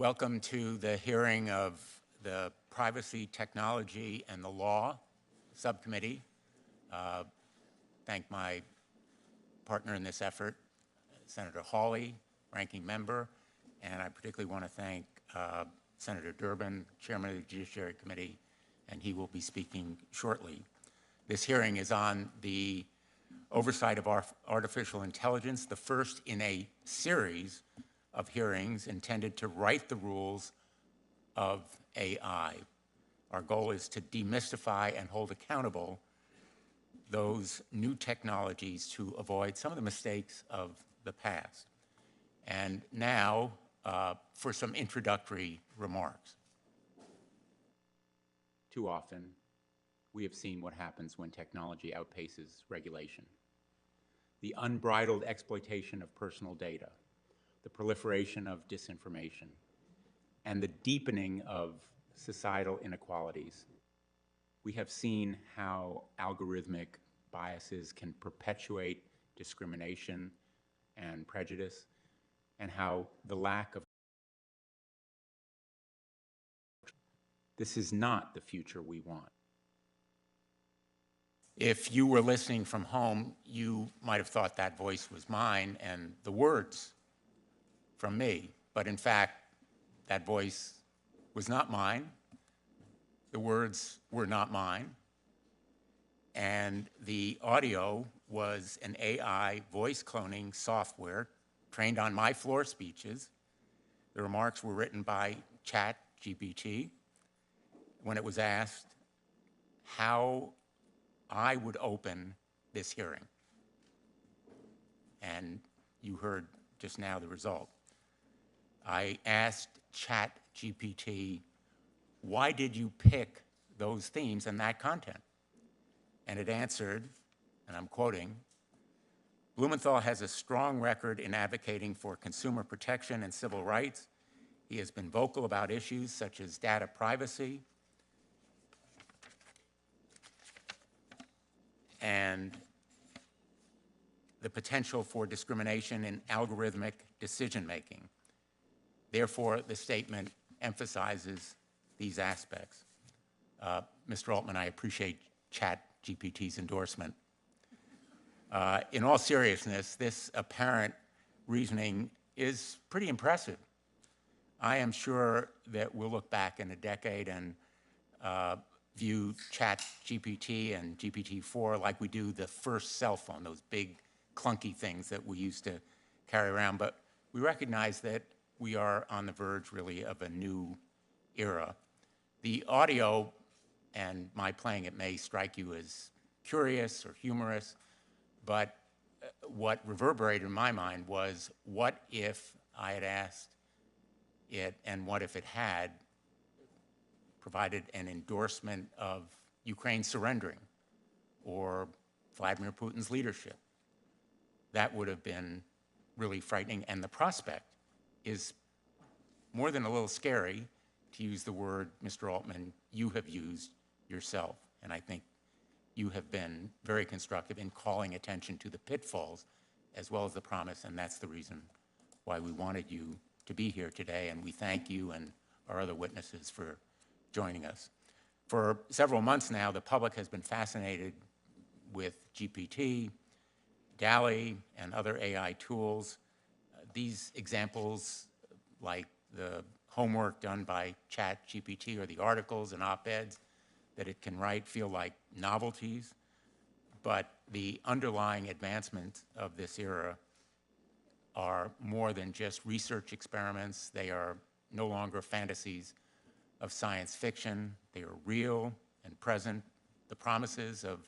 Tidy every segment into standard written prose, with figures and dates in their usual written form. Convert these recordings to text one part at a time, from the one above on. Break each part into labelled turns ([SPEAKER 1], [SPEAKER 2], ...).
[SPEAKER 1] Welcome to the hearing of the Privacy, Technology, and the Law Subcommittee. Thank my partner in this effort, Senator Hawley, ranking member, and I particularly want to thank Senator Durbin, Chairman of the Judiciary Committee, and he will be speaking shortly. This hearing is on the oversight of artificial intelligence, the first in a series of hearings intended to write the rules of AI. Our goal is to demystify and hold accountable those new technologies to avoid some of the mistakes of the past. And now for some introductory remarks. Too often, we have seen what happens when technology outpaces regulation. The unbridled exploitation of personal data, the proliferation of disinformation, and the deepening of societal inequalities. We have seen how algorithmic biases can perpetuate discrimination and prejudice, and how the lack of this is not the future we want. If you were listening from home, you might have thought that voice was mine and the words from me, but in fact, that voice was not mine. The words were not mine. And the audio was an AI voice cloning software trained on my floor speeches. The remarks were written by ChatGPT when it was asked how I would open this hearing. And you heard just now the result. I asked ChatGPT, why did you pick those themes and that content? And it answered, and I'm quoting, Blumenthal has a strong record in advocating for consumer protection and civil rights. He has been vocal about issues such as data privacy and the potential for discrimination in algorithmic decision-making. Therefore, the statement emphasizes these aspects. Mr. Altman, I appreciate ChatGPT's endorsement. In all seriousness, this apparent reasoning is pretty impressive. I am sure that we'll look back in a decade and view ChatGPT and GPT-4 like we do the first cell phone, those big clunky things that we used to carry around. But we recognize that we are on the verge, really, of a new era. The audio and my playing it may strike you as curious or humorous, but what reverberated in my mind was, what if I had asked it, and what if it had provided an endorsement of Ukraine surrendering or Vladimir Putin's leadership? That would have been really frightening, and the prospect is more than a little scary, to use the word, Mr. Altman, you have used yourself. And I think you have been very constructive in calling attention to the pitfalls as well as the promise, and that's the reason why we wanted you to be here today, and we thank you and our other witnesses for joining us. For several months now, the public has been fascinated with GPT, DALL-E, and other AI tools. These examples, like the homework done by ChatGPT or the articles and op-eds that it can write, feel like novelties, but the underlying advancements of this era are more than just research experiments. They are no longer fantasies of science fiction. They are real and present. The promises of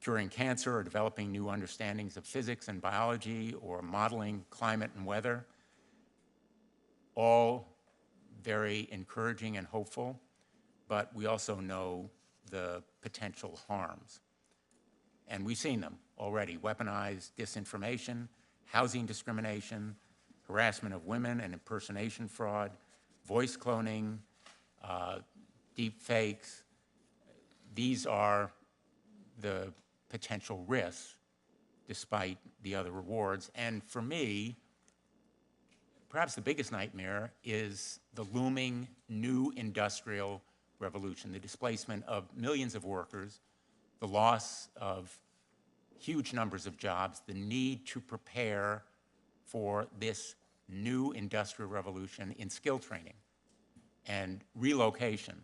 [SPEAKER 1] curing cancer or developing new understandings of physics and biology or modeling climate and weather, all very encouraging and hopeful, but we also know the potential harms. And we've seen them already: weaponized disinformation, housing discrimination, harassment of women and impersonation fraud, voice cloning, deep fakes. These are the potential risks despite the other rewards. And for me, perhaps the biggest nightmare is the looming new industrial revolution, the displacement of millions of workers, the loss of huge numbers of jobs, the need to prepare for this new industrial revolution in skill training and relocation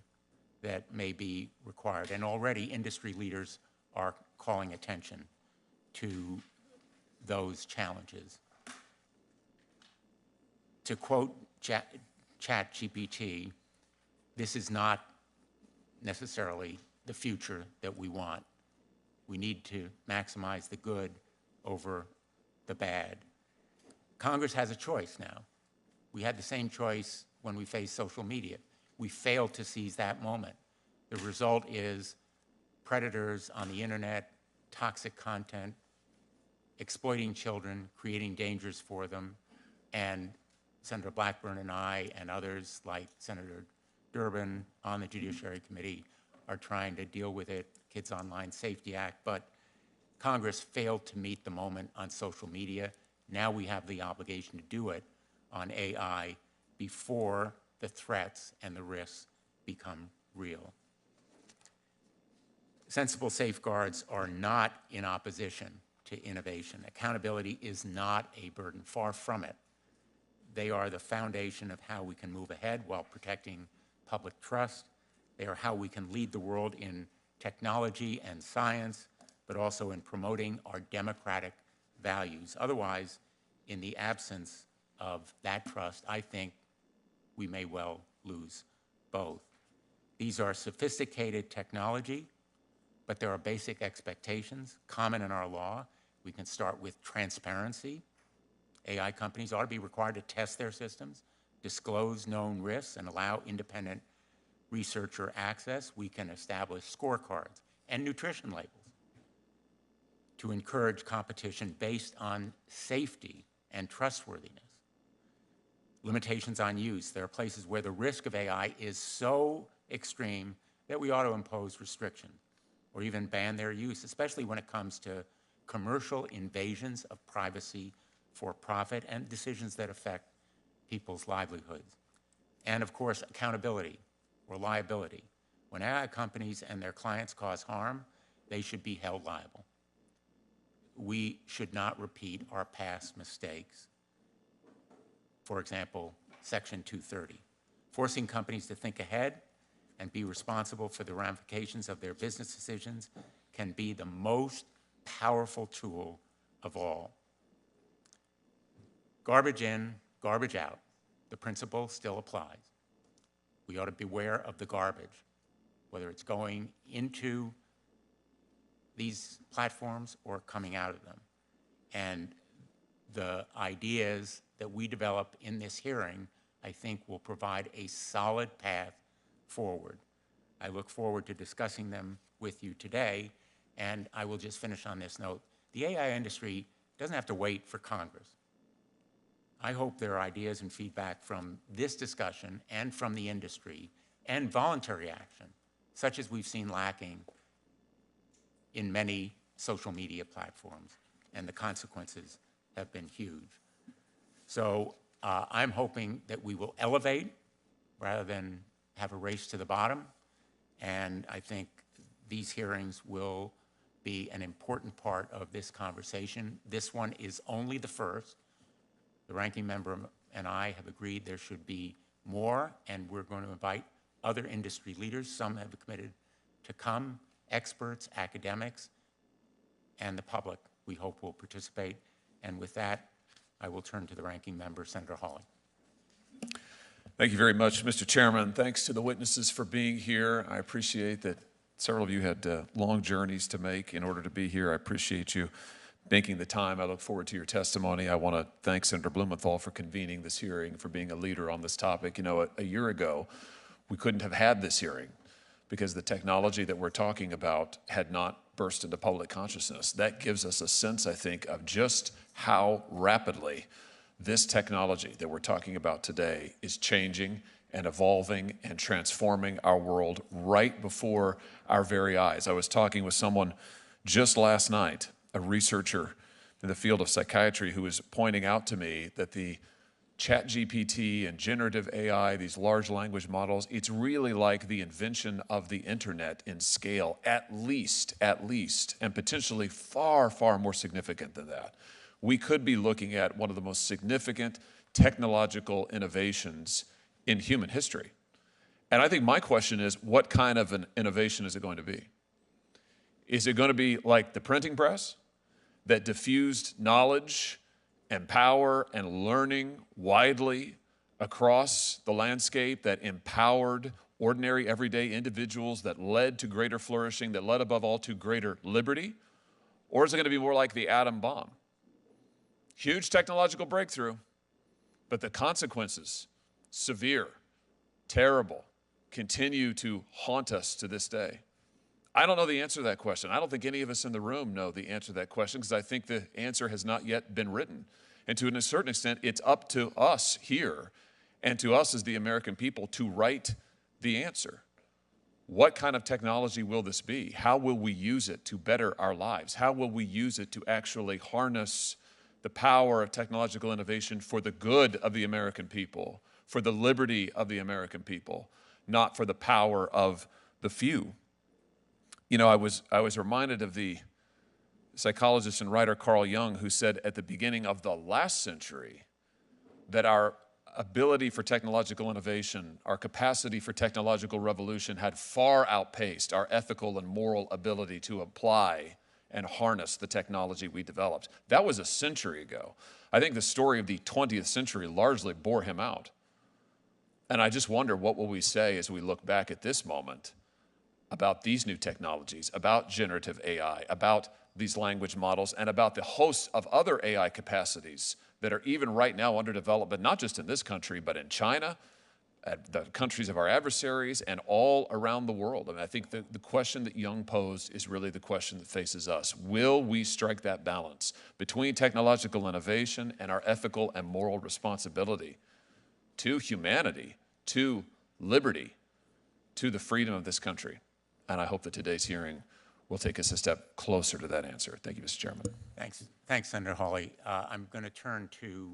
[SPEAKER 1] that may be required. And already industry leaders are calling attention to those challenges. To quote ChatGPT, this is not necessarily the future that we want. We need to maximize the good over the bad. Congress has a choice now. We had the same choice when we faced social media. We failed to seize that moment. The result is predators on the internet, toxic content, exploiting children, creating dangers for them, and Senator Blackburn and I and others like Senator Durbin on the Judiciary Committee are trying to deal with it, Kids Online Safety Act, but Congress failed to meet the moment on social media. Now we have the obligation to do it on AI before the threats and the risks become real. Sensible safeguards are not in opposition to innovation. Accountability is not a burden, far from it. They are the foundation of how we can move ahead while protecting public trust. They are how we can lead the world in technology and science, but also in promoting our democratic values. Otherwise, in the absence of that trust, I think we may well lose both. These are sophisticated technology, but there are basic expectations common in our law. We can start with transparency. AI companies ought to be required to test their systems, disclose known risks, and allow independent researcher access. We can establish scorecards and nutrition labels to encourage competition based on safety and trustworthiness. Limitations on use. There are places where the risk of AI is so extreme that we ought to impose restrictions or even ban their use, especially when it comes to commercial invasions of privacy for profit and decisions that affect people's livelihoods. And of course, accountability or liability. When AI companies and their clients cause harm, they should be held liable. We should not repeat our past mistakes. For example, Section 230, forcing companies to think ahead and be responsible for the ramifications of their business decisions can be the most powerful tool of all. Garbage in, garbage out. The principle still applies. We ought to beware of the garbage, whether it's going into these platforms or coming out of them. And the ideas that we develop in this hearing, I think, will provide a solid path forward. I look forward to discussing them with you today, and I will just finish on this note. The AI industry doesn't have to wait for Congress. I hope there are ideas and feedback from this discussion and from the industry and voluntary action, such as we've seen lacking in many social media platforms, and the consequences have been huge. So I'm hoping that we will elevate rather than have a race to the bottom, and I think these hearings will be an important part of this conversation. This one is only the first. The ranking member and I have agreed there should be more, and we're going to invite other industry leaders. Some have committed to come, experts, academics, and the public, we hope, will participate. And with that, I will turn to the ranking member, Senator Hawley.
[SPEAKER 2] Thank you very much, Mr. Chairman. Thanks to the witnesses for being here. I appreciate that several of you had long journeys to make in order to be here. I appreciate you making the time. I look forward to your testimony. I want to thank Senator Blumenthal for convening this hearing, for being a leader on this topic. You know, a year ago, we couldn't have had this hearing because the technology that we're talking about had not burst into public consciousness. That gives us a sense, I think, of just how rapidly this technology that we're talking about today is changing and evolving and transforming our world right before our very eyes. I was talking with someone just last night, a researcher in the field of psychiatry, who was pointing out to me that the ChatGPT and generative AI, these large language models, it's really like the invention of the internet in scale, at least, and potentially far, far more significant than that. We could be looking at one of the most significant technological innovations in human history. And I think my question is, what kind of an innovation is it going to be? Is it going to be like the printing press that diffused knowledge and power and learning widely across the landscape, that empowered ordinary, everyday individuals, that led to greater flourishing, that led above all to greater liberty? Or is it going to be more like the atom bomb? Huge technological breakthrough, but the consequences, severe, terrible, continue to haunt us to this day. I don't know the answer to that question. I don't think any of us in the room know the answer to that question, because I think the answer has not yet been written. And to a certain extent, it's up to us here and to us as the American people to write the answer. What kind of technology will this be? How will we use it to better our lives? How will we use it to actually harness the power of technological innovation for the good of the American people, for the liberty of the American people, not for the power of the few? You know, I was reminded of the psychologist and writer Carl Jung, who said at the beginning of the last century that our ability for technological innovation, our capacity for technological revolution had far outpaced our ethical and moral ability to apply and harness the technology we developed. That was a century ago. I think the story of the 20th century largely bore him out. And I just wonder, what will we say as we look back at this moment about these new technologies, about generative AI, about these language models, and about the hosts of other AI capacities that are even right now under development, not just in this country, but in China, at the countries of our adversaries, and all around the world. I mean, I think the question that Jung posed is really the question that faces us. Will we strike that balance between technological innovation and our ethical and moral responsibility to humanity, to liberty, to the freedom of this country? And I hope that today's hearing will take us a step closer to that answer. Thank you, Mr. Chairman.
[SPEAKER 1] Thanks, Senator Hawley. I'm going to turn to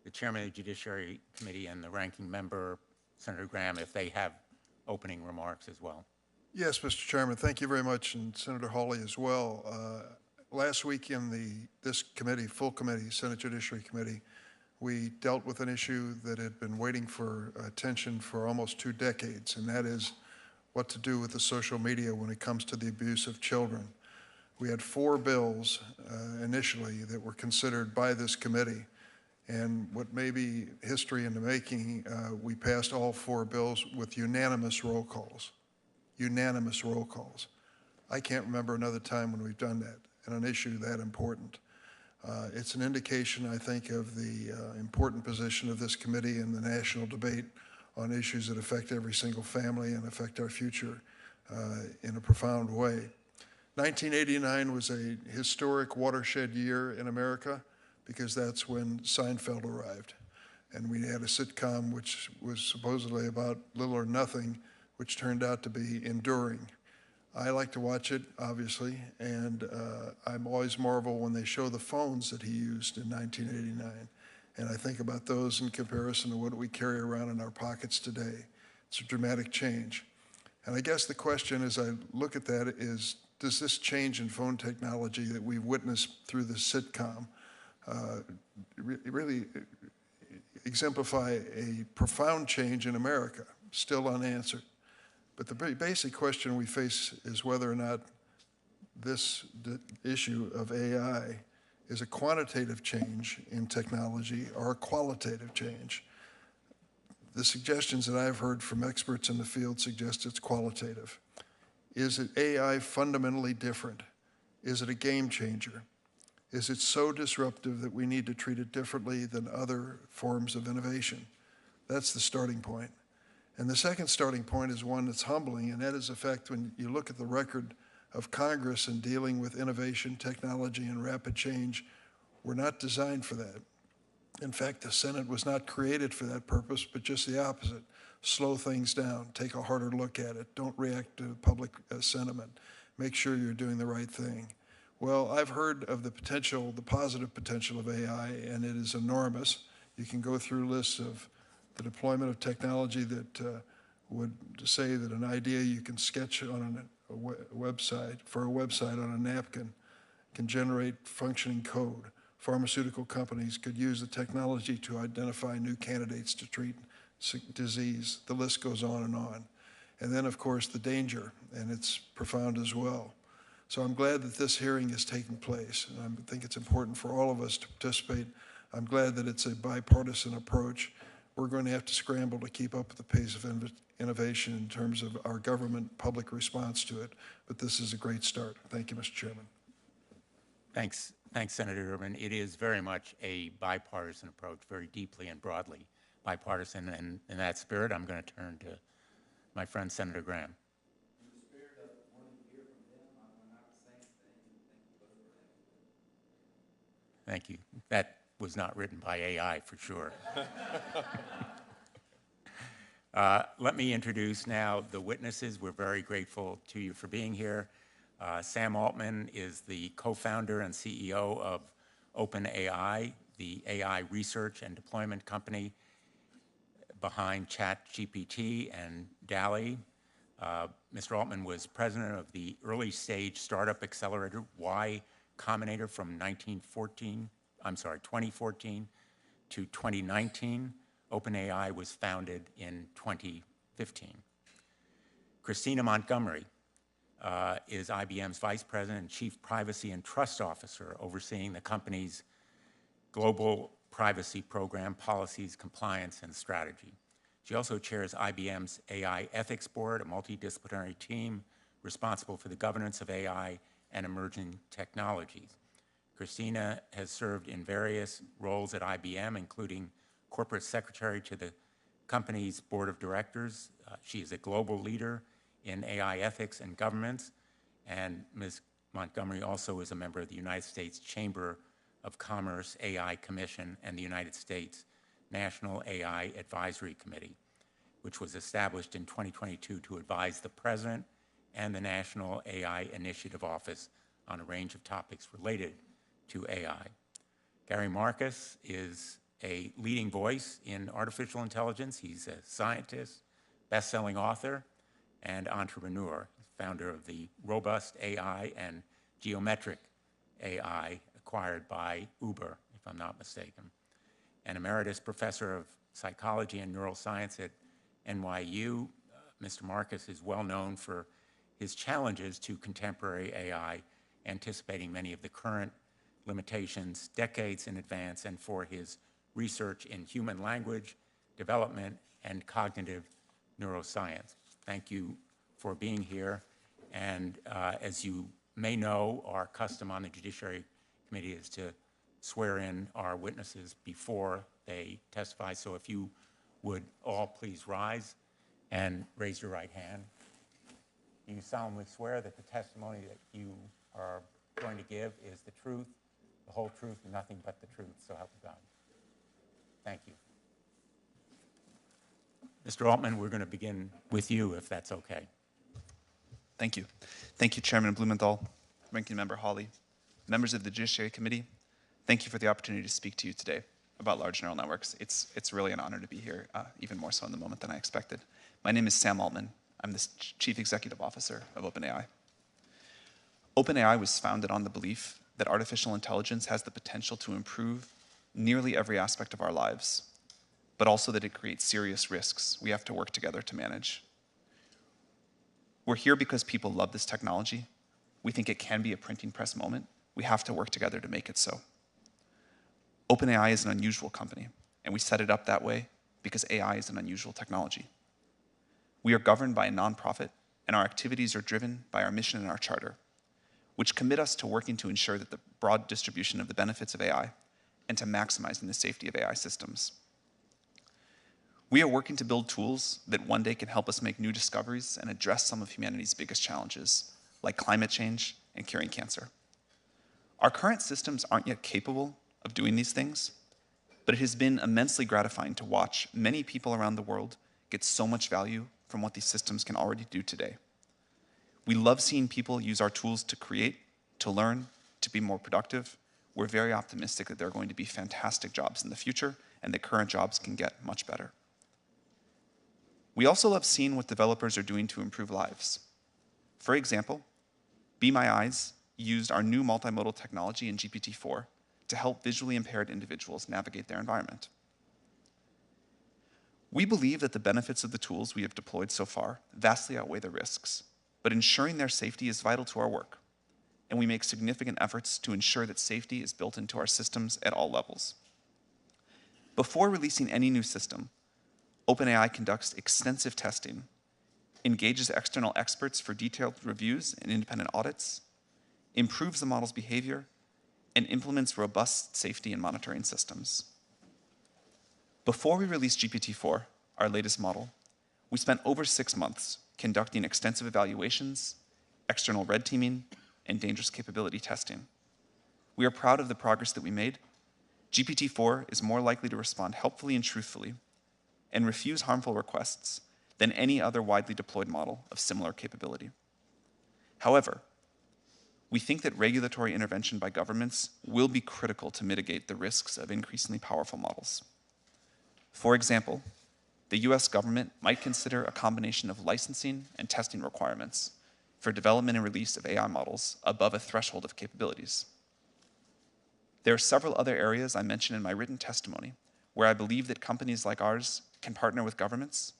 [SPEAKER 1] the Chairman of the Judiciary Committee and the Ranking Member, Senator Graham, if they have opening remarks as well.
[SPEAKER 3] Yes, Mr. Chairman, thank you very much, and Senator Hawley as well. Last week in this committee, full committee, Senate Judiciary Committee, we dealt with an issue that had been waiting for attention for almost 2 decades, and that is what to do with the social media when it comes to the abuse of children. We had 4 bills initially that were considered by this committee, and what may be history in the making, we passed all 4 bills with unanimous roll calls. Unanimous roll calls. I can't remember another time when we've done that in an issue that important. It's an indication, I think, of the important position of this committee in the national debate on issues that affect every single family and affect our future in a profound way. 1989 was a historic watershed year in America because that's when Seinfeld arrived. And we had a sitcom which was supposedly about little or nothing, which turned out to be enduring. I like to watch it, obviously, and I'm always marvel when they show the phones that he used in 1989. And I think about those in comparison to what we carry around in our pockets today. It's a dramatic change. And I guess the question as I look at that is, does this change in phone technology that we've witnessed through the sitcom really exemplify a profound change in America, still unanswered? But the very basic question we face is whether or not this issue of AI is a quantitative change in technology or a qualitative change. The suggestions that I've heard from experts in the field suggest it's qualitative. Is it AI fundamentally different? Is it a game changer? Is it so disruptive that we need to treat it differently than other forms of innovation? That's the starting point. And the second starting point is one that's humbling, and that is the fact when you look at the record of Congress in dealing with innovation, technology, and rapid change, we're not designed for that. In fact, the Senate was not created for that purpose, but just the opposite. Slow things down, take a harder look at it, don't react to public sentiment, make sure you're doing the right thing. Well, I've heard of the potential, the positive potential of AI, and it is enormous. You can go through lists of the deployment of technology that would say that an idea you can sketch on a website, for a website on a napkin, can generate functioning code. Pharmaceutical companies could use the technology to identify new candidates to treat disease. The list goes on and on. And then, of course, the danger, and it's profound as well. So I'm glad that this hearing is taking place, and I think it's important for all of us to participate. I'm glad that it's a bipartisan approach. We're going to have to scramble to keep up with the pace of innovation in terms of our government public response to it, but this is a great start. Thank you, Mr. Chairman.
[SPEAKER 1] Thanks, Senator Urban. It is very much a bipartisan approach, very deeply and broadly bipartisan, and in that spirit, I'm going to turn to my friend Senator Graham.
[SPEAKER 4] In the spirit of wanting to hear from them, I'm going to not say anything. Thank you both for that.
[SPEAKER 1] Thank you. That was not written by AI for sure. Let me introduce now the witnesses. We're very grateful to you for being here. Sam Altman is the co-founder and CEO of OpenAI, the AI research and deployment company behind ChatGPT and DALL-E. Mr. Altman was president of the early stage startup accelerator Y Combinator from 2014 to 2019. OpenAI was founded in 2015. Christina Montgomery is IBM's vice president and chief privacy and trust officer, overseeing the company's global privacy program, policies, compliance, and strategy. She also chairs IBM's AI ethics board, a multidisciplinary team responsible for the governance of AI and emerging technologies. Christina has served in various roles at IBM, including corporate secretary to the company's board of directors. She is a global leader in AI ethics and governance, and Ms. Montgomery also is a member of the United States Chamber of Commerce AI Commission and the United States National AI Advisory Committee, which was established in 2022 to advise the President and the National AI Initiative Office on a range of topics related to AI. Gary Marcus is a leading voice in artificial intelligence. He's a scientist, best-selling author, and entrepreneur, founder of the Robust AI and Geometric AI, acquired by Uber, if I'm not mistaken. An emeritus professor of psychology and neuroscience at NYU, Mr. Marcus is well known for his challenges to contemporary AI, anticipating many of the current limitations decades in advance, and for his research in human language development and cognitive neuroscience. Thank you for being here. And as you may know, our custom on the Judiciary Committee is to swear in our witnesses before they testify. So if you would all please rise and raise your right hand. Do you solemnly swear that the testimony that you are going to give is the truth, the whole truth, and nothing but the truth, so help you God? Thank you. Mr. Altman, we're going to begin with you, if that's okay.
[SPEAKER 5] Thank you. Thank you, Chairman Blumenthal, Ranking Member Hawley, members of the Judiciary Committee. Thank you for the opportunity to speak to you today about large neural networks. It's really an honor to be here, even more so in the moment than I expected. My name is Sam Altman. I'm the Chief Executive Officer of OpenAI. OpenAI was founded on the belief that artificial intelligence has the potential to improve nearly every aspect of our lives, but also that it creates serious risks we have to work together to manage. We're here because people love this technology. We think it can be a printing press moment. We have to work together to make it so. OpenAI is an unusual company, and we set it up that way because AI is an unusual technology. We are governed by a nonprofit, and our activities are driven by our mission and our charter, which commit us to working to ensure that the broad distribution of the benefits of AI and to maximizing the safety of AI systems. We are working to build tools that one day can help us make new discoveries and address some of humanity's biggest challenges, like climate change and curing cancer. Our current systems aren't yet capable of doing these things, but it has been immensely gratifying to watch many people around the world get so much value from what these systems can already do today. We love seeing people use our tools to create, to learn, to be more productive. We're very optimistic that there are going to be fantastic jobs in the future, and that current jobs can get much better. We also love seeing what developers are doing to improve lives. For example, Be My Eyes used our new multimodal technology in GPT-4 to help visually impaired individuals navigate their environment. We believe that the benefits of the tools we have deployed so far vastly outweigh the risks, but ensuring their safety is vital to our work, and we make significant efforts to ensure that safety is built into our systems at all levels. Before releasing any new system, OpenAI conducts extensive testing, engages external experts for detailed reviews and independent audits, improves the model's behavior, and implements robust safety and monitoring systems. Before we released GPT-4, our latest model, we spent over 6 months conducting extensive evaluations, external red teaming, and dangerous capability testing. We are proud of the progress that we made. GPT-4 is more likely to respond helpfully and truthfully and refuse harmful requests than any other widely deployed model of similar capability. However, we think that regulatory intervention by governments will be critical to mitigate the risks of increasingly powerful models. For example, the US government might consider a combination of licensing and testing requirements for development and release of AI models above a threshold of capabilities. There are several other areas I mentioned in my written testimony where I believe that companies like ours can partner with governments,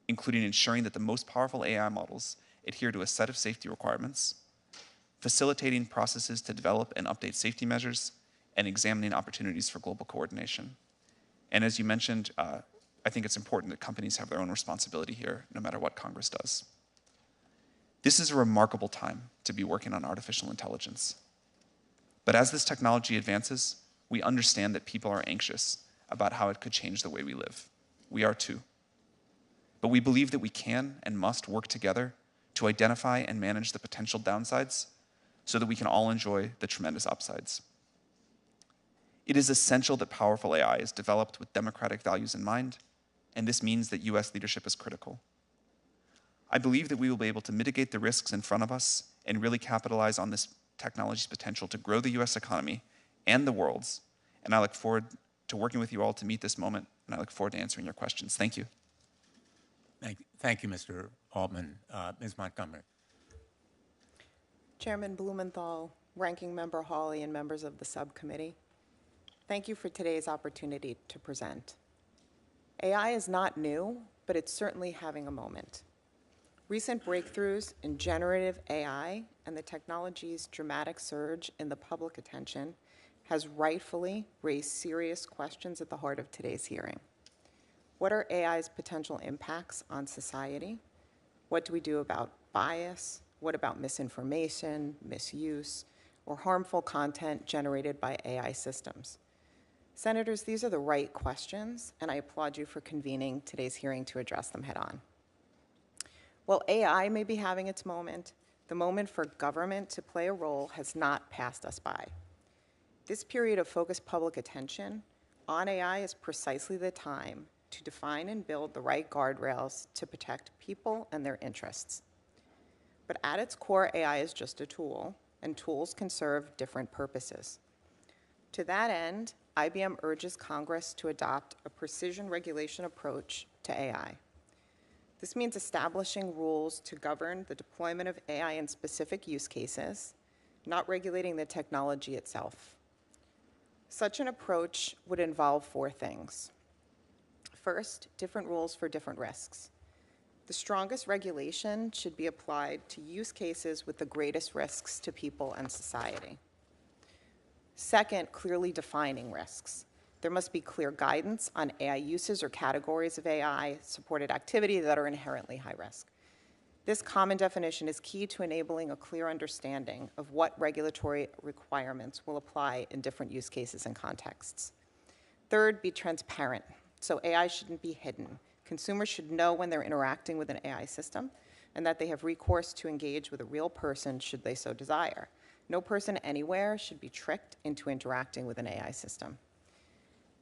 [SPEAKER 5] including ensuring that the most powerful AI models adhere to a set of safety requirements, facilitating processes to develop and update safety measures, and examining opportunities for global coordination. And as you mentioned, I think it's important that companies have their own responsibility here, no matter what Congress does. This is a remarkable time to be working on artificial intelligence. But as this technology advances, we understand that people are anxious about how it could change the way we live. We are too. But we believe that we can and must work together to identify and manage the potential downsides so that we can all enjoy the tremendous upsides. It is essential that powerful AI is developed with democratic values in mind, and this means that US leadership is critical. I believe that we will be able to mitigate the risks in front of us and really capitalize on this technology's potential to grow the US economy and the world's, and I look forward to working with you all to meet this moment, and I look forward to answering your questions. Thank you.
[SPEAKER 1] Thank you, Mr. Altman. Ms. Montgomery.
[SPEAKER 6] Chairman Blumenthal, Ranking Member Hawley, and members of the subcommittee, thank you for today's opportunity to present. AI is not new, but it's certainly having a moment. Recent breakthroughs in generative AI and the technology's dramatic surge in the public attention has rightfully raised serious questions at the heart of today's hearing. What are AI's potential impacts on society? What do we do about bias? What about misinformation, misuse, or harmful content generated by AI systems? Senators, these are the right questions, and I applaud you for convening today's hearing to address them head on. While AI may be having its moment, the moment for government to play a role has not passed us by. This period of focused public attention on AI is precisely the time to define and build the right guardrails to protect people and their interests. But at its core, AI is just a tool, and tools can serve different purposes. To that end, IBM urges Congress to adopt a precision regulation approach to AI. This means establishing rules to govern the deployment of AI in specific use cases, not regulating the technology itself. Such an approach would involve 4 things. First, different rules for different risks. The strongest regulation should be applied to use cases with the greatest risks to people and society. Second, clearly defining risks. There must be clear guidance on AI uses or categories of AI-supported activity that are inherently high risk. This common definition is key to enabling a clear understanding of what regulatory requirements will apply in different use cases and contexts. Third, be transparent. So AI shouldn't be hidden. Consumers should know when they're interacting with an AI system and that they have recourse to engage with a real person should they so desire. No person anywhere should be tricked into interacting with an AI system.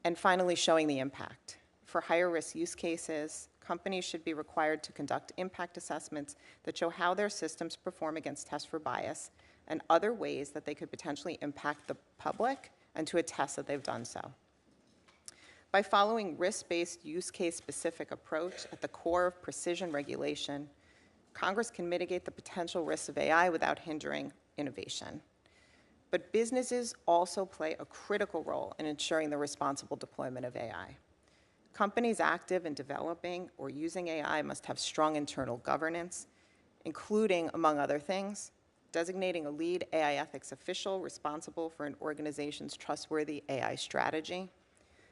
[SPEAKER 6] And finally, showing the impact. For higher risk use cases, companies should be required to conduct impact assessments that show how their systems perform against tests for bias and other ways that they could potentially impact the public and to attest that they've done so. By following risk-based, use case-specific approach at the core of precision regulation, Congress can mitigate the potential risks of AI without hindering innovation. But businesses also play a critical role in ensuring the responsible deployment of AI. Companies active in developing or using AI must have strong internal governance, including, among other things, designating a lead AI ethics official responsible for an organization's trustworthy AI strategy,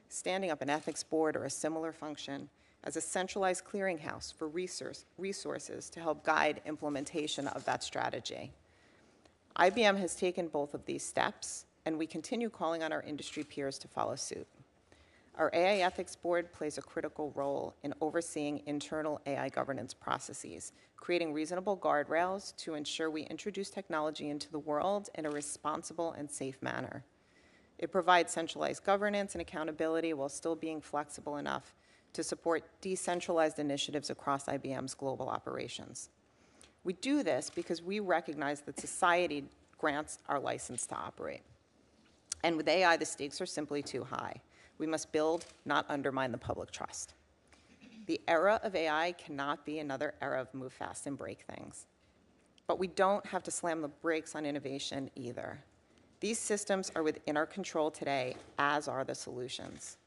[SPEAKER 6] standing up an ethics board or a similar function as a centralized clearinghouse for resources to help guide implementation of that strategy. IBM has taken both of these steps, and we continue calling on our industry peers to follow suit. Our AI Ethics Board plays a critical role in overseeing internal AI governance processes, creating reasonable guardrails to ensure we introduce technology into the world in a responsible and safe manner. It provides centralized governance and accountability while still being flexible enough to support decentralized initiatives across IBM's global operations. We do this because we recognize that society grants our license to operate. And with AI, the stakes are simply too high. We must build, not undermine the public trust. The era of AI cannot be another era of move fast and break things. But we don't have to slam the brakes on innovation either. These systems are within our control today, as are the solutions.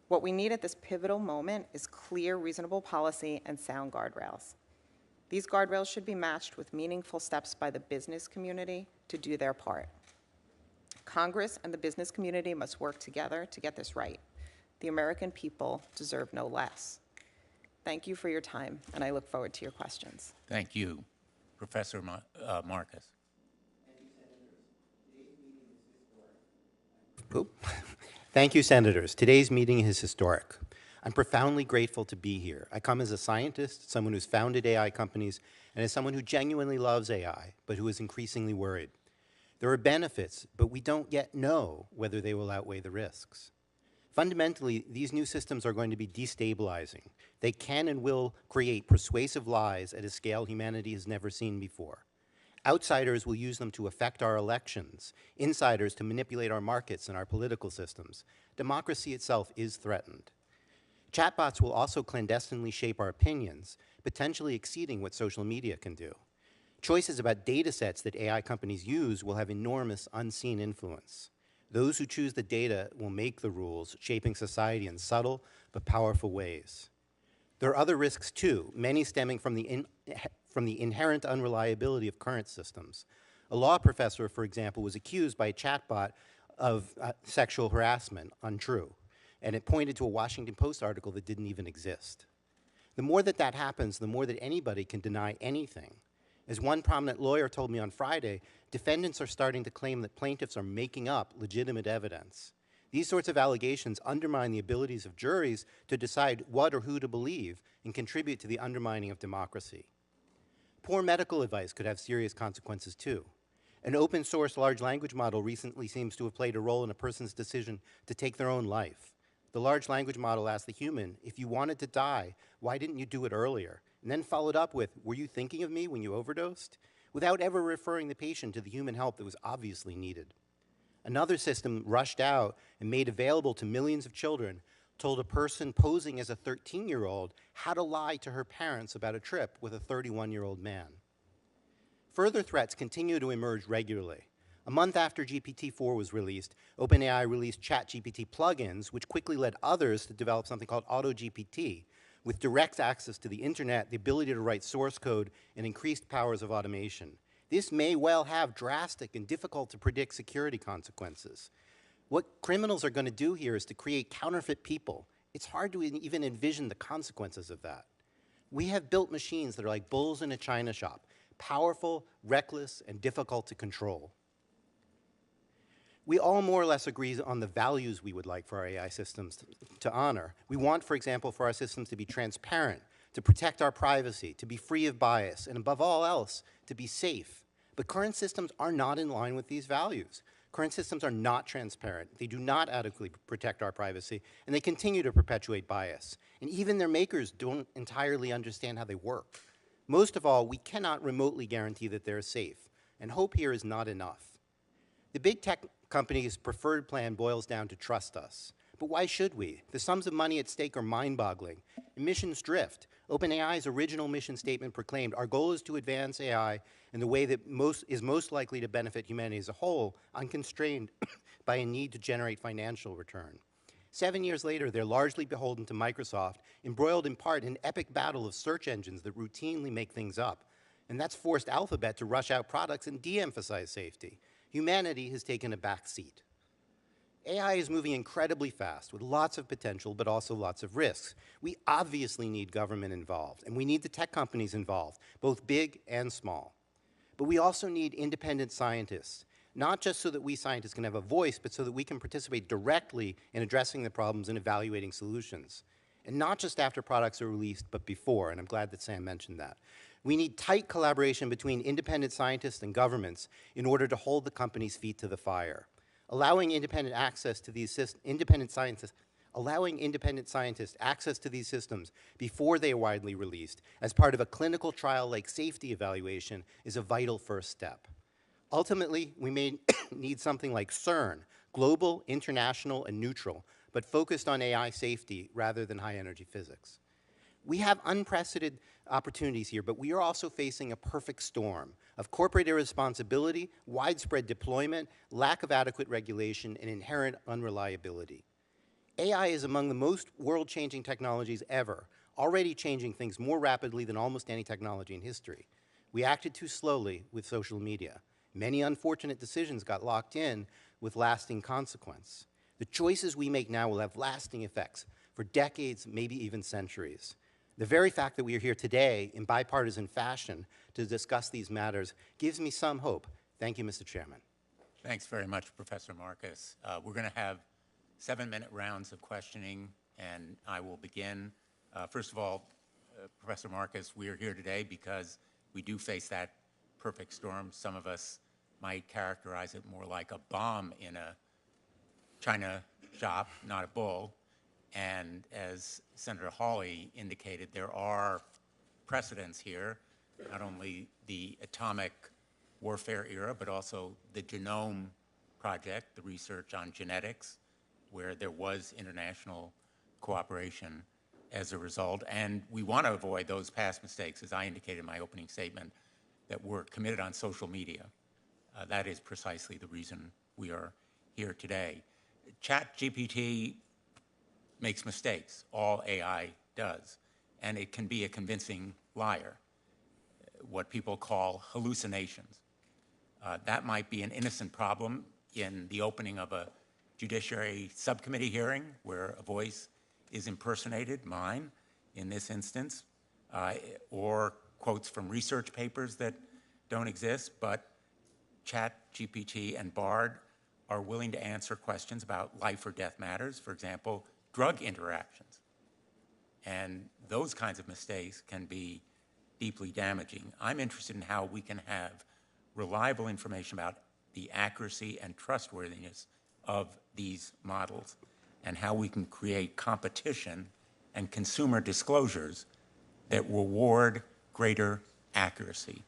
[SPEAKER 6] What we need at this pivotal moment is clear, reasonable policy and sound guardrails. These guardrails should be matched with meaningful steps by the business community to do their part. Congress and the business community must work together to get this right. The American people deserve no less. Thank you for your time, and I look forward to your questions.
[SPEAKER 1] Thank you, Professor Marcus.
[SPEAKER 7] Thank you, Senators. Today's meeting is historic. I'm profoundly grateful to be here. I come as a scientist, someone who's founded AI companies, and as someone who genuinely loves AI, but who is increasingly worried. There are benefits, but we don't yet know whether they will outweigh the risks. Fundamentally, these new systems are going to be destabilizing. They can and will create persuasive lies at a scale humanity has never seen before. Outsiders will use them to affect our elections, insiders to manipulate our markets and our political systems. Democracy itself is threatened. Chatbots will also clandestinely shape our opinions, potentially exceeding what social media can do. Choices about data sets that AI companies use will have enormous unseen influence. Those who choose the data will make the rules, shaping society in subtle but powerful ways. There are other risks too, many stemming from the inherent unreliability of current systems. A law professor, for example, was accused by a chatbot of sexual harassment, untrue, and it pointed to a Washington Post article that didn't even exist. The more that that happens, the more that anybody can deny anything. As one prominent lawyer told me on Friday, defendants are starting to claim that plaintiffs are making up legitimate evidence. These sorts of allegations undermine the abilities of juries to decide what or who to believe and contribute to the undermining of democracy. Poor medical advice could have serious consequences too. An open source large language model recently seems to have played a role in a person's decision to take their own life. The large language model asked the human, if you wanted to die, why didn't you do it earlier? And then followed up with, were you thinking of me when you overdosed? Without ever referring the patient to the human help that was obviously needed. Another system rushed out and made available to millions of children told a person posing as a 13-year-old how to lie to her parents about a trip with a 31-year-old man. Further threats continue to emerge regularly. A month after GPT-4 was released, OpenAI released ChatGPT plugins, which quickly led others to develop something called AutoGPT, with direct access to the internet, the ability to write source code, and increased powers of automation. This may well have drastic and difficult to predict security consequences. What criminals are going to do here is to create counterfeit people. It's hard to even envision the consequences of that. We have built machines that are like bulls in a china shop, powerful, reckless, and difficult to control. We all more or less agree on the values we would like for our AI systems to honor. We want, for example, for our systems to be transparent, to protect our privacy, to be free of bias, and above all else, to be safe. But current systems are not in line with these values. Current systems are not transparent. They do not adequately protect our privacy, and they continue to perpetuate bias. And even their makers don't entirely understand how they work. Most of all, we cannot remotely guarantee that they're safe, and hope here is not enough. The big tech company's preferred plan boils down to trust us. but why should we? The sums of money at stake are mind-boggling. Emissions drift. OpenAI's original mission statement proclaimed, our goal is to advance AI in the way that is most likely to benefit humanity as a whole, unconstrained by a need to generate financial return. 7 years later, they're largely beholden to Microsoft, embroiled in part in an epic battle of search engines that routinely make things up. And that's forced Alphabet to rush out products and de-emphasize safety. Humanity has taken a back seat. AI is moving incredibly fast with lots of potential, but also lots of risks. We obviously need government involved, and we need the tech companies involved, both big and small. But we also need independent scientists, not just so that we scientists can have a voice, but so that we can participate directly in addressing the problems and evaluating solutions. And not just after products are released, but before, and I'm glad that Sam mentioned that. We need tight collaboration between independent scientists and governments in order to hold the companies' feet to the fire. Allowing independent access to these allowing independent scientists access to these systems before they are widely released as part of a clinical trial-like safety evaluation is a vital first step. Ultimately, we may need something like CERN, global, international, and neutral, but focused on AI safety rather than high-energy physics. We have unprecedented opportunities here, but we are also facing a perfect storm of corporate irresponsibility, widespread deployment, lack of adequate regulation, and inherent unreliability. AI is among the most world-changing technologies ever, already changing things more rapidly than almost any technology in history. We acted too slowly with social media. Many unfortunate decisions got locked in with lasting consequence. The choices we make now will have lasting effects for decades, maybe even centuries. The very fact that we are here today in bipartisan fashion to discuss these matters gives me some hope. Thank you, Mr. Chairman.
[SPEAKER 1] Thanks very much, Professor Marcus. We're going to have 7-minute rounds of questioning, and I will begin. First of all, Professor Marcus, we are here today because we do face that perfect storm. Some of us might characterize it more like a bomb in a china shop, not a bull. And as Senator Hawley indicated, there are precedents here, not only the atomic warfare era, but also the Genome Project, the research on genetics, where there was international cooperation as a result. And we want to avoid those past mistakes, as I indicated in my opening statement, that we're committed on social media. That is precisely the reason we are here today. ChatGPT makes mistakes. All AI does. And it can be a convincing liar, what people call hallucinations. That might be an innocent problem in the opening of a judiciary subcommittee hearing where a voice is impersonated, mine in this instance, or quotes from research papers that don't exist, but ChatGPT and Bard are willing to answer questions about life or death matters, for example, drug interactions. And those kinds of mistakes can be deeply damaging. I'm interested in how we can have reliable information about the accuracy and trustworthiness of these models and how we can create competition and consumer disclosures that reward greater accuracy.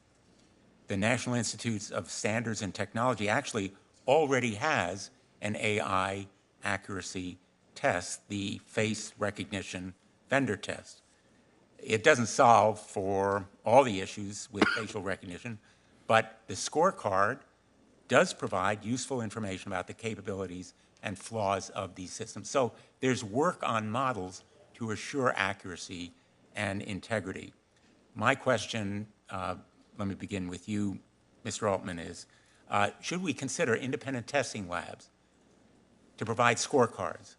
[SPEAKER 1] The National Institutes of Standards and Technology actually already has an AI accuracy test, the face recognition vendor test. It doesn't solve for all the issues with facial recognition, but the scorecard does provide useful information about the capabilities and flaws of these systems. So there's work on models to assure accuracy and integrity. My question, let me begin with you, Mr. Altman, is should we consider independent testing labs to provide scorecards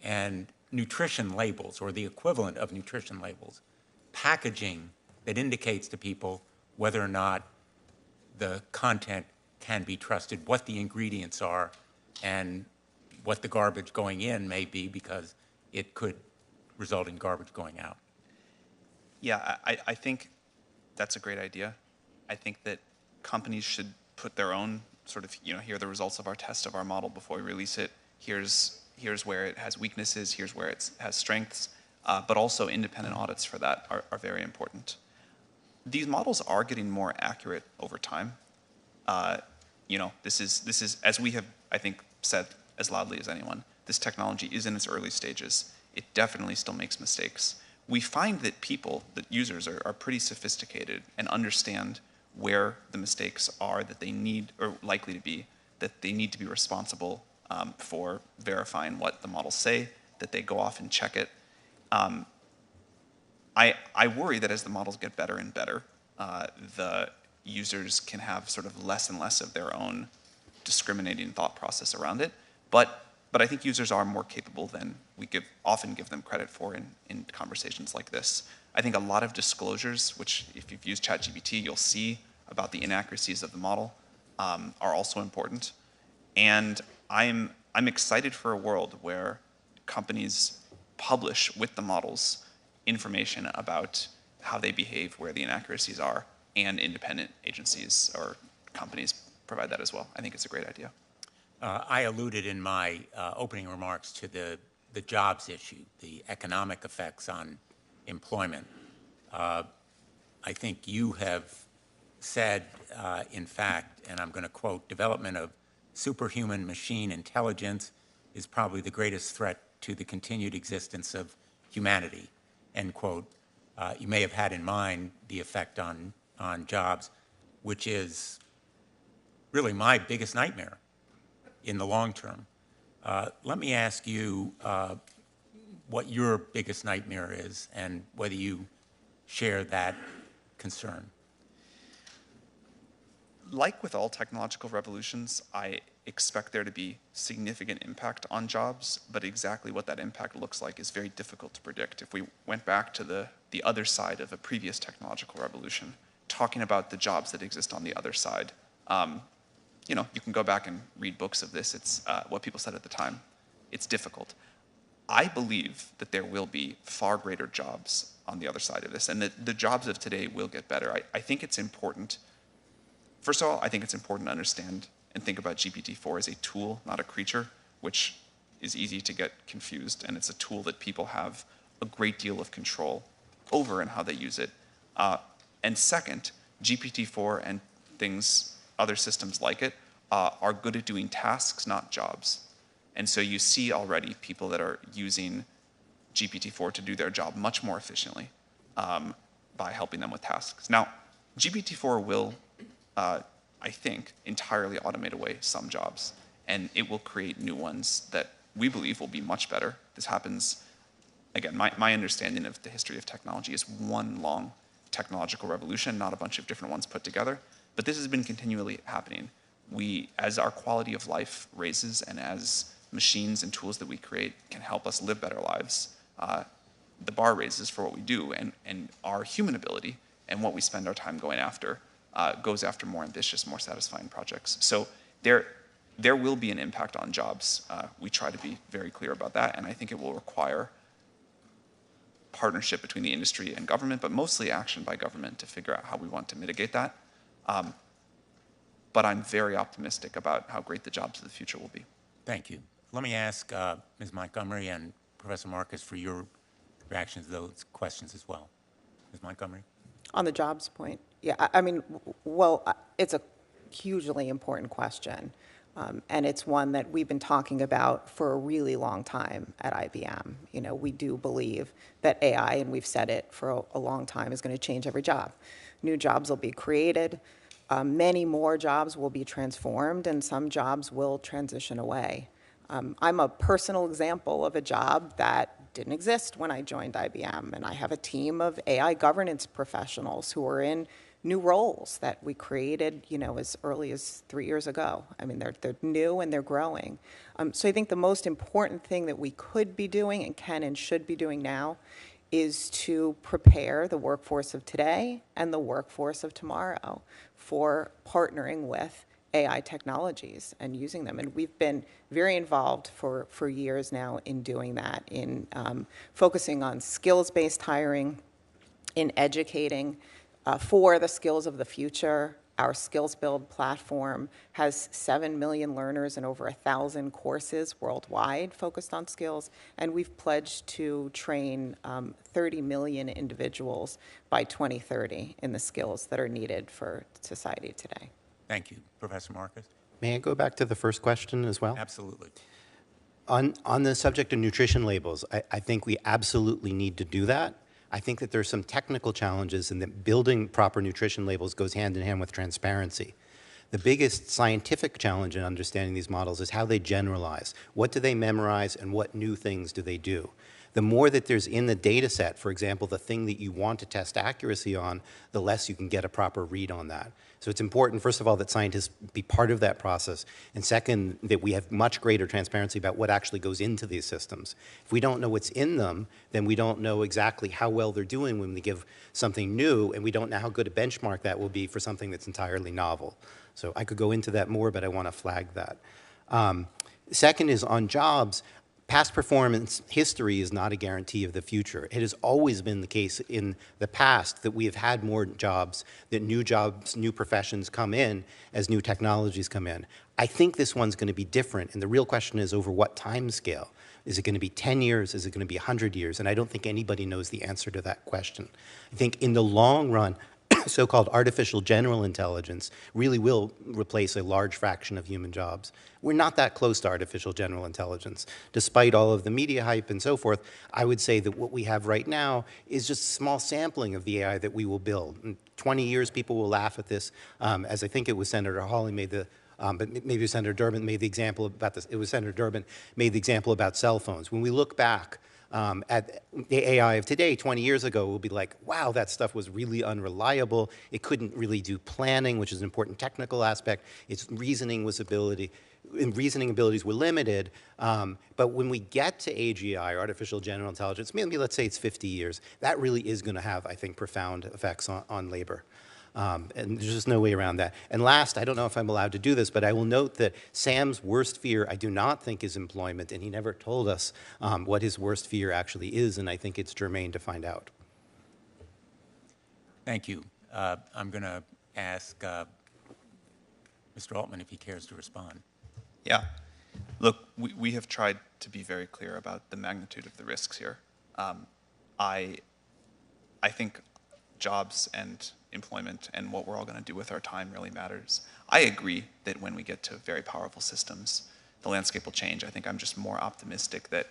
[SPEAKER 1] and nutrition labels, or the equivalent of nutrition labels, packaging that indicates to people whether or not the content can be trusted, what the ingredients are, and what the garbage going in may be, because it could result in garbage going out?
[SPEAKER 5] Yeah, I think that's a great idea. I think that companies should put their own sort of, here are the results of our test of our model before we release it. Here's where it has weaknesses, here's where it has strengths, but also independent audits for that are very important. These models are getting more accurate over time. This is, as we have, I think, said as loudly as anyone, this technology is in its early stages. It definitely still makes mistakes. We find that users are pretty sophisticated and understand where the mistakes are that they need, or likely to be, that they need to be responsible for verifying what the models say, that they go off and check it. I worry that as the models get better and better, the users can have sort of less and less of their own discriminating thought process around it. But I think users are more capable than we often give them credit for in conversations like this. I think a lot of disclosures, which if you've used ChatGPT, you'll see about the inaccuracies of the model, are also important. And I'm excited for a world where companies publish with the models information about how they behave, where the inaccuracies are, and independent agencies or companies provide that as well. I think it's a great idea.
[SPEAKER 1] I alluded in my opening remarks to the jobs issue, the economic effects on employment. I think you have said, in fact, and I'm going to quote, development of superhuman machine intelligence is probably the greatest threat to the continued existence of humanity, end quote. You may have had in mind the effect on jobs, which is really my biggest nightmare in the long term. Let me ask you what your biggest nightmare is and whether you share that concern.
[SPEAKER 5] Like with all technological revolutions, I expect there to be significant impact on jobs, but exactly what that impact looks like is very difficult to predict. If we went back to the other side of a previous technological revolution, talking about the jobs that exist on the other side, you can go back and read books of this. It's what people said at the time. It's difficult. I believe that there will be far greater jobs on the other side of this, and that the jobs of today will get better. I think it's important. First of all, I think it's important to understand and think about GPT-4 as a tool, not a creature, which is easy to get confused, and it's a tool that people have a great deal of control over and how they use it. And second, GPT-4 and other systems like it, are good at doing tasks, not jobs. And so you see already people that are using GPT-4 to do their job much more efficiently by helping them with tasks. Now, GPT-4 will, I think, entirely automate away some jobs, and it will create new ones that we believe will be much better. This happens, again, my understanding of the history of technology is one long technological revolution, not a bunch of different ones put together, but this has been continually happening. As our quality of life raises and as machines and tools that we create can help us live better lives, the bar raises for what we do, and our human ability and what we spend our time going after goes after more ambitious, more satisfying projects. So there will be an impact on jobs. We try to be very clear about that, and I think it will require partnership between the industry and government, but mostly action by government to figure out how we want to mitigate that. But I'm very optimistic about how great the jobs of the future will be.
[SPEAKER 1] Thank you. Let me ask Ms. Montgomery and Professor Marcus for your reactions to those questions as well. Ms. Montgomery?
[SPEAKER 6] On the jobs point, yeah, it's a hugely important question. And it's one that we've been talking about for a really long time at IBM. We do believe that AI, and we've said it for a long time, is going to change every job. New jobs will be created. Many more jobs will be transformed, and some jobs will transition away. I'm a personal example of a job that didn't exist when I joined IBM, and I have a team of AI governance professionals who are in new roles that we created, as early as 3 years ago. I mean, they're new and they're growing. So I think the most important thing that we could be doing and can and should be doing now is to prepare the workforce of today and the workforce of tomorrow for partnering with AI technologies and using them. And we've been very involved for years now in doing that, in focusing on skills-based hiring, in educating for the skills of the future. Our Skills Build platform has 7 million learners and over 1,000 courses worldwide focused on skills, and we've pledged to train 30 million individuals by 2030 in the skills that are needed for society today.
[SPEAKER 1] Thank you. Professor Marcus?
[SPEAKER 7] May I go back to the first question as well?
[SPEAKER 1] Absolutely.
[SPEAKER 7] On the subject of nutrition labels, I think we absolutely need to do that. I think that there's some technical challenges and that building proper nutrition labels goes hand in hand with transparency. The biggest scientific challenge in understanding these models is how they generalize. What do they memorize and what new things do they do? The more that there's in the data set, for example, the thing that you want to test accuracy on, the less you can get a proper read on that. So it's important, first of all, that scientists be part of that process, and second, that we have much greater transparency about what actually goes into these systems. If we don't know what's in them, then we don't know exactly how well they're doing when we give something new, and we don't know how good a benchmark that will be for something that's entirely novel. So I could go into that more, but I want to flag that. Second is on jobs. Past performance history is not a guarantee of the future. It has always been the case in the past that we have had more jobs, that new jobs, new professions come in as new technologies come in. I think this one's going to be different, and the real question is over what time scale. Is it going to be 10 years? Is it going to be 100 years? And I don't think anybody knows the answer to that question. I think in the long run, so-called artificial general intelligence really will replace a large fraction of human jobs. We're not that close to artificial general intelligence. Despite all of the media hype and so forth, I would say that what we have right now is just a small sampling of the AI that we will build. In 20 years, people will laugh at this, as I think it was Senator Hawley made the but maybe Senator Durbin made the example about this. It was Senator Durbin made the example about cell phones. When we look back at the AI of today, 20 years ago, we'll be like, wow, that stuff was really unreliable. It couldn't really do planning, which is an important technical aspect. Its reasoning abilities were limited. But when we get to AGI, artificial general intelligence, maybe let's say it's 50 years, that really is going to have, I think, profound effects on labor. And there's just no way around that. And last, I don't know if I'm allowed to do this, but I will note that Sam's worst fear, I do not think, is employment, and he never told us what his worst fear actually is, and I think it's germane to find out.
[SPEAKER 1] Thank you. I'm going to ask Mr. Altman if he cares to respond.
[SPEAKER 5] Yeah. Look, we have tried to be very clear about the magnitude of the risks here. I think jobs and employment and what we're all going to do with our time really matters. I agree that when we get to very powerful systems, the landscape will change. I think I'm just more optimistic that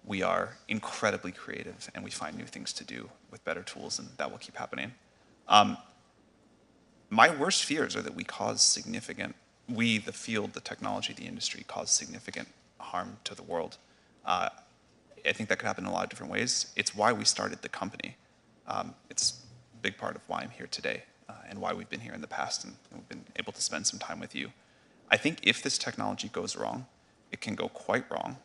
[SPEAKER 5] we are incredibly creative and we find new things to do with better tools, and that will keep happening. My worst fears are that we, the field, the technology, the industry, cause significant harm to the world. I think that could happen in a lot of different ways. It's why we started the company. It's big part of why I'm here today and why we've been here in the past and we've been able to spend some time with you. I think if this technology goes wrong, it can go quite wrong,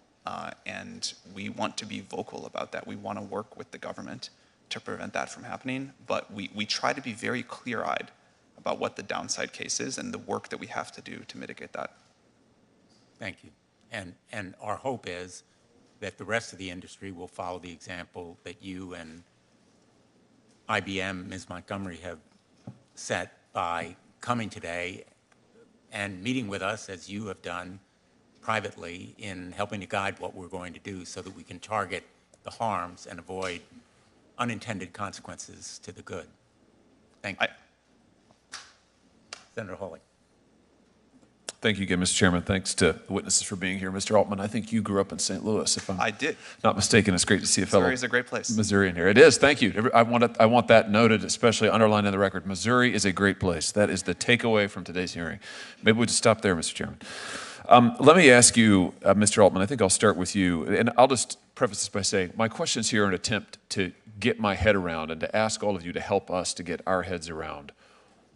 [SPEAKER 5] and we want to be vocal about that. We want to work with the government to prevent that from happening, but we try to be very clear-eyed about what the downside case is and the work that we have to do to mitigate that.
[SPEAKER 1] Thank you. And our hope is that the rest of the industry will follow the example that you and IBM, Ms. Montgomery, have set by coming today and meeting with us, as you have done privately, in helping to guide what we're going to do so that we can target the harms and avoid unintended consequences to the good. Thank you. Senator Hawley.
[SPEAKER 2] Thank you again, Mr. Chairman. Thanks to the witnesses for being here. Mr. Altman, I think you grew up in St. Louis, if I'm
[SPEAKER 5] I did.
[SPEAKER 2] not mistaken. It's great to see a fellow
[SPEAKER 5] Missouri is a great place.
[SPEAKER 2] Missourian here. It is. Thank you. I want that noted, especially underlined in the record. Missouri is a great place. That is the takeaway from today's hearing. Maybe we'll just stop there, Mr. Chairman. Let me ask you, Mr. Altman, I think I'll start with you. And I'll just preface this by saying my questions here are an attempt to get my head around and to ask all of you to help us to get our heads around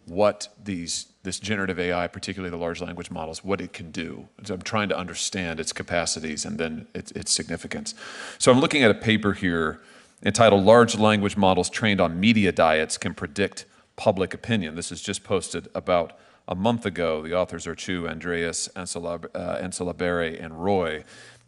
[SPEAKER 2] what this generative AI, particularly the large language models, what it can do. So I'm trying to understand its capacities and then its significance. So I'm looking at a paper here entitled Large Language Models Trained on Media Diets Can Predict Public Opinion. This is just posted about a month ago. The authors are Chu, Andreas, Anselabere, and Roy.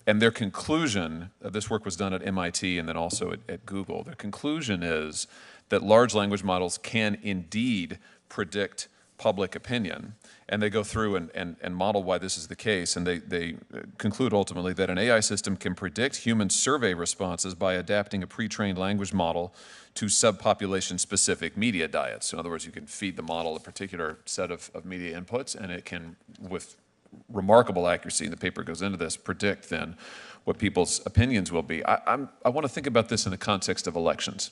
[SPEAKER 2] And their conclusion, this work was done at MIT and then also at Google. Their conclusion is that large language models can indeed predict public opinion. And they go through and model why this is the case. And they conclude ultimately that an AI system can predict human survey responses by adapting a pre-trained language model to subpopulation-specific media diets. So in other words, you can feed the model a particular set of media inputs, and it can, with remarkable accuracy, and the paper goes into this, predict then what people's opinions will be. I want to think about this in the context of elections.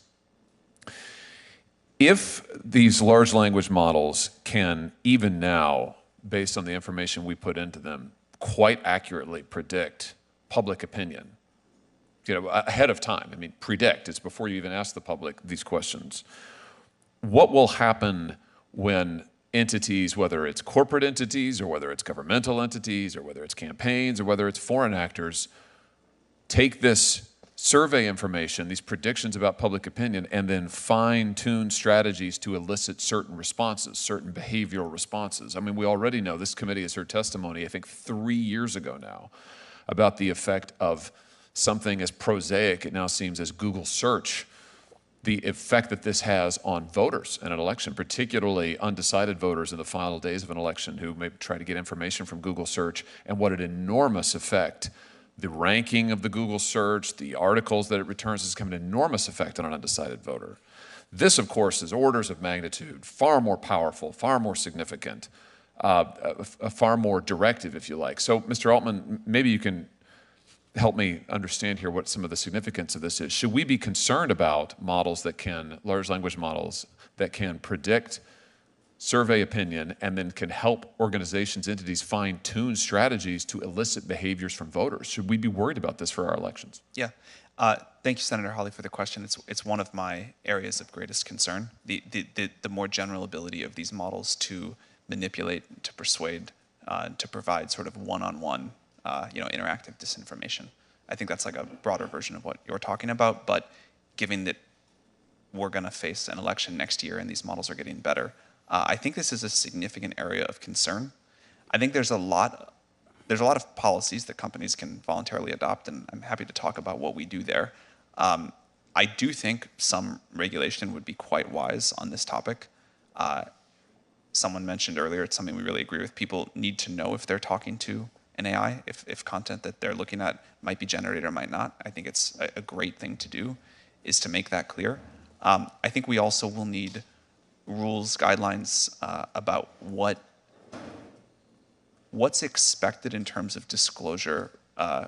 [SPEAKER 2] If these large language models can, even now, based on the information we put into them, quite accurately predict public opinion, ahead of time. I mean, predict, it's before you even ask the public these questions. What will happen when entities, whether it's corporate entities or whether it's governmental entities or whether it's campaigns or whether it's foreign actors, take this survey information, these predictions about public opinion, and then fine-tune strategies to elicit certain responses, certain behavioral responses? I mean, we already know, this committee has heard testimony, I think 3 years ago now, about the effect of something as prosaic, it now seems, as Google search, the effect that this has on voters in an election, particularly undecided voters in the final days of an election who may try to get information from Google search, and what an enormous effect the ranking of the Google search, the articles that it returns, has come an enormous effect on an undecided voter. This, of course, is orders of magnitude, far more powerful, far more significant, far more directive, if you like. So, Mr. Altman, maybe you can help me understand here what some of the significance of this is. Should we be concerned about models that can, large language models, that can predict, survey opinion, and then can help organizations, entities fine-tune strategies to elicit behaviors from voters? Should we be worried about this for our elections?
[SPEAKER 5] Yeah. Thank you, Senator Hawley, for the question. It's one of my areas of greatest concern, the more general ability of these models to manipulate, to persuade, to provide sort of one-on-one, interactive disinformation. I think that's like a broader version of what you're talking about, but given that we're going to face an election next year and these models are getting better, I think this is a significant area of concern. I think there's a lot of policies that companies can voluntarily adopt, and I'm happy to talk about what we do there. I do think some regulation would be quite wise on this topic. Someone mentioned earlier, it's something we really agree with. People need to know if they're talking to an AI, if content that they're looking at might be generated or might not. I think it's a great thing to do, is to make that clear. I think we also will need rules, guidelines about what's expected in terms of disclosure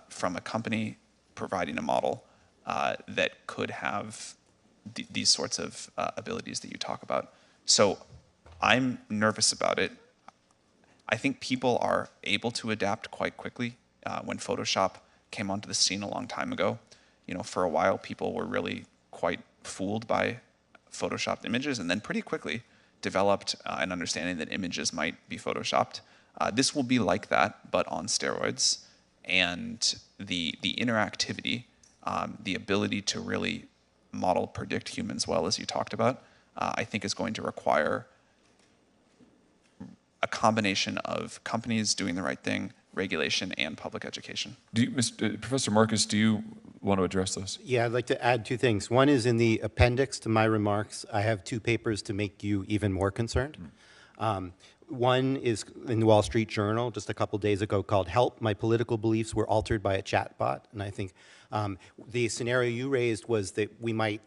[SPEAKER 5] from a company providing a model that could have these sorts of abilities that you talk about. So I'm nervous about it. I think people are able to adapt quite quickly. When Photoshop came onto the scene a long time ago, for a while people were really quite fooled by Photoshopped images, and then pretty quickly developed an understanding that images might be Photoshopped. This will be like that, but on steroids. And the interactivity, the ability to really model, predict humans well, as you talked about, I think is going to require a combination of companies doing the right thing, regulation, and public education.
[SPEAKER 2] Professor Marcus, do you want to address this?
[SPEAKER 7] Yeah, I'd like to add two things. One is in the appendix to my remarks, I have two papers to make you even more concerned. One is in the Wall Street Journal just a couple days ago called "Help, My Political Beliefs Were Altered by a Chatbot." And I think the scenario you raised was that we might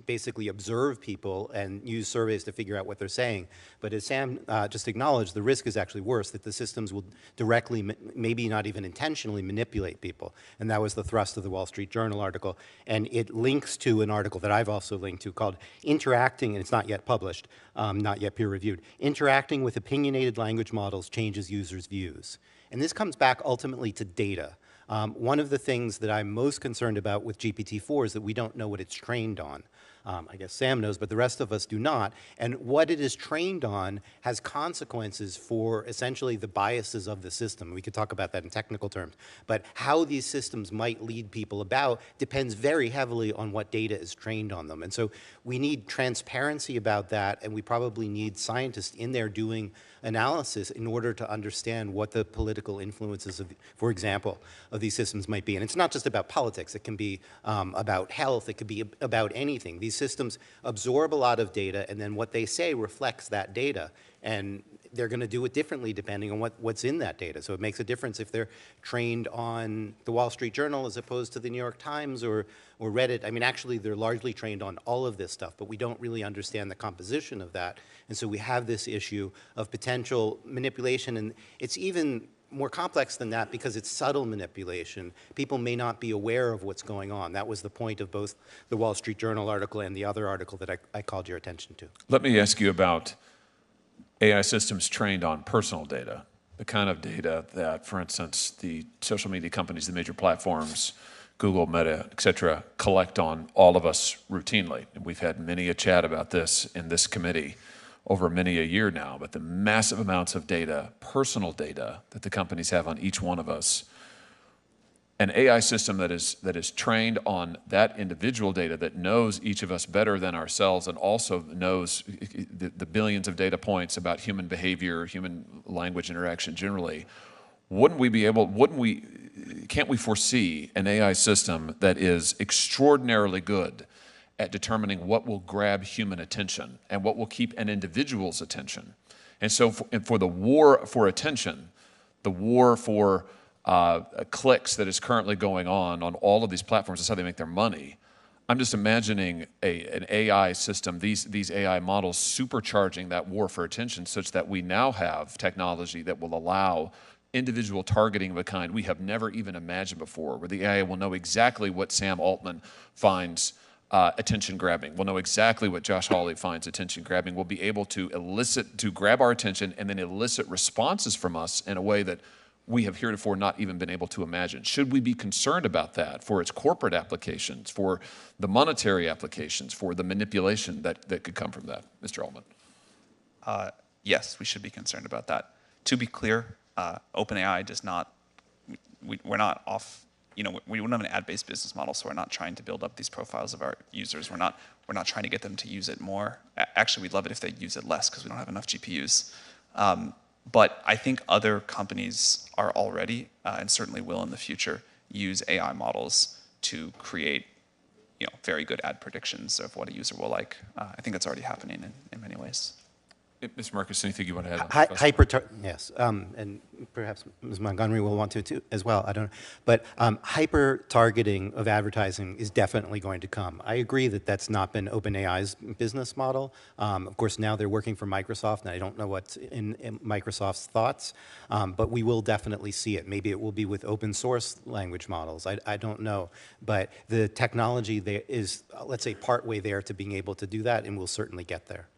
[SPEAKER 7] basically observe people and use surveys to figure out what they're saying. But as Sam just acknowledged, the risk is actually worse, that the systems will directly, maybe not even intentionally, manipulate people. And that was the thrust of the Wall Street Journal article. And it links to an article that I've also linked to called "Interacting," and it's not yet published, not yet peer-reviewed, "Interacting with Opinionated Language Models Changes Users' Views." And this comes back ultimately to data. One of the things that I'm most concerned about with GPT-4 is that we don't know what it's trained on. I guess Sam knows, but the rest of us do not. And what it is trained on has consequences for essentially the biases of the system. We could talk about that in technical terms. But how these systems might lead people about depends very heavily on what data is trained on them. And so we need transparency about that, and we probably need scientists in there doing analysis in order to understand what the political influences of, for example, of these systems might be. And it's not just about politics. It can be about health. It could be about anything. These systems absorb a lot of data, and then what they say reflects that data. And they're going to do it differently depending on what's in that data. So it makes a difference if they're trained on the Wall Street Journal as opposed to the New York Times or Reddit. I mean, actually, they're largely trained on all of this stuff, but we don't really understand the composition of that. And so we have this issue of potential manipulation, and it's even more complex than that because it's subtle manipulation. People may not be aware of what's going on. That was the point of both the Wall Street Journal article and the other article that I called your attention to.
[SPEAKER 2] Let me ask you about AI systems trained on personal data, the kind of data that, for instance, the social media companies, the major platforms, Google, Meta, et cetera, collect on all of us routinely. And we've had many a chat about this in this committee over many a year now, but the massive amounts of data, personal data, that the companies have on each one of us. An AI system that is trained on that individual data, that knows each of us better than ourselves, and also knows the billions of data points about human behavior, human language interaction generally. Can't we foresee an AI system that is extraordinarily good at determining what will grab human attention and what will keep an individual's attention? And so for the war for attention, the war for clicks that is currently going on all of these platforms, that's how they make their money. I'm just imagining an AI system, these AI models supercharging that war for attention such that we now have technology that will allow individual targeting of a kind we have never even imagined before, where the AI will know exactly what Sam Altman finds attention grabbing. We'll know exactly what Josh Hawley finds attention grabbing. We'll be able to grab our attention and then elicit responses from us in a way that we have heretofore not even been able to imagine. Should we be concerned about that for its corporate applications, for the monetary applications, for the manipulation that could come from that? Mr. Altman.
[SPEAKER 5] Yes, we should be concerned about that. To be clear, OpenAI does not, we're not off, we don't have an ad-based business model, so we're not trying to build up these profiles of our users. We're not trying to get them to use it more. Actually, we'd love it if they use it less because we don't have enough GPUs. But I think other companies are already, and certainly will in the future, use AI models to create very good ad predictions of what a user will like. I think that's already happening in many ways.
[SPEAKER 2] Ms. Marcus, anything you want to add on?
[SPEAKER 7] Yes, and perhaps Ms. Montgomery will want to too, as well, I don't know. But hyper-targeting of advertising is definitely going to come. I agree that that's not been OpenAI's business model. Of course, now they're working for Microsoft, and I don't know what's in Microsoft's thoughts, but we will definitely see it. Maybe it will be with open source language models. I don't know. But the technology there is, let's say, partway there to being able to do that, and we'll certainly get there.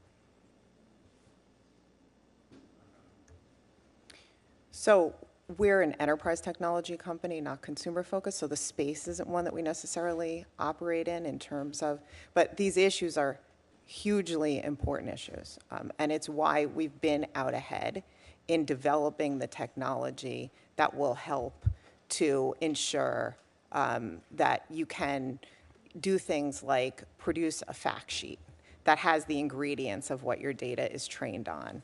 [SPEAKER 6] So we're an enterprise technology company, not consumer focused, so the space isn't one that we necessarily operate in terms of, but these issues are hugely important issues. And it's why we've been out ahead in developing the technology that will help to ensure that you can do things like produce a fact sheet that has the ingredients of what your data is trained on.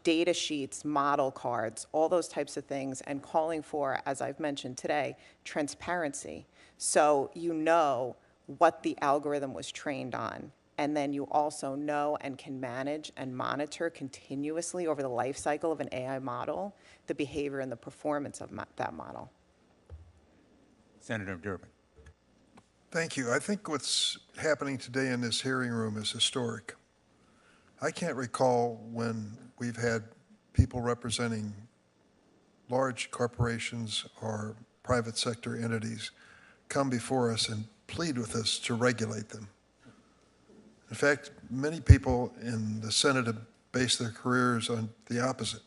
[SPEAKER 6] Data sheets, model cards, all those types of things, and calling for, as I've mentioned today, transparency. So you know what the algorithm was trained on, and then you also know and can manage and monitor continuously over the life cycle of an AI model, the behavior and the performance of that model.
[SPEAKER 1] Senator Durbin.
[SPEAKER 3] Thank you. I think what's happening today in this hearing room is historic. I can't recall when we've had people representing large corporations or private sector entities come before us and plead with us to regulate them. In fact, many people in the Senate have based their careers on the opposite,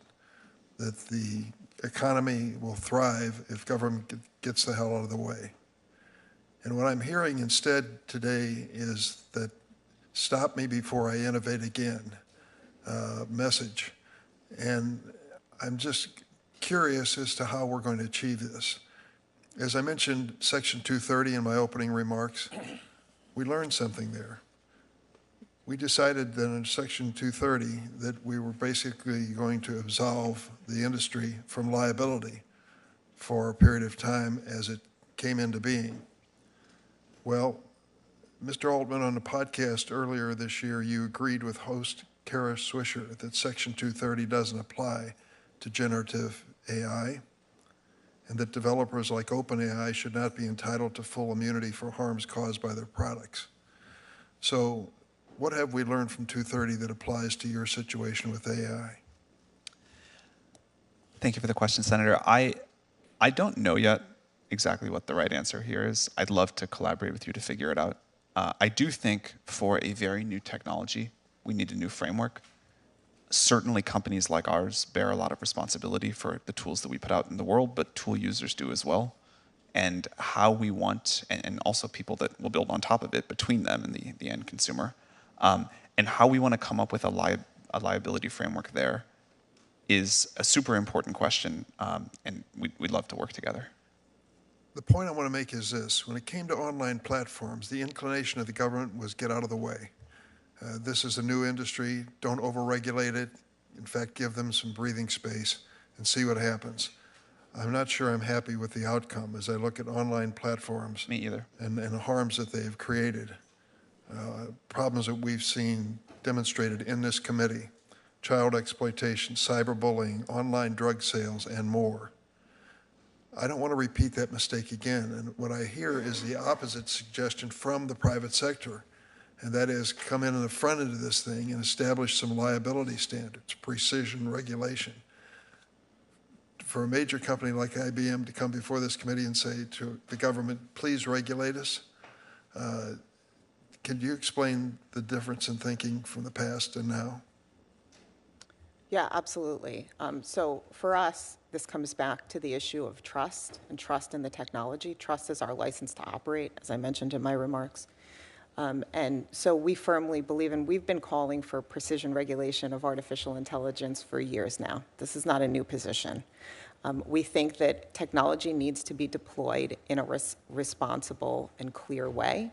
[SPEAKER 3] that the economy will thrive if government gets the hell out of the way. And what I'm hearing instead today is that stop me before I innovate again message. And I'm just curious as to how we're going to achieve this. As I mentioned Section 230 in my opening remarks, we learned something there. We decided that in Section 230 that we were basically going to absolve the industry from liability for a period of time as it came into being. Well, Mr. Altman, on the podcast earlier this year, you agreed with host Kara Swisher that Section 230 doesn't apply to generative AI, and that developers like OpenAI should not be entitled to full immunity for harms caused by their products. So what have we learned from 230 that applies to your situation with AI?
[SPEAKER 5] Thank you for the question, Senator. I don't know yet exactly what the right answer here is. I'd love to collaborate with you to figure it out. I do think for a very new technology, we need a new framework. Certainly companies like ours bear a lot of responsibility for the tools that we put out in the world, but tool users do as well. And how we want, and also people that will build on top of it between them and the end consumer, and how we want to come up with a liability framework there is a super important question, and we'd love to work together.
[SPEAKER 3] The point I want to make is this. When it came to online platforms, the inclination of the government was get out of the way. This is a new industry. Don't overregulate it. In fact, give them some breathing space and see what happens. I'm not sure I'm happy with the outcome as I look at online platforms.
[SPEAKER 5] Me either.
[SPEAKER 3] And the harms that they've created. Problems that we've seen demonstrated in this committee. Child exploitation, cyberbullying, online drug sales, and more. I don't want to repeat that mistake again. And what I hear is the opposite suggestion from the private sector. And that is come in the front end of this thing and establish some liability standards, precision regulation. For a major company like IBM to come before this committee and say to the government, please regulate us, can you explain the difference in thinking from the past and now?
[SPEAKER 6] Yeah, absolutely. So for us, this comes back to the issue of trust and trust in the technology. Trust is our license to operate, as I mentioned in my remarks. And so we firmly believe, and we've been calling for precision regulation of artificial intelligence for years now. This is not a new position. We think that technology needs to be deployed in a responsible and clear way,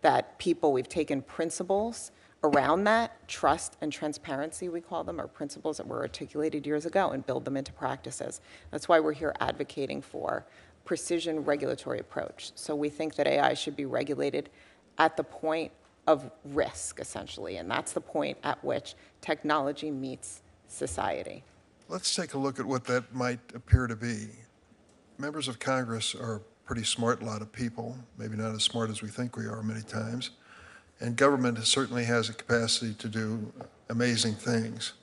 [SPEAKER 6] that we've taken principles around that, trust and transparency, we call them, are principles that were articulated years ago, and build them into practices. That's why we're here advocating for precision regulatory approach. So we think that AI should be regulated at the point of risk, essentially, and that's the point at which technology meets society.
[SPEAKER 3] Let's take a look at what that might appear to be. Members of Congress are a pretty smart lot of people, maybe not as smart as we think we are many times, and government certainly has a capacity to do amazing things.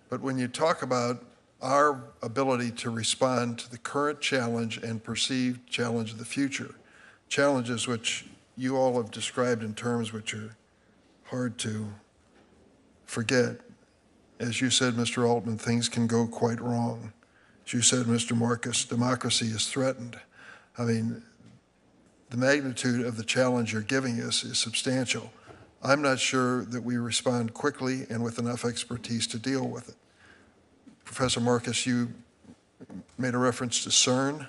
[SPEAKER 3] But when you talk about our ability to respond to the current challenge and perceived challenge of the future, challenges which you all have described in terms which are hard to forget. As you said, Mr. Altman, things can go quite wrong. As you said, Mr. Marcus, democracy is threatened. I mean, the magnitude of the challenge you're giving us is substantial. I'm not sure that we respond quickly and with enough expertise to deal with it. Professor Marcus, you made a reference to CERN,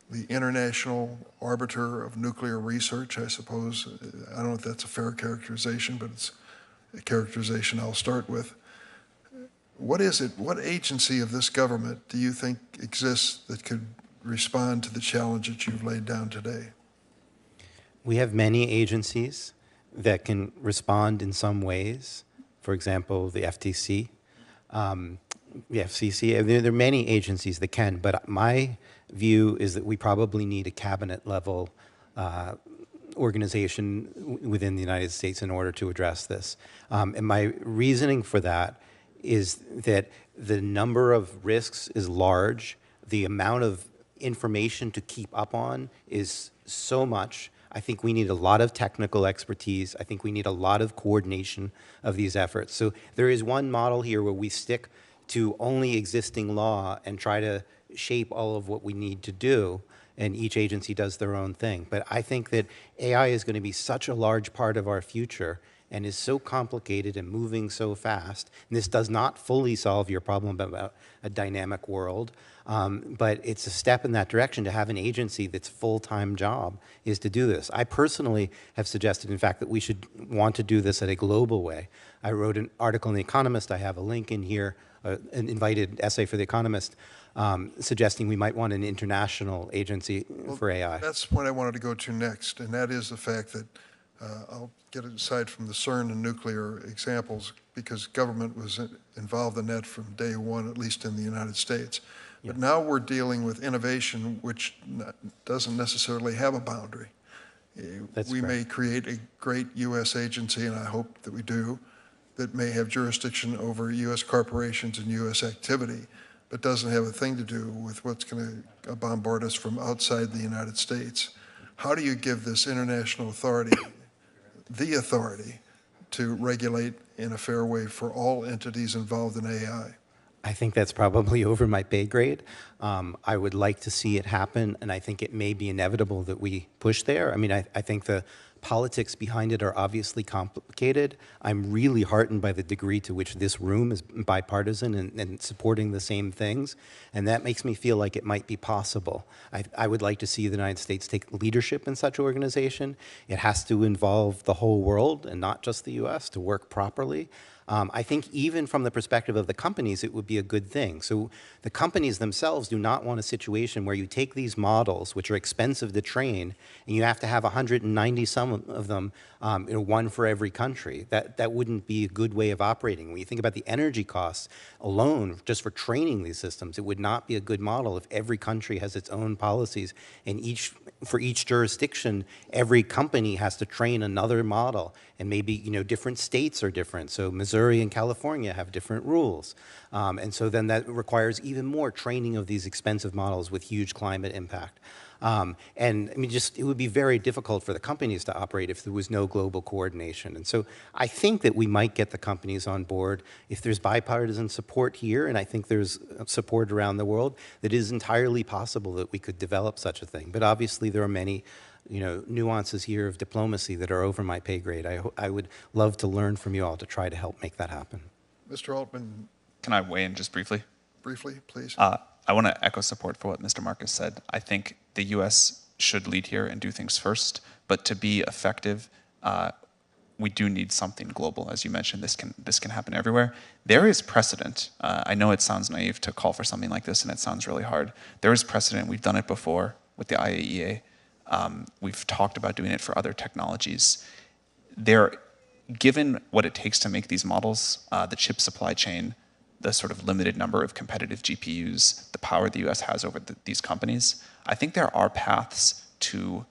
[SPEAKER 3] the international arbiter of nuclear research, I suppose. I don't know if that's a fair characterization, but it's a characterization I'll start with. What is it, what agency of this government do you think exists that could respond to the challenge that you've laid down today?
[SPEAKER 7] We have many agencies that can respond in some ways. For example, the FTC, the FCC. There are many agencies that can, but my view is that we probably need a cabinet-level organization within the United States in order to address this. And my reasoning for that is that the number of risks is large, the amount of information to keep up on is so much. I think we need a lot of technical expertise. I think we need a lot of coordination of these efforts. So there is one model here where we stick to only existing law and try to shape all of what we need to do, and each agency does their own thing. But I think that AI is going to be such a large part of our future and is so complicated and moving so fast. And this does not fully solve your problem about a dynamic world, but it's a step in that direction to have an agency that's full-time job is to do this. I personally have suggested, in fact, that we should want to do this in a global way. I wrote an article in The Economist. I have a link in here, an invited essay for The Economist, suggesting we might want an international agency for AI.
[SPEAKER 3] That's what I wanted to go to next, and that is the fact that I'll get it aside from the CERN and nuclear examples because government was involved in that from day one, at least in the United States. But now we're dealing with innovation which doesn't necessarily have a boundary. We may create a great U.S. agency, and I hope that we do, that may have jurisdiction over U.S. corporations and U.S. activity. but doesn't have a thing to do with what's going to bombard us from outside the United States. How do you give this international authority the authority to regulate in a fair way for all entities involved in AI?
[SPEAKER 7] I think that's probably over my pay grade. I would like to see it happen, and I think it may be inevitable that we push there. I mean, I think the politics behind it are obviously complicated. I'm really heartened by the degree to which this room is bipartisan and supporting the same things, and that makes me feel like it might be possible. I would like to see the United States take leadership in such organization. It has to involve the whole world and not just the U.S. to work properly. I think even from the perspective of the companies, it would be a good thing. So the companies themselves do not want a situation where you take these models, which are expensive to train, and you have to have 190 some of them, one for every country. That wouldn't be a good way of operating. When you think about the energy costs alone, just for training these systems, it would not be a good model if every country has its own policies, and for each jurisdiction, every company has to train another model, and maybe different states are different. So Missouri and California have different rules, and so then that requires even more training of these expensive models with huge climate impact. And I mean, it would be very difficult for the companies to operate if there was no global coordination. And so I think that we might get the companies on board if there's bipartisan support here, and I think there's support around the world, that it is entirely possible that we could develop such a thing. But obviously there are many nuances here of diplomacy that are over my pay grade. I would love to learn from you all to try to help make that happen.
[SPEAKER 3] Mr. Altman,
[SPEAKER 5] Can I weigh in just briefly?
[SPEAKER 3] briefly, please.
[SPEAKER 5] I want to echo support for what Mr. Marcus said. I think the U.S. should lead here and do things first, but to be effective, we do need something global. As you mentioned, this can happen everywhere. There is precedent. I know it sounds naive to call for something like this, and it sounds really hard. There is precedent. We've done it before with the IAEA. We've talked about doing it for other technologies. Given what it takes to make these models, the chip supply chain, the sort of limited number of competitive GPUs, the power the US has over these companies, I think there are paths to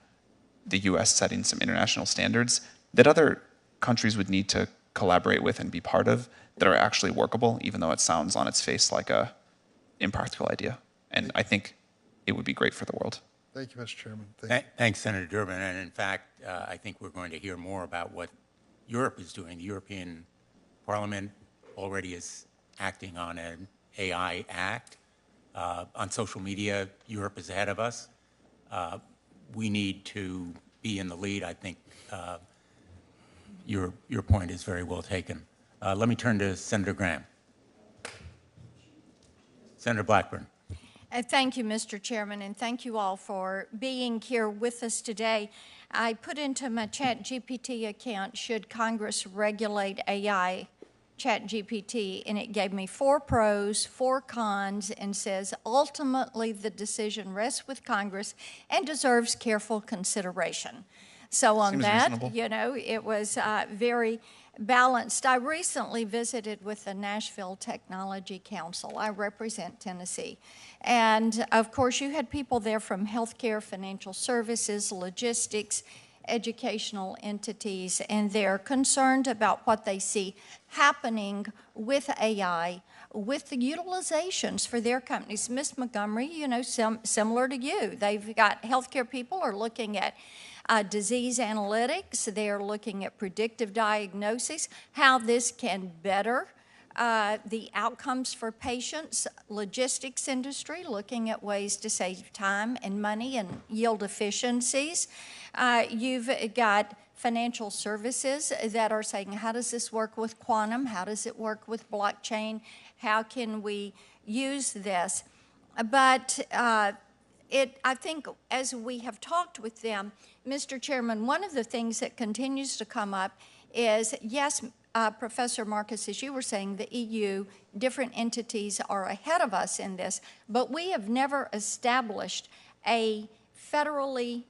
[SPEAKER 5] the US setting some international standards that other countries would need to collaborate with and be part of that are actually workable, even though it sounds on its face like a impractical idea. And I think it would be great for the world.
[SPEAKER 3] Thank you, Mr. Chairman. Thank you.
[SPEAKER 1] Thanks, Senator Durbin. And in fact, I think we're going to hear more about what Europe is doing. The European Parliament already is acting on an AI Act. On social media, Europe is ahead of us. We need to be in the lead. I think your point is very well taken. Let me turn to Senator Graham. Senator Blackburn.
[SPEAKER 8] Thank you, Mr. Chairman, and thank you all for being here with us today. I put into my ChatGPT account, should Congress regulate AI ChatGPT, and it gave me 4 pros, 4 cons, and says ultimately the decision rests with Congress and deserves careful consideration. So on
[SPEAKER 5] Seems
[SPEAKER 8] that,
[SPEAKER 5] reasonable.
[SPEAKER 8] it was very balanced. I recently visited with the Nashville Technology Council. I represent Tennessee. And of course, you had people there from healthcare, financial services, logistics, educational entities, and they're concerned about what they see happening with AI, with the utilizations for their companies. Ms. Montgomery, similar to you, they've got healthcare people are looking at disease analytics, they're looking at predictive diagnosis, how this can better the outcomes for patients, logistics industry, looking at ways to save time and money and yield efficiencies. You've got financial services that are saying, how does this work with quantum? How does it work with blockchain? How can we use this? But I think as we have talked with them, Mr. Chairman, one of the things that continues to come up is, yes, Professor Marcus, as you were saying, the EU, different entities are ahead of us in this, but we have never established a federally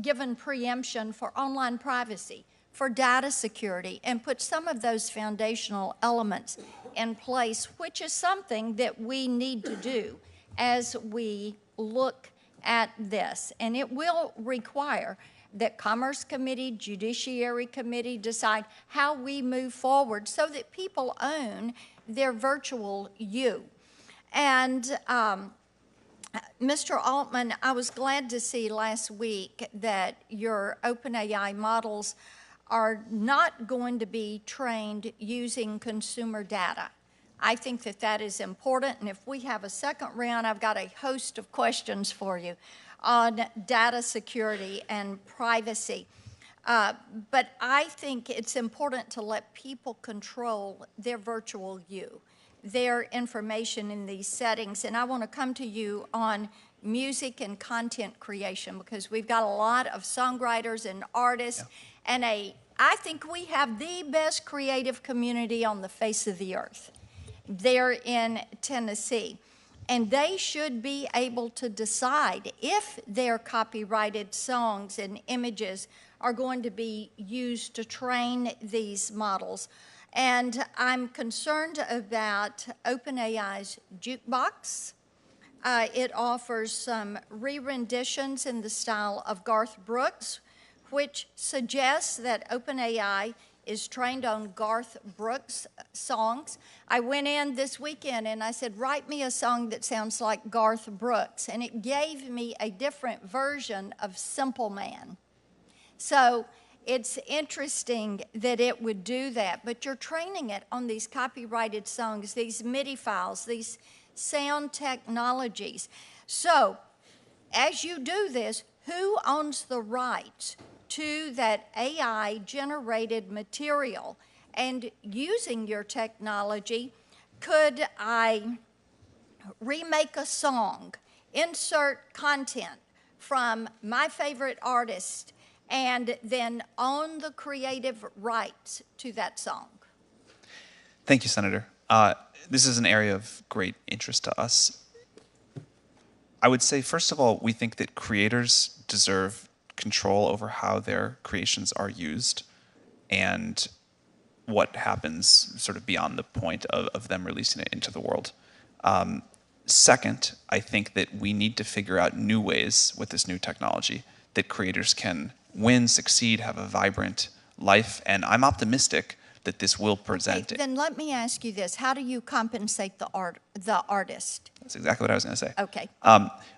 [SPEAKER 8] given preemption for online privacy, for data security, and put some of those foundational elements in place, which is something that we need to do as we look at this. And it will require that Commerce Committee, Judiciary Committee decide how we move forward so that people own their virtual you. And Mr. Altman, I was glad to see last week that your OpenAI models are not going to be trained using consumer data. I think that that is important, and if we have a second round, I've got a host of questions for you on data security and privacy. But I think it's important to let people control their virtual you, their information in these settings. And I want to come to you on music and content creation, because we've got a lot of songwriters and artists, and I think we have the best creative community on the face of the earth there in Tennessee. And they should be able to decide if their copyrighted songs and images are going to be used to train these models. And I'm concerned about OpenAI's Jukebox. It offers some re-renditions in the style of Garth Brooks, which suggests that OpenAI is trained on Garth Brooks songs. I went in this weekend and I said, write me a song that sounds like Garth Brooks. And it gave me a different version of Simple Man. So it's interesting that it would do that, but you're training it on these copyrighted songs, these MIDI files, these sound technologies. So as you do this, who owns the rights to that AI-generated material? And using your technology, could I remake a song, insert content from my favorite artist, and then own the creative rights to that song?
[SPEAKER 5] Thank you, Senator. This is an area of great interest to us. I would say, first of all, we think that creators deserve control over how their creations are used and what happens sort of beyond the point of them releasing it into the world. Second, I think that we need to figure out new ways with this new technology that creators can win, succeed, have a vibrant life, and I'm optimistic that this will present it.
[SPEAKER 8] Then let me ask you this. How do you compensate the artist?
[SPEAKER 5] That's exactly what I was going to say.
[SPEAKER 8] Okay.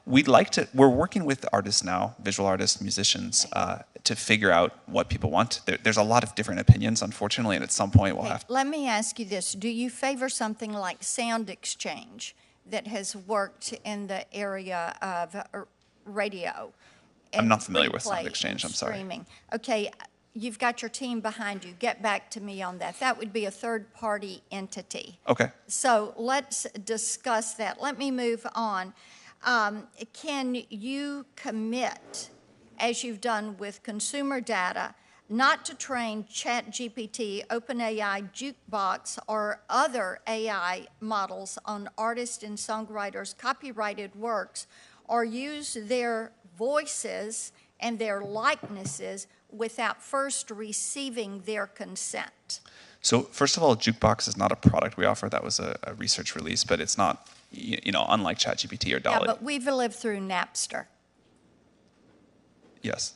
[SPEAKER 5] We're working with artists now, visual artists, musicians, to figure out what people want. There's a lot of different opinions, unfortunately, and at some point we'll have to.
[SPEAKER 8] Let me ask you this. Do you favor something like Sound Exchange that has worked in the area of radio?
[SPEAKER 5] I'm not familiar with Sound Exchange, I'm sorry.
[SPEAKER 8] Streaming. Okay. You've got your team behind you. Get back to me on that. That would be a third-party entity.
[SPEAKER 5] Okay.
[SPEAKER 8] So let's discuss that. Let me move on. Can you commit, as you've done with consumer data, not to train ChatGPT, OpenAI, Jukebox, or other AI models on artists and songwriters' copyrighted works, or use their voices and their likenesses without first receiving their consent?
[SPEAKER 5] So first of all, Jukebox is not a product we offer. That was a research release, but it's not, unlike ChatGPT or DALL-E.
[SPEAKER 8] Yeah, but we've lived through Napster.
[SPEAKER 5] Yes.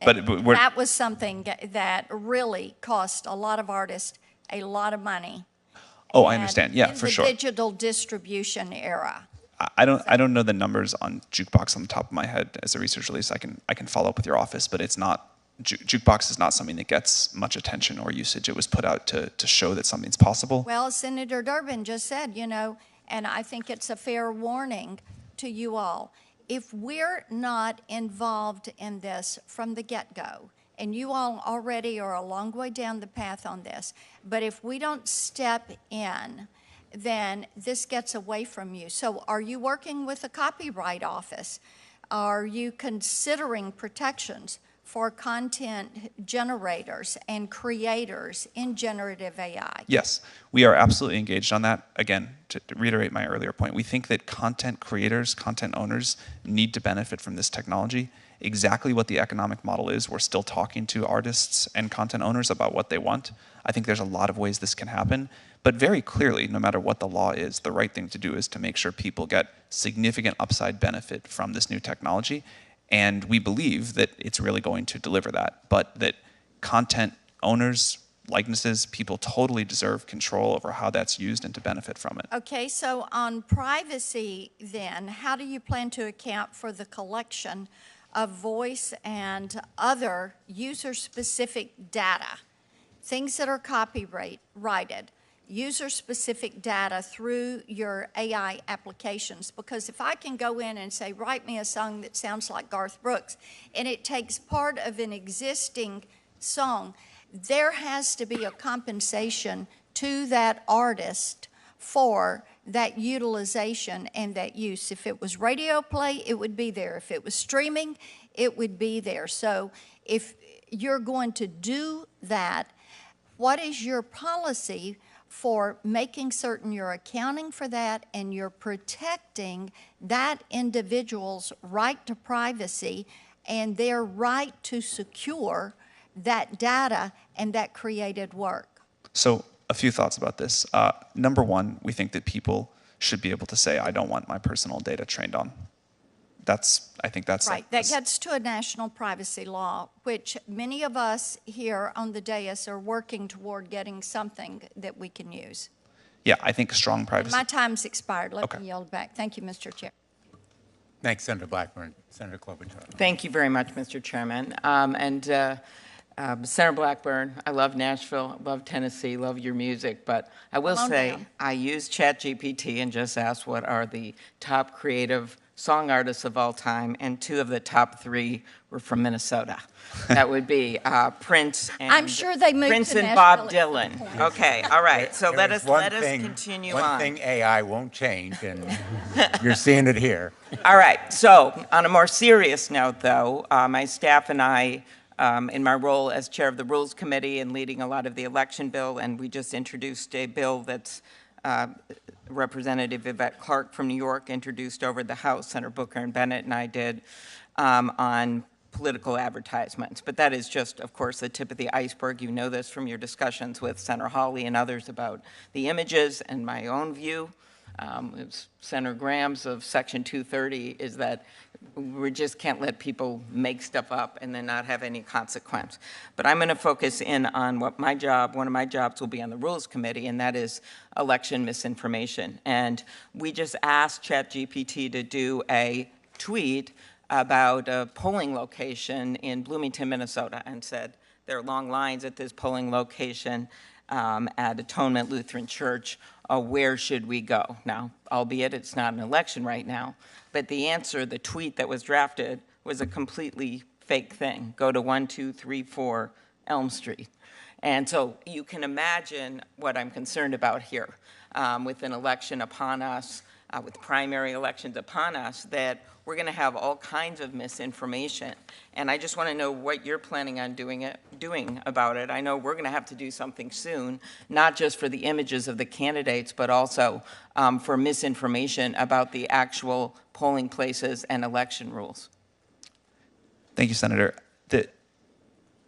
[SPEAKER 8] But that was something that really cost a lot of artists a lot of money.
[SPEAKER 5] Oh, I understand. Yeah, for sure.
[SPEAKER 8] In the digital distribution era.
[SPEAKER 5] I don't know the numbers on Jukebox on the top of my head as a research release. I can follow up with your office, but it's not. Jukebox is not something that gets much attention or usage. It was put out to show that something's possible.
[SPEAKER 8] Well, Senator Durbin just said, and I think it's a fair warning to you all. If we're not involved in this from the get-go, and you all already are a long way down the path on this, but if we don't step in, then this gets away from you. So are you working with the Copyright Office? Are you considering protections for content generators and creators in generative AI?
[SPEAKER 5] Yes, we are absolutely engaged on that. Again, to reiterate my earlier point, we think that content creators, content owners need to benefit from this technology. Exactly what the economic model is, we're still talking to artists and content owners about what they want. I think there's a lot of ways this can happen, but very clearly, no matter what the law is, the right thing to do is to make sure people get significant upside benefit from this new technology. And we believe that it's really going to deliver that, but that content owners, likenesses, people totally deserve control over how that's used and to benefit from it.
[SPEAKER 8] Okay, so on privacy then, how do you plan to account for the collection of voice and other user-specific data, things that are copyrighted, user-specific data through your AI applications? Because if I can go in and say, write me a song that sounds like Garth Brooks, and it takes part of an existing song, there has to be a compensation to that artist for that utilization and that use. If it was radio play, it would be there. If it was streaming, it would be there. So if you're going to do that, what is your policy for making certain you're accounting for that and you're protecting that individual's right to privacy and their right to secure that data and that created work?
[SPEAKER 5] So a few thoughts about this. Number one, we think that people should be able to say, I don't want my personal data trained on. I think that's
[SPEAKER 8] right. That gets to a national privacy law, which many of us here on the dais are working toward getting something that we can use.
[SPEAKER 5] Yeah, I think strong privacy.
[SPEAKER 8] My time's expired. Let
[SPEAKER 5] Okay.
[SPEAKER 8] me yield back. Thank you, Mr. Chair.
[SPEAKER 1] Thanks, Senator Blackburn. Senator Klobuchar.
[SPEAKER 9] Thank you very much, Mr. Chairman. Senator Blackburn, I love Nashville, love Tennessee, love your music, but I will
[SPEAKER 8] Calm
[SPEAKER 9] say
[SPEAKER 8] down.
[SPEAKER 9] I used ChatGPT and just asked what are the top creative song artists of all time, and 2 of the top 3 were from Minnesota. That would be Prince and
[SPEAKER 8] I'm sure they moved
[SPEAKER 9] Prince
[SPEAKER 8] to
[SPEAKER 9] and Bob
[SPEAKER 8] Nashville at
[SPEAKER 9] Dylan.
[SPEAKER 8] some point.
[SPEAKER 9] Okay, all right. So
[SPEAKER 1] There
[SPEAKER 9] let
[SPEAKER 1] is
[SPEAKER 9] us
[SPEAKER 1] one
[SPEAKER 9] continue
[SPEAKER 1] one
[SPEAKER 9] on.
[SPEAKER 1] thing AI won't change, and you're seeing it here.
[SPEAKER 9] All right, so on a more serious note, though, my staff and I, in my role as chair of the Rules Committee and leading a lot of the election bill, and we just introduced a bill that's Representative Yvette Clarke from New York introduced over the House, Senator Booker and Bennett and I did, on political advertisements. But that is just, of course, the tip of the iceberg. You know this from your discussions with Senator Hawley and others about the images, and my own view. Senator Graham's of Section 230 is that we just can't let people make stuff up and then not have any consequence. But I'm going to focus in on what one of my jobs will be on the Rules Committee, and that is election misinformation. And we just asked ChatGPT to do a tweet about a polling location in Bloomington, Minnesota, and said there are long lines at this polling location at Atonement Lutheran Church. Where should we go? Now, albeit it's not an election right now, but the answer, the tweet that was drafted, was a completely fake thing. Go to 1234 Elm Street. And so you can imagine what I'm concerned about here with an election upon us, with primary elections upon us, that we're going to have all kinds of misinformation. And I just want to know what you're planning on doing about it. I know we're going to have to do something soon, not just for the images of the candidates, but also for misinformation about the actual polling places and election rules.
[SPEAKER 5] Thank you, Senator.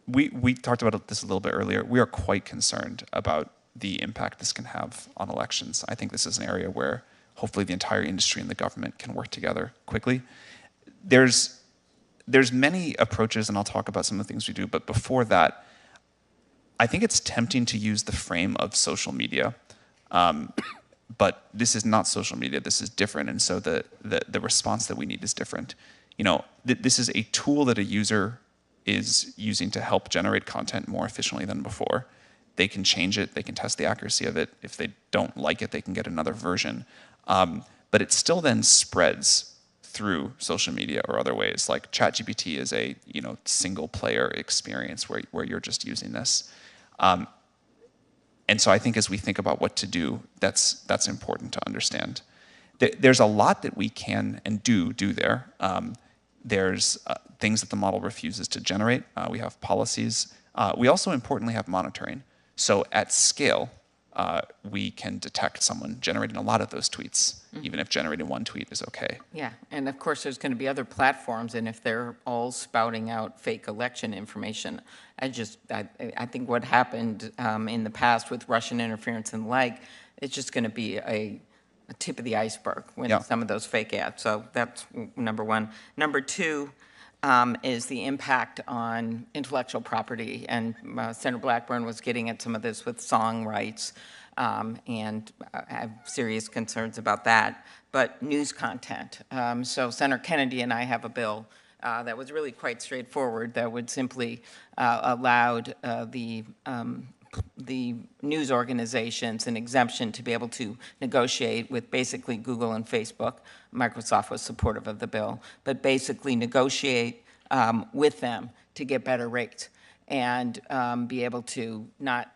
[SPEAKER 5] We talked about this a little bit earlier. We are quite concerned about the impact this can have on elections. I think this is an area where hopefully the entire industry and the government can work together quickly. There's many approaches, and I'll talk about some of the things we do, but before that, I think it's tempting to use the frame of social media, but this is not social media, this is different, and so the response that we need is different. You know, this is a tool that a user is using to help generate content more efficiently than before. They can change it, they can test the accuracy of it. If they don't like it, they can get another version. But it still then spreads through social media or other ways. Like ChatGPT is a single player experience where you're just using this. And so I think as we think about what to do, that's important to understand. There's a lot that we can and do there. There's things that the model refuses to generate. We have policies. We also importantly have monitoring. So at scale, we can detect someone generating a lot of those tweets, even if generating one tweet is okay.
[SPEAKER 9] Yeah, and of course there's going to be other platforms, and if they're all spouting out fake election information, I think what happened in the past with Russian interference and the like, it's just going to be a tip of the iceberg when some of those fake ads. So that's number one. Number two, is the impact on intellectual property. And Senator Blackburn was getting at some of this with song rights, and I have serious concerns about that. But news content. So Senator Kennedy and I have a bill that was really quite straightforward that would simply allow the news organizations an exemption to be able to negotiate with basically Google and Facebook. Microsoft was supportive of the bill, but basically negotiate with them to get better rates and be able to not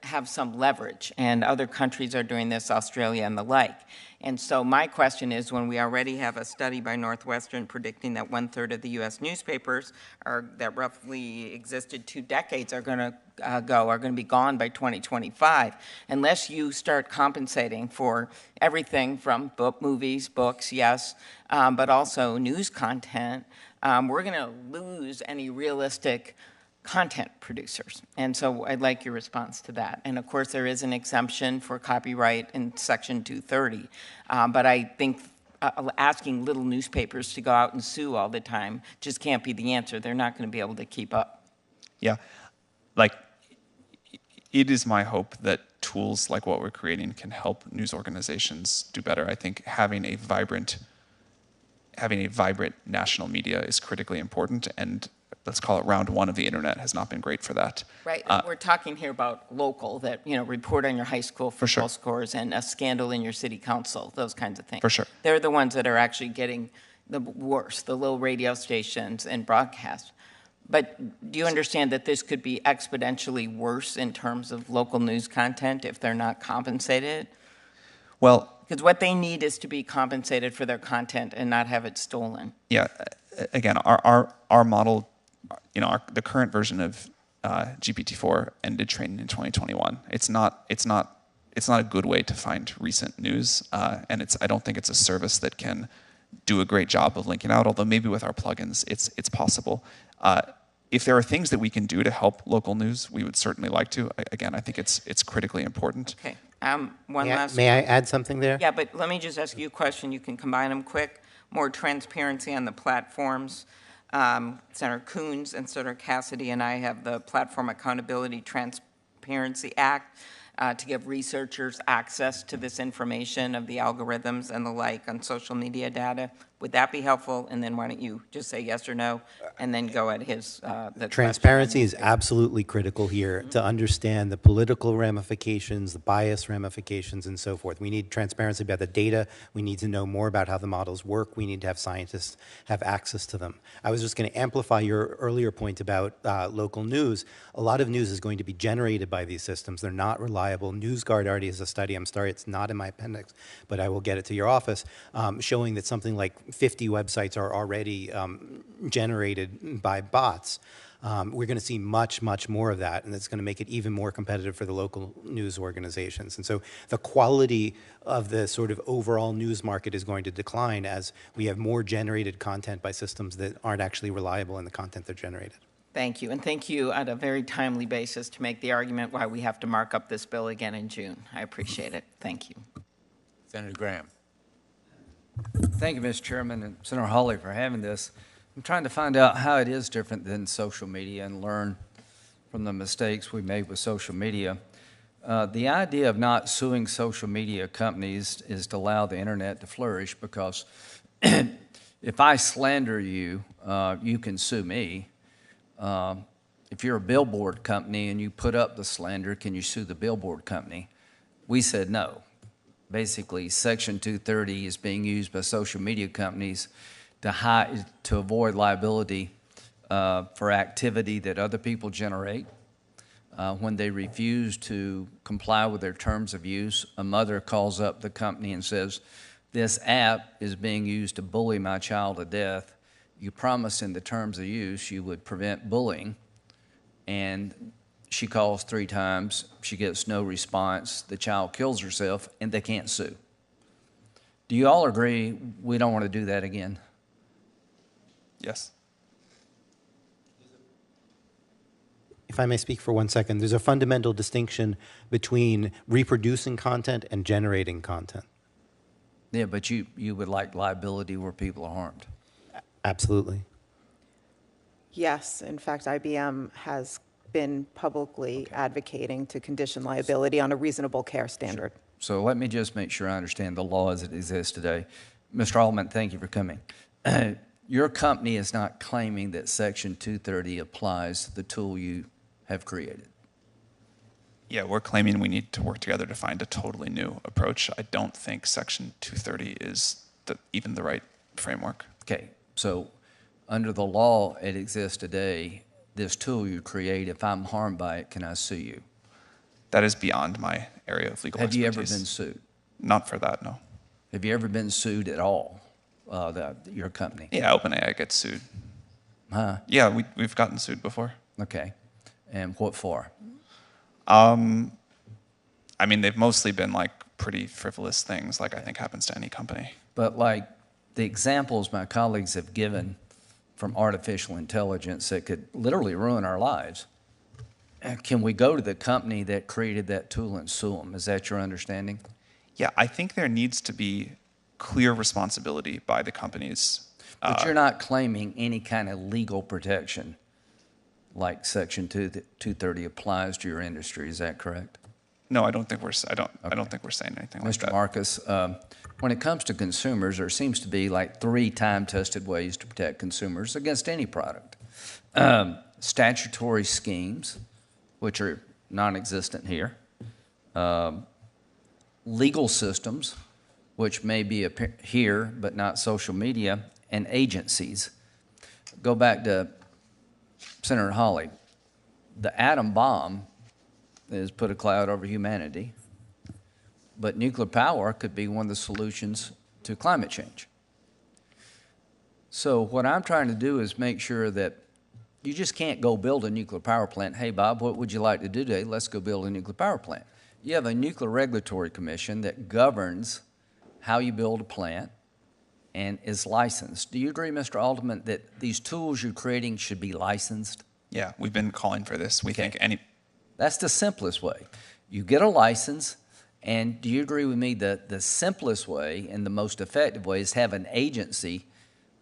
[SPEAKER 9] have some leverage. And other countries are doing this, Australia and the like. And so my question is, when we already have a study by Northwestern predicting that 1/3 of the U.S. newspapers that roughly existed 2 decades are going to be gone by 2025, unless you start compensating for everything from movies, books, yes, but also news content, we're going to lose any realistic content producers. And so I'd like your response to that. And of course, there is an exemption for copyright in Section 230. But I think asking little newspapers to go out and sue all the time just can't be the answer. They're not going to be able to keep up.
[SPEAKER 5] Yeah, like, it is my hope that tools like what we're creating can help news organizations do better. I think having a vibrant national media is critically important, and let's call it round one of the internet has not been great for that.
[SPEAKER 9] Right, we're talking here about local, that, report on your high school football scores and a scandal in your city council, those kinds of things.
[SPEAKER 5] For sure.
[SPEAKER 9] They're the ones that are actually getting the worst, the little radio stations and broadcast. But do you understand that this could be exponentially worse in terms of local news content if they're not compensated?
[SPEAKER 5] Well,
[SPEAKER 9] because what they need is to be compensated for their content and not have it stolen.
[SPEAKER 5] Yeah, again, our model, the current version of GPT-4 ended training in 2021. It's not a good way to find recent news, and I don't think it's a service that can do a great job of linking out. Although maybe with our plugins, it's possible. If there are things that we can do to help local news, we would certainly like to. Again, I think it's critically important.
[SPEAKER 9] Okay. Last.
[SPEAKER 7] May I add something there?
[SPEAKER 9] Yeah, but let me just ask you a question. You can combine them quick. More transparency on the platforms. Senator Coons and Senator Cassidy and I have the Platform Accountability Transparency Act to give researchers access to this information of the algorithms and the like on social media data. Would that be helpful? And then why don't you just say yes or no, and then go at his
[SPEAKER 7] Transparency is absolutely critical here to understand the political ramifications, the bias ramifications, and so forth. We need transparency about the data. We need to know more about how the models work. We need to have scientists have access to them. I was just going to amplify your earlier point about local news. A lot of news is going to be generated by these systems. They're not reliable. NewsGuard already has a study, I'm sorry it's not in my appendix, but I will get it to your office, showing that something like 50 websites are already generated by bots. We're going to see much, much more of that, and it's going to make it even more competitive for the local news organizations. And so the quality of the sort of overall news market is going to decline as we have more generated content by systems that aren't actually reliable in the content they're generated.
[SPEAKER 9] Thank you, and thank you on a very timely basis to make the argument why we have to mark up this bill again in June. I appreciate it. Thank you.
[SPEAKER 1] Senator Graham.
[SPEAKER 4] Thank you, Mr. Chairman, and Senator Hawley for having this. I'm trying to find out how it is different than social media and learn from the mistakes we made with social media. The idea of not suing social media companies is to allow the internet to flourish, because if I slander you, you can sue me. If you're a billboard company and you put up the slander, can you sue the billboard company? We said no. Basically, Section 230 is being used by social media companies to avoid liability for activity that other people generate. When they refuse to comply with their terms of use, a mother calls up the company and says, "This app is being used to bully my child to death. You promised in the terms of use you would prevent bullying." And she calls 3 times, she gets no response, the child kills herself, and they can't sue. Do you all agree we don't want to do that again?
[SPEAKER 5] Yes.
[SPEAKER 7] If I may speak for 1 second, there's a fundamental distinction between reproducing content and generating content.
[SPEAKER 4] Yeah, but you would like liability where people are harmed.
[SPEAKER 7] Absolutely.
[SPEAKER 6] Yes, in fact, IBM has been publicly advocating to condition liability on a reasonable care standard.
[SPEAKER 4] So let me just make sure I understand the law as it exists today. Mr. Altman, thank you for coming. Your company is not claiming that Section 230 applies to the tool you have created.
[SPEAKER 5] Yeah, we're claiming we need to work together to find a totally new approach. I don't think Section 230 is even the right framework.
[SPEAKER 4] Okay, so under the law it exists today, this tool you create, if I'm harmed by it, can I sue you?
[SPEAKER 5] That is beyond my area of legal
[SPEAKER 4] Have
[SPEAKER 5] expertise.
[SPEAKER 4] you ever been sued?
[SPEAKER 5] Not for that, no.
[SPEAKER 4] Have you ever been sued at all, your company?
[SPEAKER 5] Yeah, OpenAI gets sued.
[SPEAKER 4] Huh?
[SPEAKER 5] Yeah, we've gotten sued before.
[SPEAKER 4] Okay, and what for?
[SPEAKER 5] I mean, they've mostly been like pretty frivolous things, like I think happens to any company.
[SPEAKER 4] But like the examples my colleagues have given from artificial intelligence that could literally ruin our lives, can we go to the company that created that tool and sue them? Is that your understanding?
[SPEAKER 5] Yeah, I think there needs to be clear responsibility by the companies.
[SPEAKER 4] But you're not claiming any kind of legal protection like Section 230 applies to your industry. Is that correct?
[SPEAKER 5] No, I don't think we're saying anything like
[SPEAKER 4] Mr.
[SPEAKER 5] that.
[SPEAKER 4] Marcus, when it comes to consumers, there seems to be like 3 time-tested ways to protect consumers against any product. Statutory schemes, which are non-existent here. Legal systems, which may be here but not social media, and agencies. Go back to Senator Hawley. The atom bomb has put a cloud over humanity, but nuclear power could be one of the solutions to climate change. So what I'm trying to do is make sure that you just can't go build a nuclear power plant. Hey, Bob, what would you like to do today? Let's go build a nuclear power plant. You have a Nuclear Regulatory Commission that governs how you build a plant and is licensed. Do you agree, Mr. Altman, that these tools you're creating should be licensed?
[SPEAKER 5] Yeah, we've been calling for this. We think any...
[SPEAKER 4] That's the simplest way. You get a license, and do you agree with me that the simplest way and the most effective way is to have an agency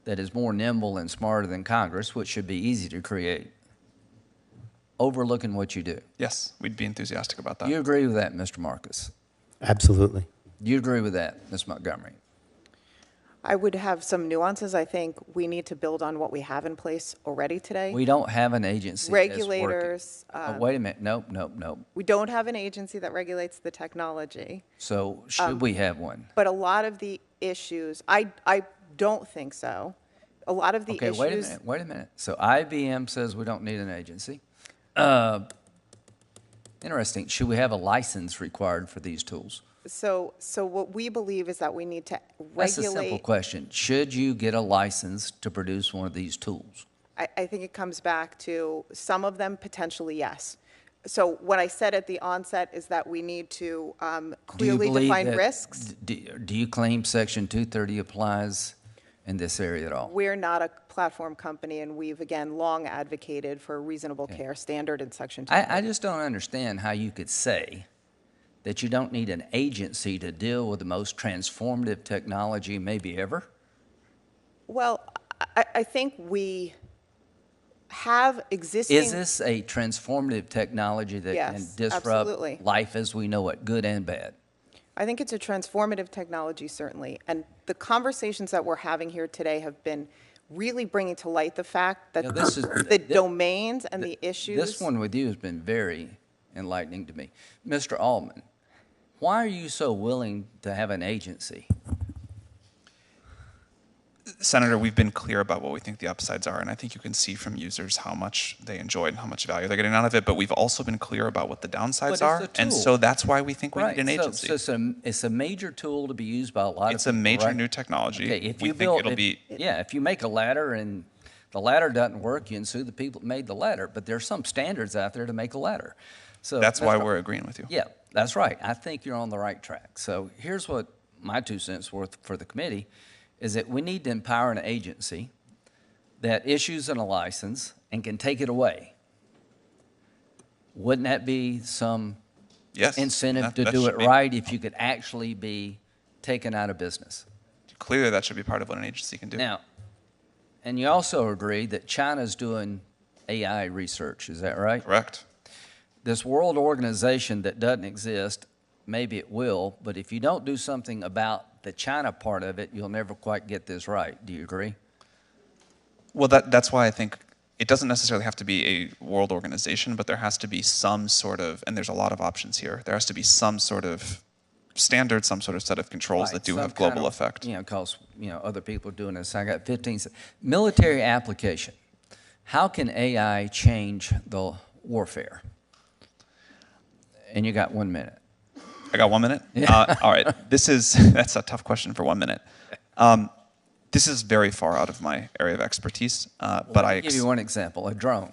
[SPEAKER 4] that is more nimble and smarter than Congress, which should be easy to create, overlooking what you do?
[SPEAKER 5] Yes, we'd be enthusiastic about that.
[SPEAKER 4] You agree with that, Mr. Marcus?
[SPEAKER 7] Absolutely.
[SPEAKER 4] You agree with that, Ms. Montgomery?
[SPEAKER 6] I would have some nuances. I think we need to build on what we have in place already today.
[SPEAKER 4] We don't have an agency
[SPEAKER 6] Regulators.
[SPEAKER 4] that's working. Wait a minute. Nope.
[SPEAKER 6] We don't have an agency that regulates the technology.
[SPEAKER 4] So should we have one?
[SPEAKER 6] But a lot of the issues, I don't think so. A lot of the
[SPEAKER 4] Okay,
[SPEAKER 6] issues.
[SPEAKER 4] wait a minute. So IBM says we don't need an agency. Interesting. Should we have a license required for these tools?
[SPEAKER 6] So what we believe is that we need to
[SPEAKER 4] That's a simple
[SPEAKER 6] regulate.
[SPEAKER 4] question. Should you get a license to produce one of these tools?
[SPEAKER 6] I think it comes back to some of them potentially, yes. So what I said at the onset is that we need to clearly define risks.
[SPEAKER 4] Do you claim Section 230 applies in this area at all?
[SPEAKER 6] We're not a platform company, and we've, again, long advocated for a reasonable care standard in Section 2.
[SPEAKER 4] I just don't understand how you could say that you don't need an agency to deal with the most transformative technology maybe ever?
[SPEAKER 6] Well, I think we have existing.
[SPEAKER 4] Is this a transformative technology that can
[SPEAKER 6] Yes,
[SPEAKER 4] disrupt
[SPEAKER 6] absolutely.
[SPEAKER 4] life as we know it, good and bad?
[SPEAKER 6] I think it's a transformative technology, certainly. And the conversations that we're having here today have been really bringing to light the fact that the domains and the issues.
[SPEAKER 4] This one with you has been very enlightening to me. Mr. Altman, why are you so willing to have an agency?
[SPEAKER 5] Senator, we've been clear about what we think the upsides are, and I think you can see from users how much they enjoy and how much value they're getting out of it, but we've also been clear about what the downsides are, and so that's why we think we need an agency.
[SPEAKER 4] So it's a major tool to be used by a lot of people,
[SPEAKER 5] It's a major
[SPEAKER 4] right?
[SPEAKER 5] new technology.
[SPEAKER 4] Okay, if
[SPEAKER 5] We
[SPEAKER 4] you
[SPEAKER 5] think
[SPEAKER 4] build,
[SPEAKER 5] it'll be...
[SPEAKER 4] yeah, if you make a ladder and the ladder doesn't work, you can sue the people that made the ladder, but there's some standards out there to make a ladder. So
[SPEAKER 5] That's why we're agreeing with you.
[SPEAKER 4] Yeah, that's right. I think you're on the right track. So here's what my 2 cents worth for the committee is that we need to empower an agency that issues a license and can take it away. Wouldn't that be some
[SPEAKER 5] Yes.
[SPEAKER 4] incentive to
[SPEAKER 5] that
[SPEAKER 4] do
[SPEAKER 5] should
[SPEAKER 4] it
[SPEAKER 5] be-
[SPEAKER 4] right if you could actually be taken out of business?
[SPEAKER 5] Clearly, that should be part of what an agency can do.
[SPEAKER 4] Now, And you also agree that China's doing AI research, is that right?
[SPEAKER 5] Correct.
[SPEAKER 4] This world organization that doesn't exist, maybe it will, but if you don't do something about the China part of it, you'll never quite get this right. Do you agree?
[SPEAKER 5] Well, that's why I think it doesn't necessarily have to be a world organization, but there has to be some sort of, and there's a lot of options here, there has to be some sort of standard, some sort of set of controls that do
[SPEAKER 4] Some
[SPEAKER 5] have global
[SPEAKER 4] kind of,
[SPEAKER 5] effect.
[SPEAKER 4] Because, other people are doing this. I got 15 seconds. Military application. How can AI change the warfare? And you got 1 minute.
[SPEAKER 5] I got 1 minute? All right. That's a tough question for 1 minute. This is very far out of my area of expertise, but
[SPEAKER 4] I'll give you one example, a drone.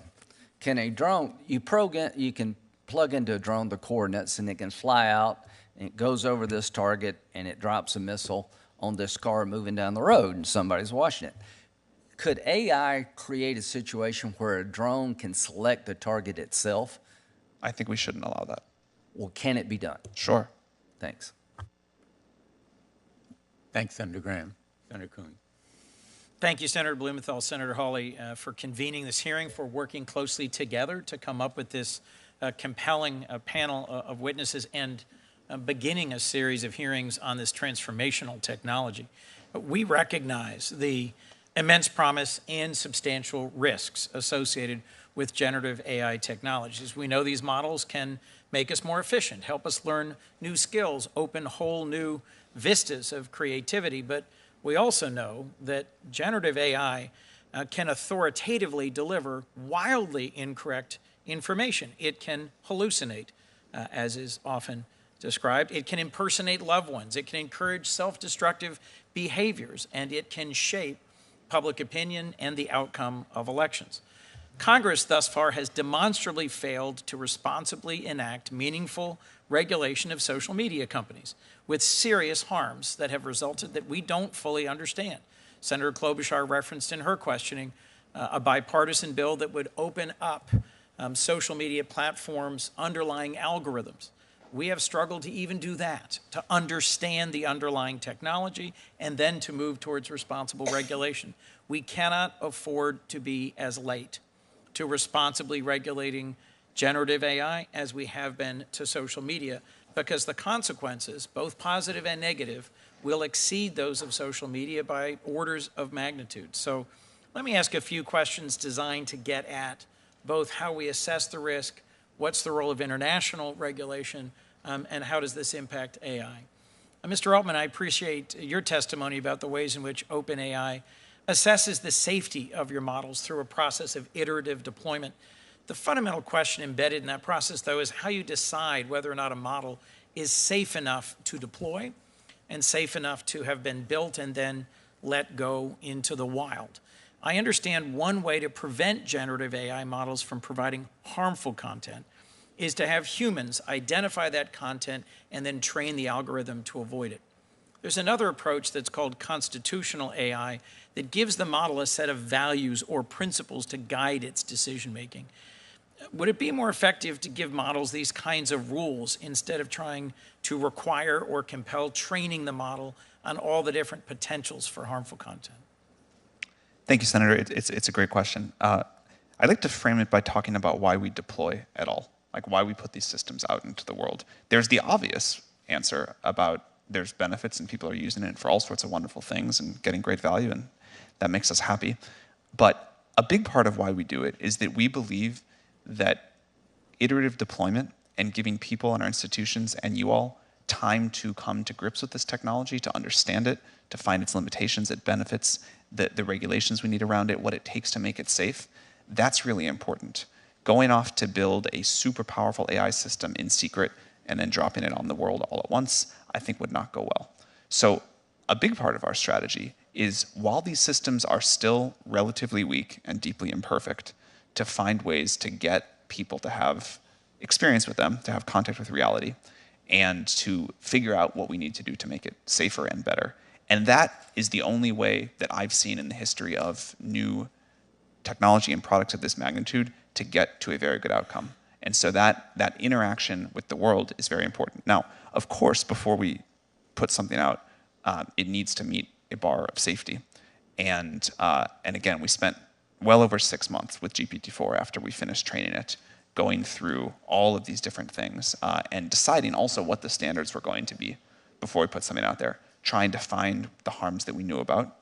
[SPEAKER 4] Can a drone, you can plug into a drone the coordinates and it can fly out and it goes over this target and it drops a missile on this car moving down the road and somebody's watching it. Could AI create a situation where a drone can select the target itself?
[SPEAKER 5] I think we shouldn't allow that.
[SPEAKER 4] Well, can it be done?
[SPEAKER 5] Sure.
[SPEAKER 4] Thanks.
[SPEAKER 1] Thanks, Senator Graham. Senator Kuhn.
[SPEAKER 10] Thank you, Senator Blumenthal, Senator Hawley, for convening this hearing, for working closely together to come up with this compelling panel of witnesses and beginning a series of hearings on this transformational technology. We recognize the immense promise and substantial risks associated with generative AI technologies. We know these models can make us more efficient, help us learn new skills, open whole new vistas of creativity, but we also know that generative AI can authoritatively deliver wildly incorrect information. It can hallucinate, as is often described. It can impersonate loved ones. It can encourage self-destructive behaviors, and it can shape public opinion and the outcome of elections. Congress thus far has demonstrably failed to responsibly enact meaningful regulation of social media companies, with serious harms that have resulted that we don't fully understand. Senator Klobuchar referenced in her questioning a bipartisan bill that would open up social media platforms' underlying algorithms. We have struggled to even do that, to understand the underlying technology and then to move towards responsible regulation. We cannot afford to be as late to responsibly regulating generative AI as we have been to social media, because the consequences, both positive and negative, will exceed those of social media by orders of magnitude. So let me ask a few questions designed to get at both how we assess the risk, what's the role of international regulation, and how does this impact AI? Mr. Altman, I appreciate your testimony about the ways in which OpenAI assesses the safety of your models through a process of iterative deployment. The fundamental question embedded in that process, though, is how you decide whether or not a model is safe enough to deploy and safe enough to have been built and then let go into the wild. I understand one way to prevent generative AI models from providing harmful content is to have humans identify that content and then train the algorithm to avoid it. There's another approach that's called constitutional AI that gives the model a set of values or principles to guide its decision-making. Would it be more effective to give models these kinds of rules instead of trying to require or compel training the model on all the different potentials for harmful content?
[SPEAKER 5] Thank you, Senator. It's a great question. I'd like to frame it by talking about why we deploy at all, like why we put these systems out into the world. There's the obvious answer about there's benefits and people are using it for all sorts of wonderful things and getting great value, and that makes us happy. But a big part of why we do it is that we believe that iterative deployment and giving people in our institutions and you all time to come to grips with this technology, to understand it, to find its limitations, its benefits, the regulations we need around it, what it takes to make it safe, that's really important. Going off to build a super powerful AI system in secret and then dropping it on the world all at once, I think would not go well. So a big part of our strategy is, while these systems are still relatively weak and deeply imperfect, to find ways to get people to have experience with them, to have contact with reality, and to figure out what we need to do to make it safer and better. And that is the only way that I've seen in the history of new technology and products of this magnitude to get to a very good outcome. And so that interaction with the world is very important. Now, of course, before we put something out, it needs to meet a bar of safety. And again, we spent well over 6 months with GPT-4 after we finished training it, going through all of these different things and deciding also what the standards were going to be before we put something out there, trying to find the harms that we knew about,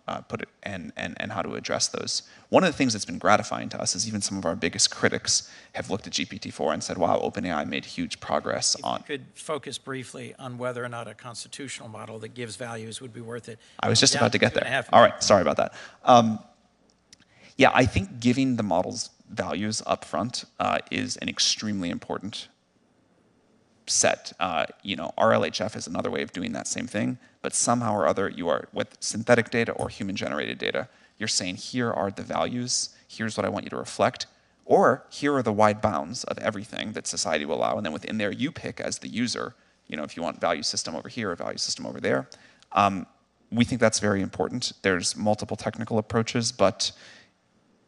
[SPEAKER 5] and how to address those. One of the things that's been gratifying to us is even some of our biggest critics have looked at GPT-4 and said, wow, OpenAI made huge progress on.
[SPEAKER 10] If you could focus briefly on whether or not a constitutional model that gives values would be worth it.
[SPEAKER 5] I was just about to get there.
[SPEAKER 10] 2.5
[SPEAKER 5] All right, sorry about that. Yeah, I think giving the models values up front is an extremely important set. RLHF is another way of doing that same thing, but somehow or other you are, with synthetic data or human-generated data, you're saying here are the values, here's what I want you to reflect, or here are the wide bounds of everything that society will allow, and then within there you pick as the user, if you want value system over here or value system over there. We think that's very important. There's multiple technical approaches, but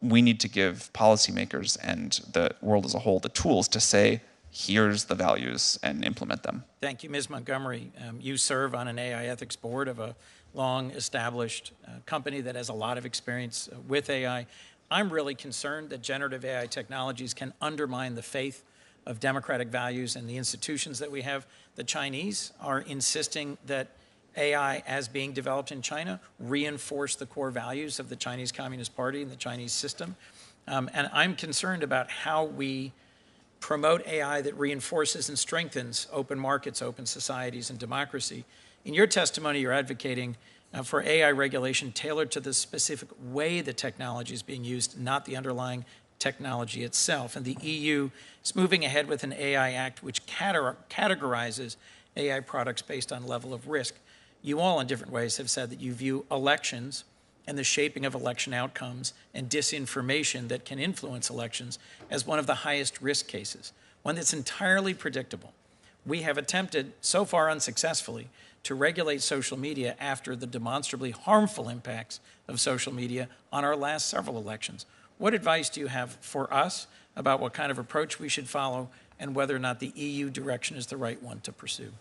[SPEAKER 5] we need to give policymakers and the world as a whole the tools to say, here's the values, and implement them.
[SPEAKER 10] Thank you, Ms. Montgomery. You serve on an AI ethics board of a long-established company that has a lot of experience with AI. I'm really concerned that generative AI technologies can undermine the faith of democratic values and the institutions that we have. The Chinese are insisting that AI, as being developed in China, reinforce the core values of the Chinese Communist Party and the Chinese system. And I'm concerned about how we promote AI that reinforces and strengthens open markets, open societies, and democracy. In your testimony, you're advocating for AI regulation tailored to the specific way the technology is being used, not the underlying technology itself. And the EU is moving ahead with an AI Act which categorizes AI products based on level of risk. You all, in different ways, have said that you view elections and the shaping of election outcomes and disinformation that can influence elections as one of the highest risk cases, one that's entirely predictable. We have attempted, so far unsuccessfully, to regulate social media after the demonstrably harmful impacts of social media on our last several elections. What advice do you have for us about what kind of approach we should follow and whether or not the EU direction is the right one to pursue?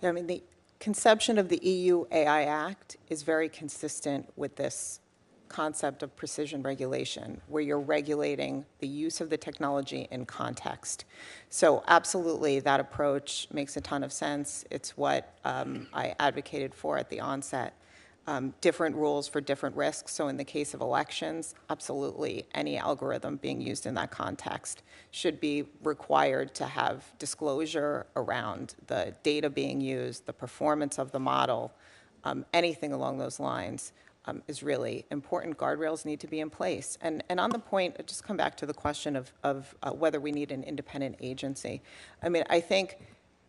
[SPEAKER 6] Yeah, the conception of the EU AI Act is very consistent with this concept of precision regulation, where you're regulating the use of the technology in context. So absolutely, that approach makes a ton of sense. It's what I advocated for at the onset. Different rules for different risks. So in the case of elections, absolutely, any algorithm being used in that context should be required to have disclosure around the data being used, the performance of the model, anything along those lines is really important. Guardrails need to be in place. And on the point, just come back to the question of whether we need an independent agency. I think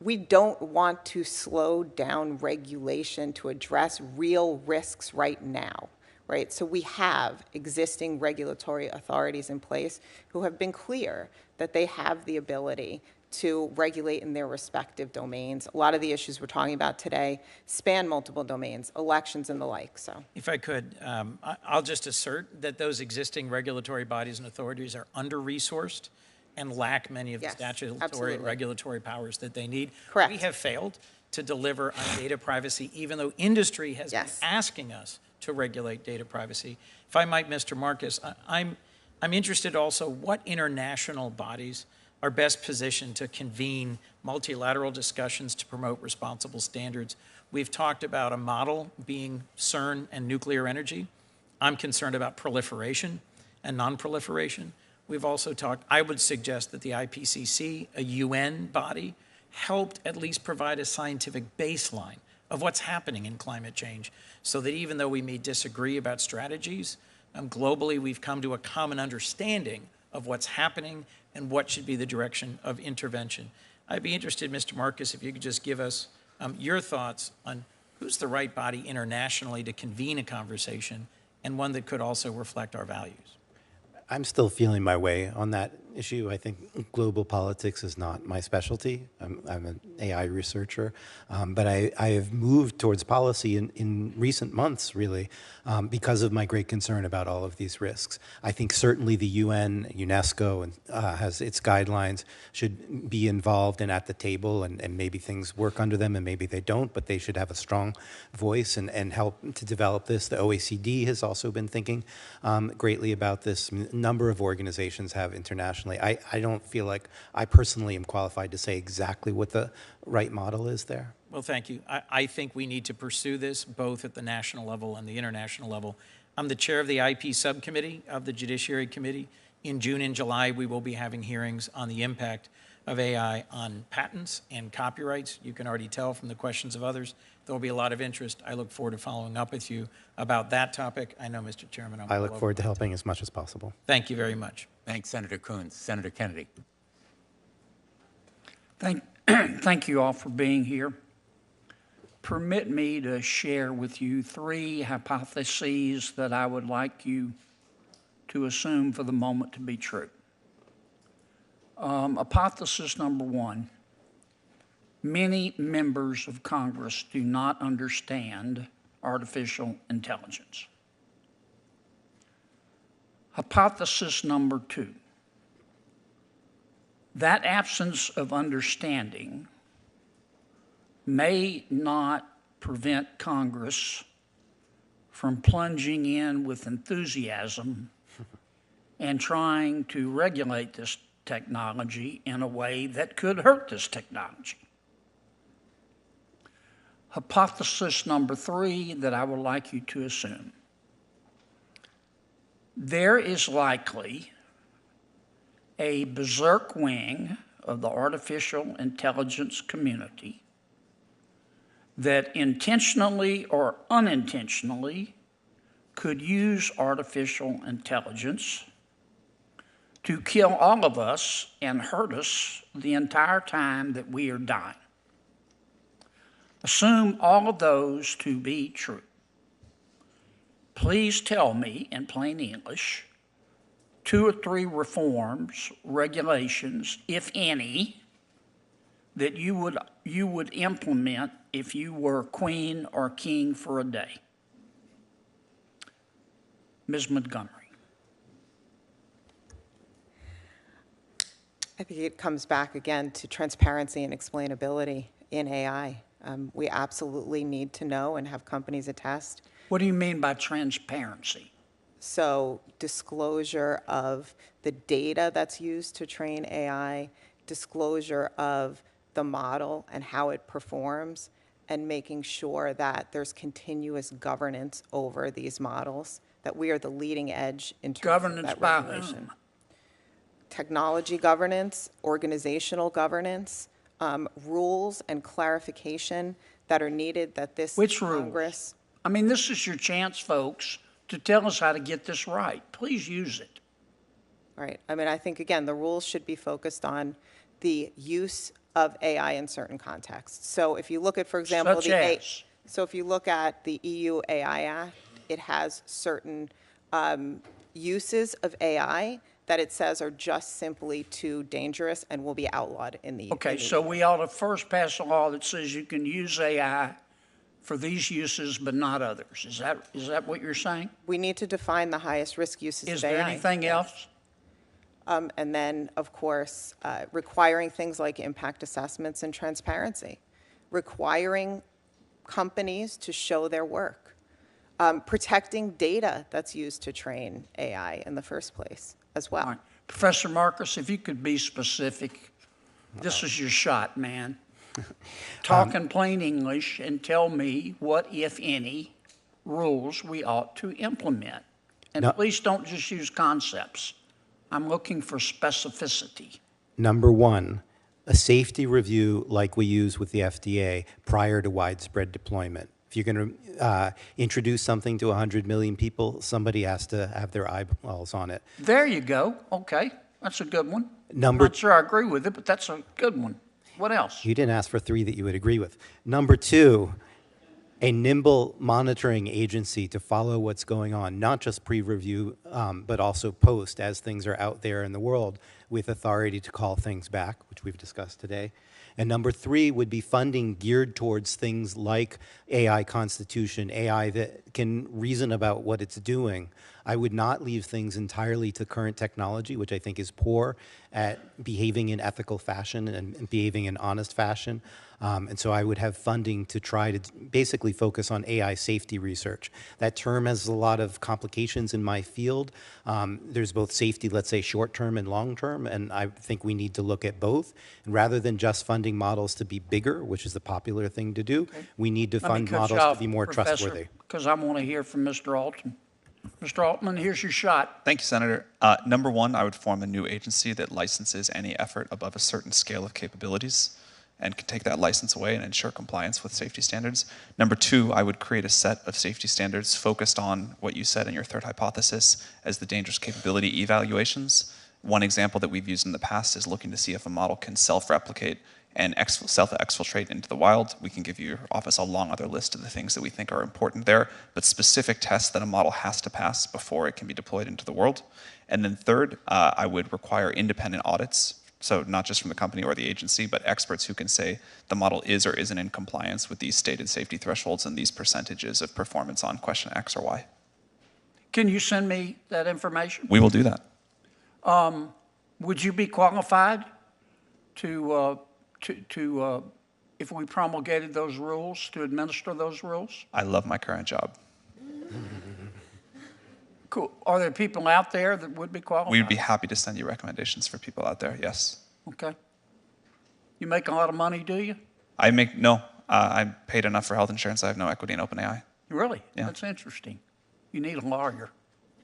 [SPEAKER 6] we don't want to slow down regulation to address real risks right now, right? So we have existing regulatory authorities in place who have been clear that they have the ability to regulate in their respective domains. A lot of the issues we're talking about today span multiple domains, elections and the like. So,
[SPEAKER 10] if I could, I'll just assert that those existing regulatory bodies and authorities are under-resourced and lack many of the statutory and regulatory powers that they need.
[SPEAKER 6] Correct.
[SPEAKER 10] We have failed to deliver on data privacy, even though industry has been asking us to regulate data privacy. If I might, Mr. Marcus, I'm interested also what international bodies are best positioned to convene multilateral discussions to promote responsible standards. We've talked about a model being CERN and nuclear energy. I'm concerned about proliferation and non-proliferation. We've also talked, I would suggest that the IPCC, a UN body, helped at least provide a scientific baseline of what's happening in climate change so that even though we may disagree about strategies, globally we've come to a common understanding of what's happening and what should be the direction of intervention. I'd be interested, Mr. Marcus, if you could just give us your thoughts on who's the right body internationally to convene a conversation and one that could also reflect our values.
[SPEAKER 7] I'm still feeling my way on that issue. I think global politics is not my specialty. I'm an AI researcher, but I have moved towards policy in recent months, really, because of my great concern about all of these risks. I think certainly the UN, UNESCO, and has its guidelines, should be involved and at the table, and maybe things work under them and maybe they don't, but they should have a strong voice and help to develop this. The OECD has also been thinking greatly about this. A number of organizations have internationally. I don't feel like I personally am qualified to say exactly what the right model is there.
[SPEAKER 10] Well, thank you. I think we need to pursue this both at the national level and the international level. I'm the chair of the IP subcommittee of the Judiciary Committee. In June and July, we will be having hearings on the impact of AI on patents and copyrights. You can already tell from the questions of others, there will be a lot of interest. I look forward to following up with you about that topic. I know, Mr. Chairman,
[SPEAKER 7] I look forward to helping as much as possible.
[SPEAKER 10] Thank you very much.
[SPEAKER 1] Thanks, Senator Coons. Senator Kennedy.
[SPEAKER 11] Thank you all for being here. Permit me to share with you 3 hypotheses that I would like you to assume for the moment to be true. Hypothesis number 1, many members of Congress do not understand artificial intelligence. Hypothesis number 2, that absence of understanding may not prevent Congress from plunging in with enthusiasm and trying to regulate this technology in a way that could hurt this technology. Hypothesis number 3 that I would like you to assume. There is likely a berserk wing of the artificial intelligence community that intentionally or unintentionally could use artificial intelligence to kill all of us and hurt us the entire time that we are dying. Assume all of those to be true. Please tell me in plain English 2 or 3 reforms, regulations, if any, that you would implement if you were queen or king for a day. Ms. Montgomery.
[SPEAKER 6] I think it comes back again to transparency and explainability in AI. We absolutely need to know and have companies attest.
[SPEAKER 11] What do you mean by transparency?
[SPEAKER 6] So disclosure of the data that's used to train AI, disclosure of the model and how it performs, and making sure that there's continuous governance over these models, that we are the leading edge in terms of that regulation.
[SPEAKER 11] Whom?
[SPEAKER 6] Technology governance, organizational governance, rules and clarification that are needed that this
[SPEAKER 11] Which
[SPEAKER 6] Congress.
[SPEAKER 11] rules? I mean, this is your chance, folks, to tell us how to get this right. Please use it.
[SPEAKER 6] Right. I mean, I think, again, the rules should be focused on the use of AI in certain contexts. So if you look at, for example, so if you look at the EU AI Act, it has certain uses of AI that it says are just simply too dangerous and will be outlawed in the
[SPEAKER 11] Okay, so we ought to first pass a law that says you can use AI for these uses but not others. Is that what you're saying?
[SPEAKER 6] We need to define the highest risk uses
[SPEAKER 11] Is
[SPEAKER 6] of AI.
[SPEAKER 11] there anything else?
[SPEAKER 6] And then, of course, requiring things like impact assessments and transparency, requiring companies to show their work, protecting data that's used to train AI in the first place as well.
[SPEAKER 11] All right. Professor Marcus, if you could be specific, this is your shot, man. Talk in plain English and tell me what, if any, rules we ought to implement. And please don't just use concepts. I'm looking for specificity.
[SPEAKER 7] Number 1, a safety review like we use with the FDA prior to widespread deployment. If you're going to introduce something to 100 million people, somebody has to have their eyeballs on it.
[SPEAKER 11] There you go. Okay, that's a good one.
[SPEAKER 7] Number
[SPEAKER 11] Not sure I agree with it, but that's a good one. What else?
[SPEAKER 7] You didn't ask for 3 that you would agree with. Number 2, a nimble monitoring agency to follow what's going on, not just pre-review, but also post as things are out there in the world, with authority to call things back, which we've discussed today. And number 3 would be funding geared towards things like AI constitution, AI that can reason about what it's doing. I would not leave things entirely to current technology, which I think is poor at behaving in ethical fashion and behaving in honest fashion. And so I would have funding to try to basically focus on AI safety research. That term has a lot of complications in my field. There's both safety, let's say, short-term and long-term, and I think we need to look at both. And rather than just funding models to be bigger, which is the popular thing to do, we need to fund models to be more trustworthy.
[SPEAKER 11] Because I want to hear from Mr. Altman. Mr. Altman, here's your shot.
[SPEAKER 5] Thank you, Senator. Number 1, I would form a new agency that licenses any effort above a certain scale of capabilities and can take that license away and ensure compliance with safety standards. Number 2, I would create a set of safety standards focused on what you said in your third hypothesis as the dangerous capability evaluations. One example that we've used in the past is looking to see if a model can self-replicate and self-exfiltrate into the wild. We can give your office a long other list of the things that we think are important there, but specific tests that a model has to pass before it can be deployed into the world. And then third, I would require independent audits. So not just from the company or the agency, but experts who can say the model is or isn't in compliance with these stated safety thresholds and these percentages of performance on question X or Y.
[SPEAKER 11] Can you send me that information?
[SPEAKER 5] We will do that.
[SPEAKER 11] Would you be qualified to if we promulgated those rules, to administer those rules?
[SPEAKER 5] I love my current job.
[SPEAKER 11] Cool. Are there people out there that would be qualified?
[SPEAKER 5] We would be happy to send you recommendations for people out there, yes.
[SPEAKER 11] Okay. You make a lot of money, do you?
[SPEAKER 5] No. I'm paid enough for health insurance. I have no equity in OpenAI.
[SPEAKER 11] Really?
[SPEAKER 5] Yeah.
[SPEAKER 11] That's interesting. You need a lawyer.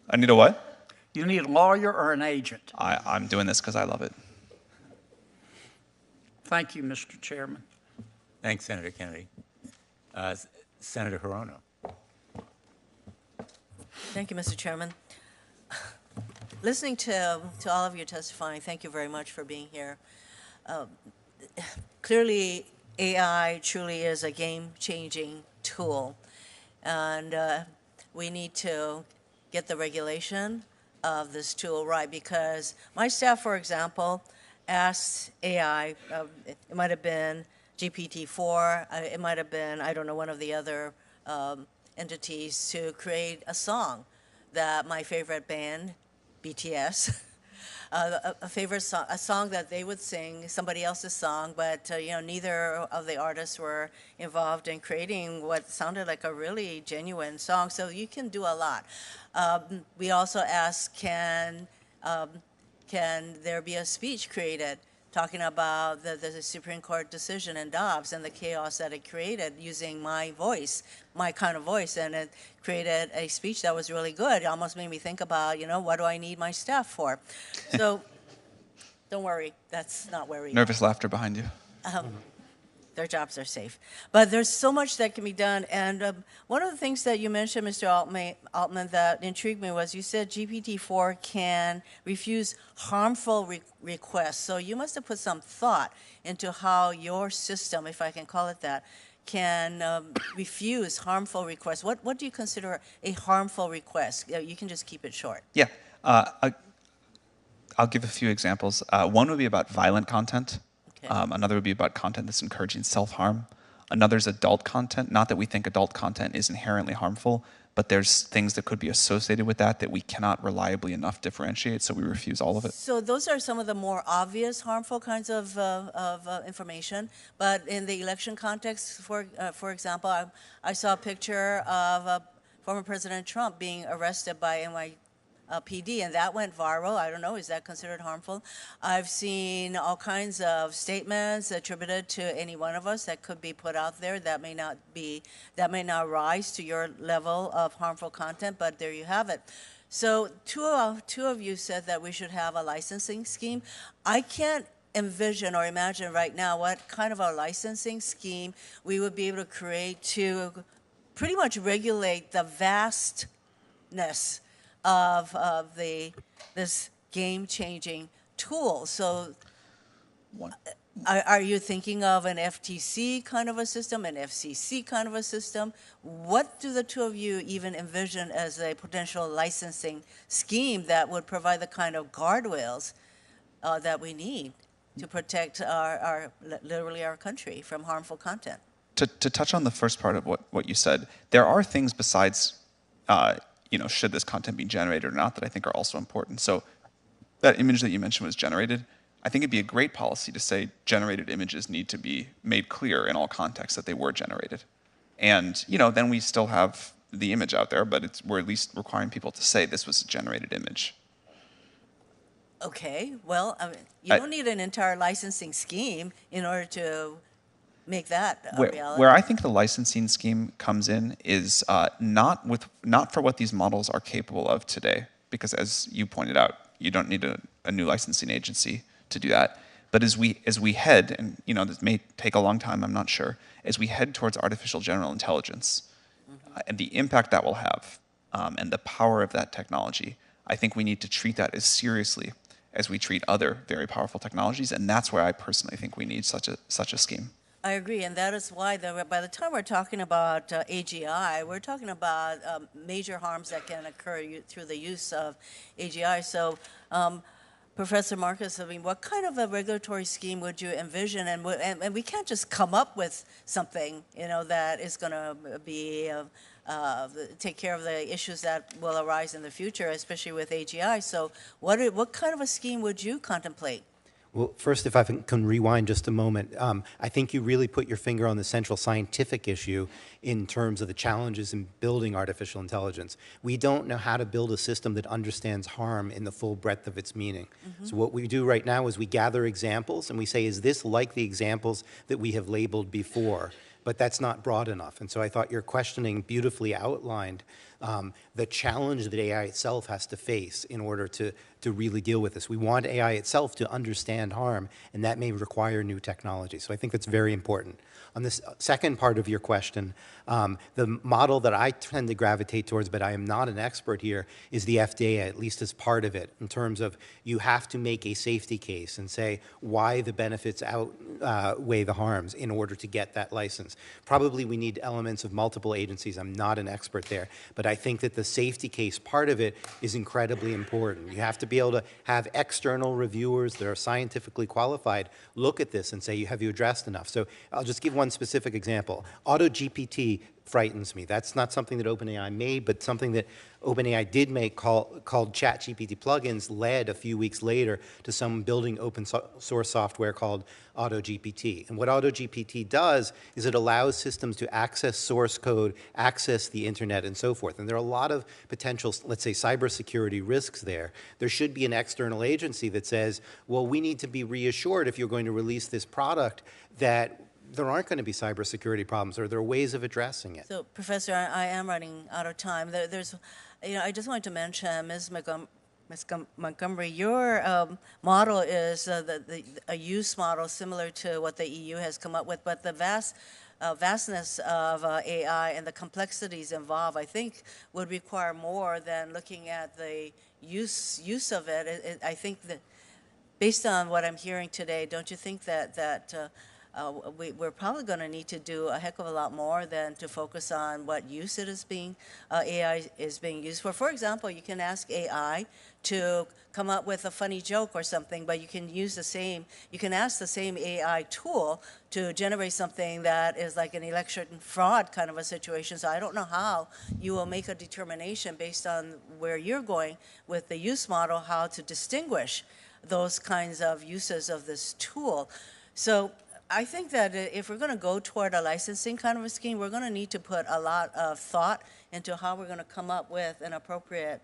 [SPEAKER 5] I need a what?
[SPEAKER 11] You need a lawyer or an agent.
[SPEAKER 5] I'm doing this because I love it.
[SPEAKER 11] Thank you, Mr. Chairman.
[SPEAKER 1] Thanks, Senator Kennedy. Senator Hirono.
[SPEAKER 12] Thank you, Mr. Chairman. Listening to all of you testifying, thank you very much for being here. Clearly, AI truly is a game-changing tool, and we need to get the regulation of this tool right, because my staff, for example, asked AI, it might have been GPT-4, it might have been, I don't know, one of the other entities, to create a song that my favorite band, BTS, a song that they would sing, somebody else's song, but neither of the artists were involved in creating what sounded like a really genuine song. So you can do a lot. We also asked, can there be a speech created talking about the Supreme Court decision in Dobbs and the chaos that it created using my voice, my kind of voice, and it created a speech that was really good. It almost made me think about, what do I need my staff for? So don't worry, that's not where we
[SPEAKER 5] Nervous laughter behind you.
[SPEAKER 12] Their jobs are safe. But there's so much that can be done. And one of the things that you mentioned, Mr. Altman, that intrigued me was you said GPT-4 can refuse harmful requests. So you must have put some thought into how your system, if I can call it that, can refuse harmful requests. What do you consider a harmful request? You can just keep it short.
[SPEAKER 5] Yeah. I'll give a few examples. One would be about violent content. Another would be about content that's encouraging self-harm. Another is adult content. Not that we think adult content is inherently harmful, but there's things that could be associated with that we cannot reliably enough differentiate, so we refuse all of it.
[SPEAKER 12] So those are some of the more obvious harmful kinds of information. But in the election context, for example, I saw a picture of former President Trump being arrested by NYPD, and that went viral. I don't know, is that considered harmful? I've seen all kinds of statements attributed to any one of us that could be put out there that may not rise to your level of harmful content, but there you have it. So two of you said that we should have a licensing scheme. I can't envision or imagine right now what kind of a licensing scheme we would be able to create to pretty much regulate the vastness of this game-changing tool. So Are you thinking of an FTC kind of a system, an FCC kind of a system? What do the two of you even envision as a potential licensing scheme that would provide the kind of guardrails that we need to protect literally our country from harmful content?
[SPEAKER 5] To touch on the first part of what you said, there are things besides, should this content be generated or not, that I think are also important. So that image that you mentioned was generated. I think it'd be a great policy to say generated images need to be made clear in all contexts that they were generated. And, then we still have the image out there, but we're at least requiring people to say this was a generated image.
[SPEAKER 12] Okay, well, I mean, you don't need an entire licensing scheme in order to make that a reality.
[SPEAKER 5] Where I think the licensing scheme comes in is not for what these models are capable of today, because as you pointed out, you don't need a new licensing agency to do that. But as we head, and this may take a long time, I'm not sure, as we head towards artificial general intelligence, and the impact that will have, and the power of that technology, I think we need to treat that as seriously as we treat other very powerful technologies, and that's where I personally think we need such a scheme.
[SPEAKER 12] I agree, and that is why by the time we're talking about AGI, we're talking about major harms that can occur through the use of AGI. So, Professor Marcus, I mean, what kind of a regulatory scheme would you envision? And we can't just come up with something, that is going to be take care of the issues that will arise in the future, especially with AGI. So, what kind of a scheme would you contemplate?
[SPEAKER 7] Well, first, if I can rewind just a moment, I think you really put your finger on the central scientific issue in terms of the challenges in building artificial intelligence. We don't know how to build a system that understands harm in the full breadth of its meaning. So what we do right now is we gather examples and we say, is this like the examples that we have labeled before? But that's not broad enough. And so I thought your questioning beautifully outlined the challenge that AI itself has to face in order to really deal with this. We want AI itself to understand harm, and that may require new technology. So I think that's very important. On this second part of your question, the model that I tend to gravitate towards, but I am not an expert here, is the FDA, at least as part of it, in terms of you have to make a safety case and say why the benefits outweigh the harms in order to get that license. Probably we need elements of multiple agencies. I'm not an expert there, but I think that the safety case part of it is incredibly important. You have to be able to have external reviewers that are scientifically qualified look at this and say, have you addressed enough? So I'll just give one specific example. AutoGPT frightens me. That's not something that OpenAI made, but something that OpenAI did make called ChatGPT plugins led a few weeks later to someone building open source software called AutoGPT. And what AutoGPT does is it allows systems to access source code, access the internet, and so forth. And there are a lot of potential, let's say, cybersecurity risks there. There should be an external agency that says, well, we need to be reassured if you're going to release this product that there aren't going to be cybersecurity problems, or there are ways of addressing it.
[SPEAKER 12] So, Professor, I am running out of time. I just wanted to mention, Ms. Montgomery, your model is a use model similar to what the EU has come up with, but the vastness of AI and the complexities involved, I think, would require more than looking at the use of it. I think that, based on what I'm hearing today, don't you think that we're probably going to need to do a heck of a lot more than to focus on what use it is being, AI is being used for. For example, you can ask AI to come up with a funny joke or something, but you can ask the same AI tool to generate something that is like an election fraud kind of a situation. So I don't know how you will make a determination based on where you're going with the use model, how to distinguish those kinds of uses of this tool. So I think that if we're going to go toward a licensing kind of a scheme, we're going to need to put a lot of thought into how we're going to come up with an appropriate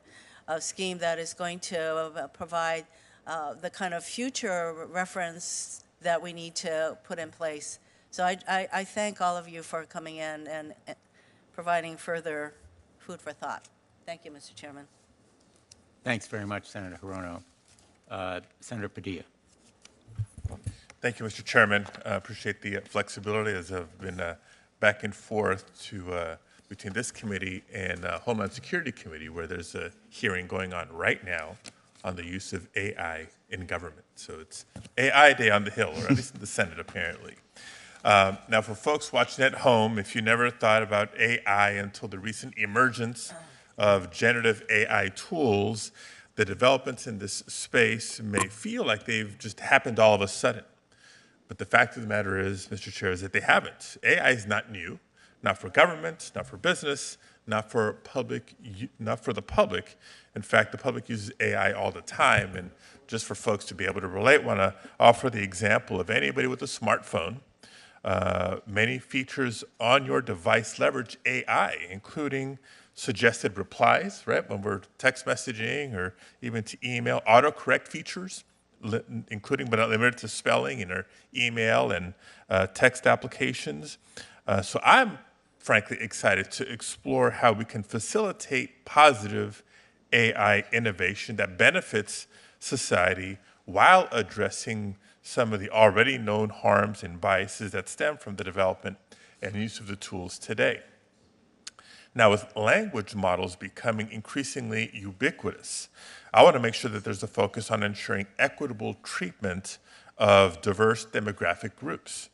[SPEAKER 12] scheme that is going to provide the kind of future reference that we need to put in place. So I thank all of you for coming in and providing further food for thought. Thank you, Mr. Chairman.
[SPEAKER 1] Thanks very much, Senator Hirono. Senator Padilla.
[SPEAKER 13] Thank you, Mr. Chairman. I appreciate the flexibility as I've been back and forth between this committee and Homeland Security Committee, where there's a hearing going on right now on the use of AI in government. So it's AI Day on the Hill, or at least in the Senate, apparently. Now, for folks watching at home, if you never thought about AI until the recent emergence of generative AI tools, the developments in this space may feel like they've just happened all of a sudden. But the fact of the matter is, Mr. Chair, is that they haven't. AI is not new, not for government, not for business, not for the public. In fact, the public uses AI all the time. And just for folks to be able to relate, I want to offer the example of anybody with a smartphone. Many features on your device leverage AI, including suggested replies, right, when we're text messaging or even to email, autocorrect features, including but not limited to spelling in our email and text applications. So I'm frankly excited to explore how we can facilitate positive AI innovation that benefits society while addressing some of the already known harms and biases that stem from the development and use of the tools today. Now, with language models becoming increasingly ubiquitous, I want to make sure that there's a focus on ensuring equitable treatment of diverse demographic groups.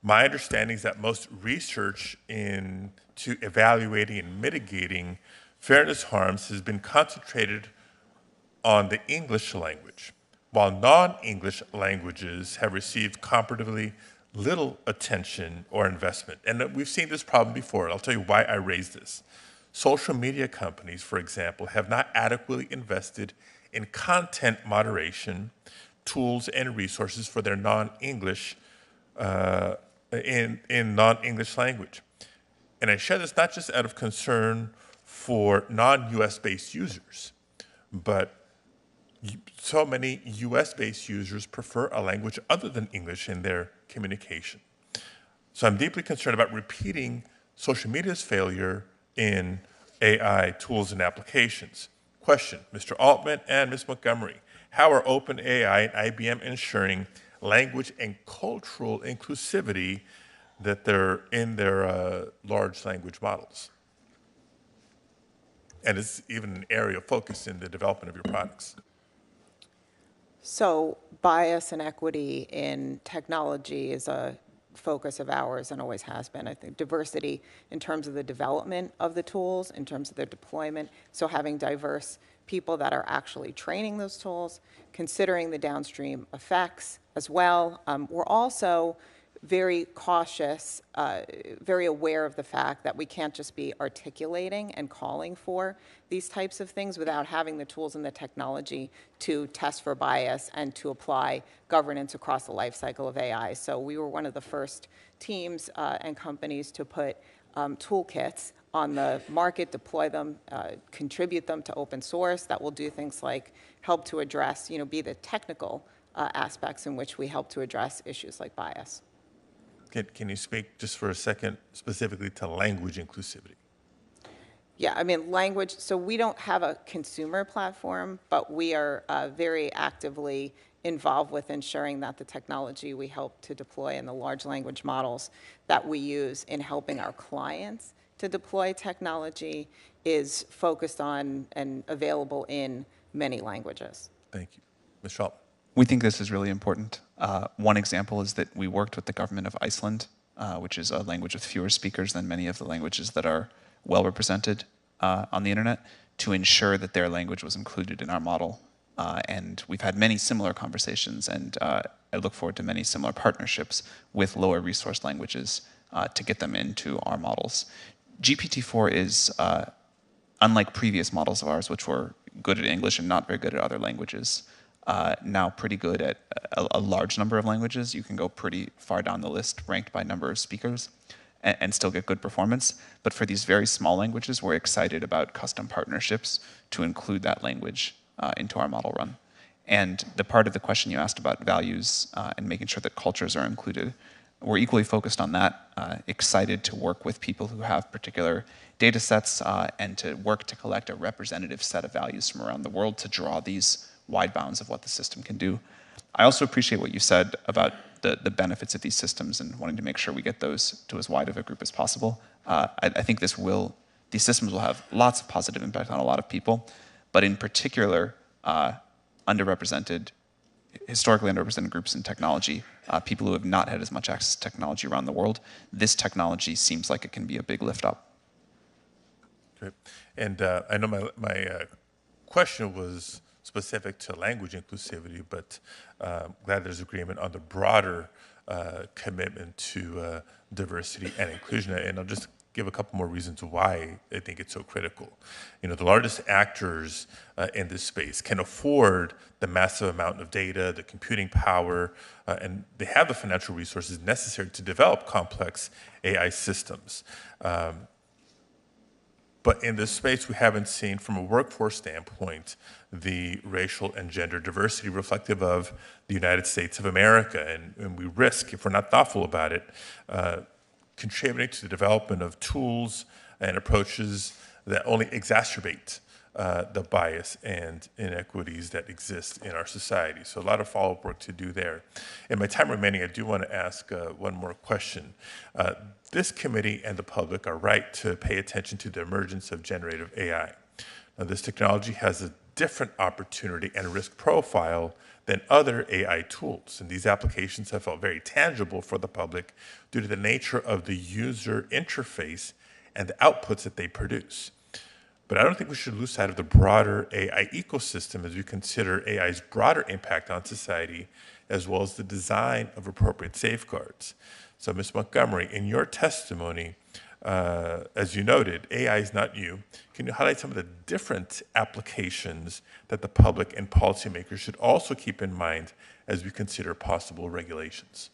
[SPEAKER 13] My understanding is that most research into evaluating and mitigating fairness harms has been concentrated on the English language, while non-English languages have received comparatively little attention or investment. And we've seen this problem before. I'll tell you why I raised this. Social media companies, for example, have not adequately invested in content moderation tools and resources for their non-English in non-English language. And I share this not just out of concern for non-US based users, but so many US-based users prefer a language other than English in their communication. So I'm deeply concerned about repeating social media's failure in AI tools and applications. Question, Mr. Altman and Ms. Montgomery, how are OpenAI and IBM ensuring language and cultural inclusivity that they're in their large language models? And it's even an area of focus in the development of your products.
[SPEAKER 6] So bias and equity in technology is a focus of ours and always has been. I think diversity in terms of the development of the tools, in terms of their deployment, so having diverse people that are actually training those tools, considering the downstream effects as well. We're also very cautious, very aware of the fact that we can't just be articulating and calling for these types of things without having the tools and the technology to test for bias and to apply governance across the life cycle of AI. So we were one of the first teams and companies to put toolkits on the market, deploy them, contribute them to open source that will do things like help to address, be the technical aspects in which we help to address issues like bias.
[SPEAKER 13] Can you speak just for a second specifically to language inclusivity?
[SPEAKER 6] Yeah, I mean, language, so we don't have a consumer platform, but we are very actively involved with ensuring that the technology we help to deploy and the large language models that we use in helping our clients to deploy technology is focused on and available in many languages.
[SPEAKER 13] Thank you. Ms. Schultz.
[SPEAKER 5] We think this is really important. One example is that we worked with the government of Iceland, which is a language with fewer speakers than many of the languages that are well represented on the internet, to ensure that their language was included in our model. And we've had many similar conversations, and I look forward to many similar partnerships with lower resource languages to get them into our models. GPT-4 is, unlike previous models of ours, which were good at English and not very good at other languages, now pretty good at a large number of languages. You can go pretty far down the list, ranked by number of speakers, and still get good performance. But for these very small languages, we're excited about custom partnerships to include that language into our model run. And the part of the question you asked about values and making sure that cultures are included, we're equally focused on that, excited to work with people who have particular data sets and to work to collect a representative set of values from around the world to draw these wide bounds of what the system can do. I also appreciate what you said about the benefits of these systems and wanting to make sure we get those to as wide of a group as possible. I think these systems will have lots of positive impact on a lot of people, but in particular, historically underrepresented groups in technology, people who have not had as much access to technology around the world. This technology seems like it can be a big lift up.
[SPEAKER 13] Great. And I know my question was specific to language inclusivity, but glad there's agreement on the broader commitment to diversity and inclusion. And I'll just give a couple more reasons why I think it's so critical. You know, the largest actors in this space can afford the massive amount of data, the computing power, and they have the financial resources necessary to develop complex AI systems. But in this space, we haven't seen, from a workforce standpoint, the racial and gender diversity reflective of the United States of America. And we risk, if we're not thoughtful about it, contributing to the development of tools and approaches that only exacerbate the bias and inequities that exist in our society. So a lot of follow-up work to do there. In my time remaining, I do want to ask one more question. This committee and the public are right to pay attention to the emergence of generative AI. Now, this technology has a different opportunity and risk profile than other AI tools, and these applications have felt very tangible for the public due to the nature of the user interface and the outputs that they produce. But I don't think we should lose sight of the broader AI ecosystem as we consider AI's broader impact on society, as well as the design of appropriate safeguards. So, Ms. Montgomery, in your testimony, as you noted, AI is not new. Can you highlight some of the different applications that the public and policymakers should also keep in mind as we consider possible regulations?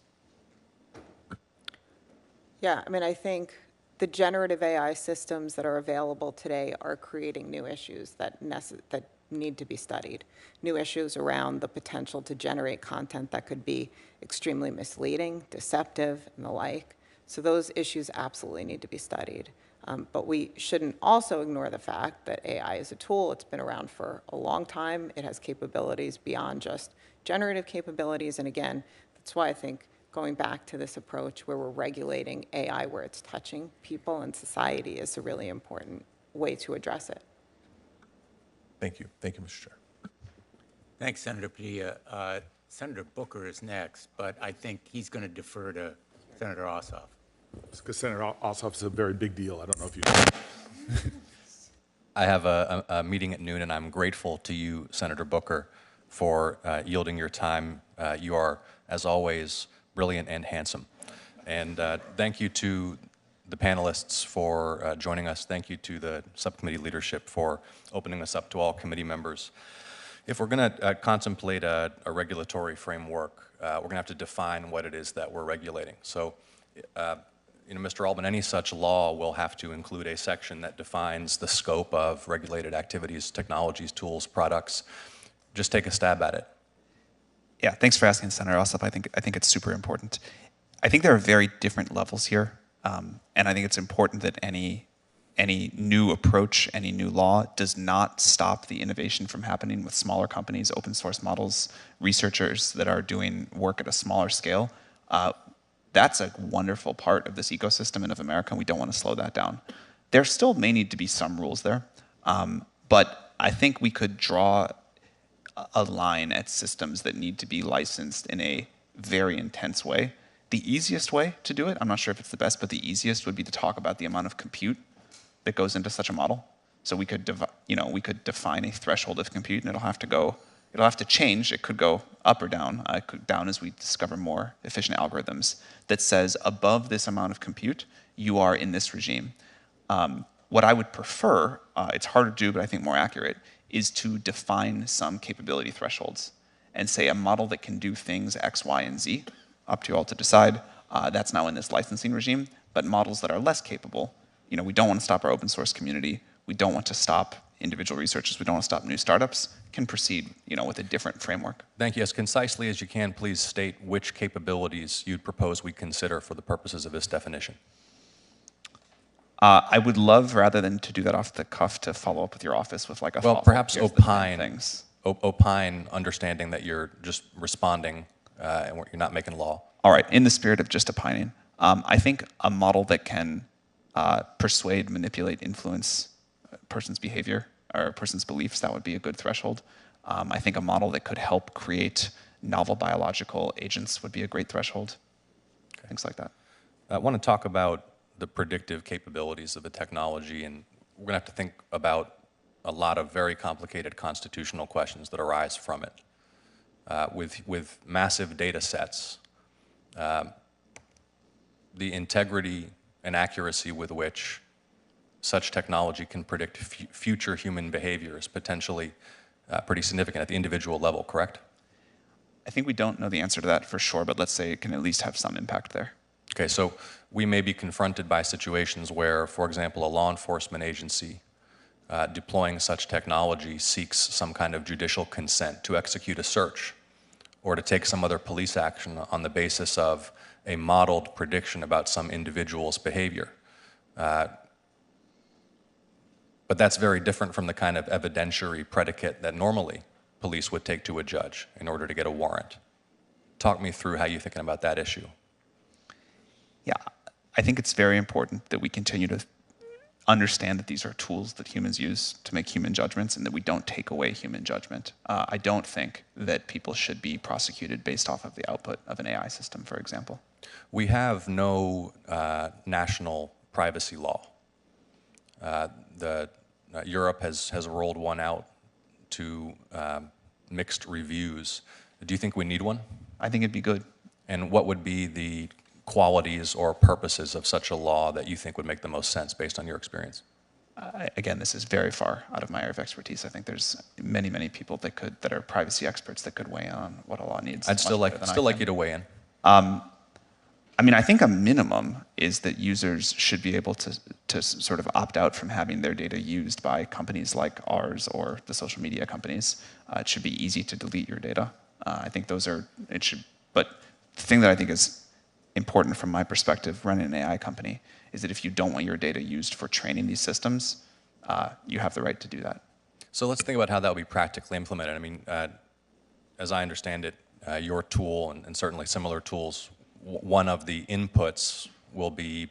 [SPEAKER 6] Yeah, I mean, I think the generative AI systems that are available today are creating new issues that need to be studied. New issues around the potential to generate content that could be extremely misleading, deceptive, and the like. So those issues absolutely need to be studied. But we shouldn't also ignore the fact that AI is a tool. It's been around for a long time. It has capabilities beyond just generative capabilities. And again, that's why I think going back to this approach where we're regulating AI where it's touching people and society is a really important way to address it.
[SPEAKER 13] Thank you. Thank you, Mr. Chair.
[SPEAKER 1] Thanks, Senator Padilla. Senator Booker is next, but I think he's going to defer to Senator Ossoff.
[SPEAKER 14] Because Senator Ossoff is a very big deal. I don't know if you know.
[SPEAKER 15] I have a meeting at noon, and I'm grateful to you, Senator Booker, for yielding your time. You are, as always, brilliant and handsome. And thank you to the panelists for joining us. Thank you to the subcommittee leadership for opening us up to all committee members. If we're going to contemplate a regulatory framework, we're going to have to define what it is that we're regulating. So, Mr. Altman, any such law will have to include a section that defines the scope of regulated activities, technologies, tools, products. Just take a stab at it.
[SPEAKER 5] Yeah, thanks for asking, Senator Ossoff. I think it's super important. I think there are very different levels here, and I think it's important that any new approach, any new law does not stop the innovation from happening with smaller companies, open source models, researchers that are doing work at a smaller scale. That's a wonderful part of this ecosystem and of America, and we don't want to slow that down. There still may need to be some rules there, but I think we could draw a line at systems that need to be licensed in a very intense way. The easiest way to do it, I'm not sure if it's the best, but the easiest would be to talk about the amount of compute that goes into such a model. So we could, define a threshold of compute, and it'll have to change. It could go up or down. It could down as we discover more efficient algorithms that says above this amount of compute, you are in this regime. What I would prefer, it's harder to do, but I think more accurate, is to define some capability thresholds and say a model that can do things X, Y, and Z, up to you all to decide, that's now in this licensing regime, but models that are less capable, we don't want to stop our open source community, we don't want to stop individual researchers, we don't want to stop new startups, can proceed, with a different framework.
[SPEAKER 15] Thank you. As concisely as you can, please state which capabilities you'd propose we consider for the purposes of this definition.
[SPEAKER 5] I would love, rather than to do that off the cuff, to follow up with your office with like a
[SPEAKER 15] well, perhaps opine
[SPEAKER 5] things.
[SPEAKER 15] Opine, understanding that you're just responding and you're not making law.
[SPEAKER 5] All right, in the spirit of just opining, I think a model that can persuade, manipulate, influence a person's behavior or a person's beliefs, that would be a good threshold. I think a model that could help create novel biological agents would be a great threshold. Okay. Things like that.
[SPEAKER 15] I want to talk about the predictive capabilities of the technology, and we're going to have to think about a lot of very complicated constitutional questions that arise from it. With massive data sets, the integrity and accuracy with which such technology can predict future human behavior is potentially pretty significant at the individual level, correct?
[SPEAKER 5] I think we don't know the answer to that for sure, but let's say it can at least have some impact there.
[SPEAKER 15] Okay, so we may be confronted by situations where, for example, a law enforcement agency deploying such technology seeks some kind of judicial consent to execute a search or to take some other police action on the basis of a modeled prediction about some individual's behavior. But that's very different from the kind of evidentiary predicate that normally police would take to a judge in order to get a warrant. Talk me through how you're thinking about that issue.
[SPEAKER 5] Yeah, I think it's very important that we continue to understand that these are tools that humans use to make human judgments and that we don't take away human judgment. I don't think that people should be prosecuted based off of the output of an AI system, for example.
[SPEAKER 15] We have no national privacy law. Europe has rolled one out to mixed reviews. Do you think we need one?
[SPEAKER 5] I think it'd be good.
[SPEAKER 15] And what would be the qualities or purposes of such a law that you think would make the most sense based on your experience?
[SPEAKER 5] Again, this is very far out of my area of expertise. I think there's many, many people that are privacy experts that could weigh in on what a law needs.
[SPEAKER 15] I'd still like you to weigh in.
[SPEAKER 5] I mean, I think a minimum is that users should be able to sort of opt out from having their data used by companies like ours or the social media companies. It should be easy to delete your data. I think but the thing that I think is important from my perspective running an AI company is that if you don't want your data used for training these systems, you have the right to do that.
[SPEAKER 15] So let's think about how that would be practically implemented. I mean, as I understand it, your tool and certainly similar tools, one of the inputs will be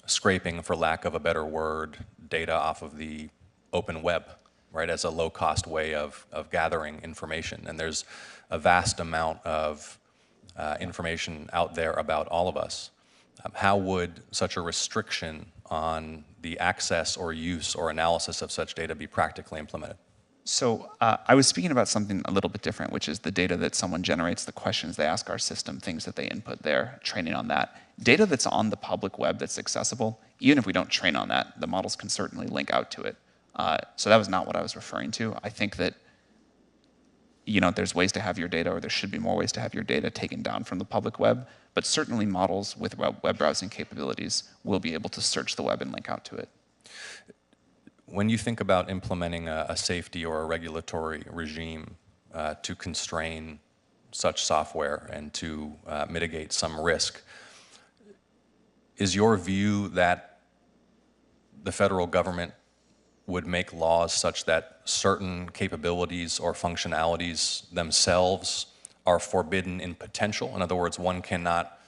[SPEAKER 15] scraping, for lack of a better word, data off of the open web, right, as a low-cost way of gathering information. And there's a vast amount of information out there about all of us. How would such a restriction on the access or use or analysis of such data be practically implemented?
[SPEAKER 5] So I was speaking about something a little bit different, which is the data that someone generates, the questions they ask our system, things that they input there, training on that. Data that's on the public web that's accessible, even if we don't train on that, the models can certainly link out to it. So that was not what I was referring to. I think that there's ways to have your data, or there should be more ways to have your data taken down from the public web, but certainly models with web browsing capabilities will be able to search the web and link out to it.
[SPEAKER 15] When you think about implementing a safety or a regulatory regime to constrain such software and to mitigate some risk, is your view that the federal government would make laws such that certain capabilities or functionalities themselves are forbidden in potential? In other words, one cannot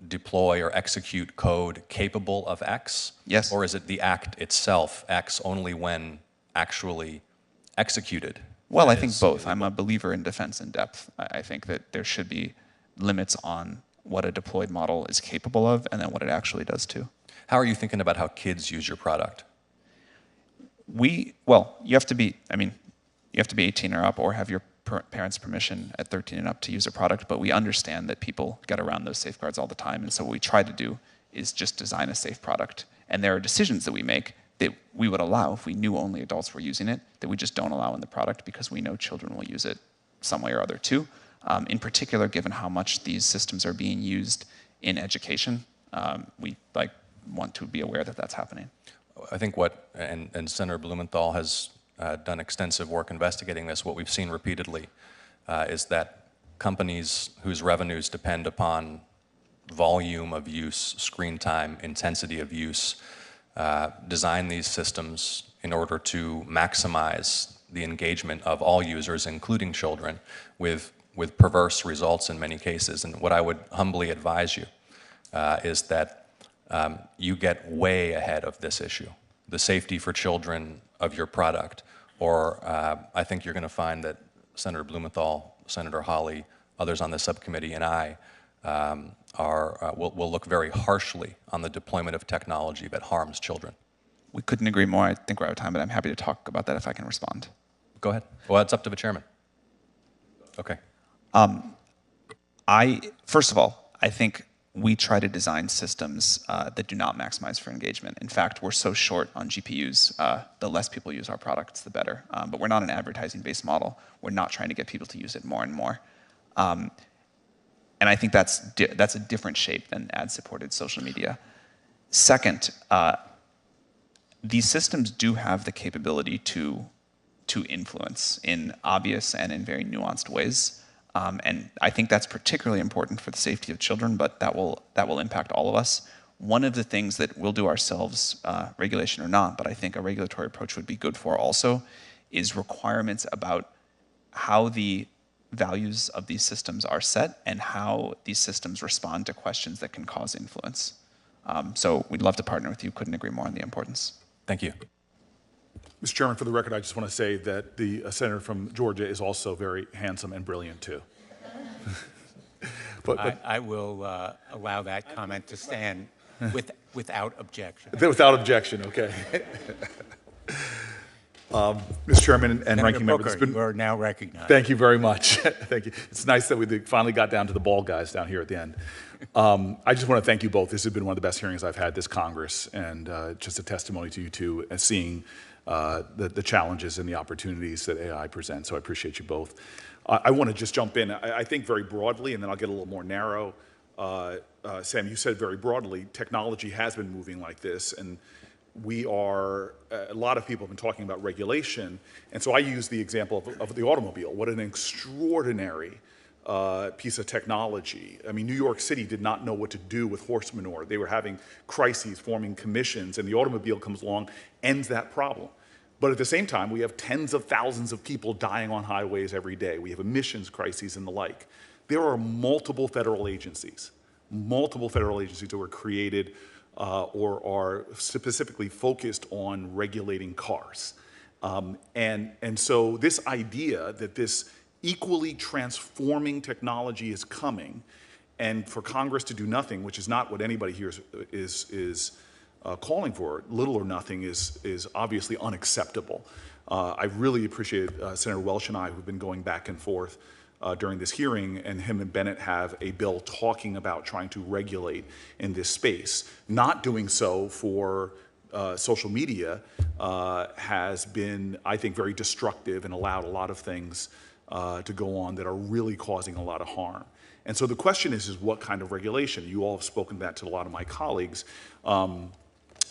[SPEAKER 15] deploy or execute code capable of X?
[SPEAKER 5] Yes.
[SPEAKER 15] Or is it the act itself, X, only when actually executed?
[SPEAKER 5] Well, I think both. I'm a believer in defense in depth. I think that there should be limits on what a deployed model is capable of and then what it actually does too.
[SPEAKER 15] How are you thinking about how kids use your product?
[SPEAKER 5] Well, you have to be 18 or up or have your parents' permission at 13 and up to use a product, but we understand that people get around those safeguards all the time, and so what we try to do is just design a safe product. And there are decisions that we make that we would allow if we knew only adults were using it, that we just don't allow in the product because we know children will use it some way or other too. In particular, given how much these systems are being used in education, we want to be aware that that's happening.
[SPEAKER 15] I think and Senator Blumenthal has done extensive work investigating this. What we've seen repeatedly is that companies whose revenues depend upon volume of use, screen time, intensity of use, design these systems in order to maximize the engagement of all users, including children, with perverse results in many cases. And what I would humbly advise you is that you get way ahead of this issue. The safety for children of your product. Or I think you're going to find that Senator Blumenthal, Senator Hawley, others on the subcommittee, and I will look very harshly on the deployment of technology that harms children.
[SPEAKER 5] We couldn't agree more. I think we're out of time, but I'm happy to talk about that if I can respond.
[SPEAKER 15] Go ahead. Well, it's up to the chairman. Okay.
[SPEAKER 5] First of all, I think we try to design systems that do not maximize for engagement. In fact, we're so short on GPUs, the less people use our products, the better. But we're not an advertising-based model. We're not trying to get people to use it more and more. And I think that's a different shape than ad-supported social media. Second, these systems do have the capability to influence in obvious and in very nuanced ways. And I think that's particularly important for the safety of children, but that will impact all of us. One of the things that we'll do ourselves, regulation or not, but I think a regulatory approach would be good for also, is requirements about how the values of these systems are set and how these systems respond to questions that can cause influence. So we'd love to partner with you. Couldn't agree more on the importance.
[SPEAKER 15] Thank you.
[SPEAKER 14] Mr. Chairman, for the record, I just want to say that the senator from Georgia is also very handsome and brilliant, too.
[SPEAKER 1] I will allow that comment to stand without objection.
[SPEAKER 14] Without objection, okay. Mr. Chairman and
[SPEAKER 1] Senator
[SPEAKER 14] Ranking Member,
[SPEAKER 1] Booker, you are now recognized.
[SPEAKER 14] Thank you very much. Thank you. It's nice that we finally got down to the bald guys down here at the end. I just want to thank you both. This has been one of the best hearings I've had this Congress, and just a testimony to you two and seeing the challenges and the opportunities that AI presents. So I appreciate you both. I want to just jump in. I think very broadly, and then I'll get a little more narrow. Sam, you said very broadly, technology has been moving like this, and we are, a lot of people have been talking about regulation, and so I use the example of the automobile. What an extraordinary piece of technology. I mean, New York City did not know what to do with horse manure. They were having crises, forming commissions, and the automobile comes along, ends that problem. But at the same time, we have tens of thousands of people dying on highways every day. We have emissions crises and the like. There are multiple federal agencies that were created or are specifically focused on regulating cars. And so this idea that this equally transforming technology is coming, and for Congress to do nothing, which is not what anybody here is calling for, little or nothing is obviously unacceptable. I really appreciate Senator Welch and I, who've been going back and forth during this hearing, and him and Bennett have a bill talking about trying to regulate in this space. Not doing so for social media has been, I think, very destructive and allowed a lot of things to go on that are really causing a lot of harm. And so the question is what kind of regulation? You all have spoken that to a lot of my colleagues.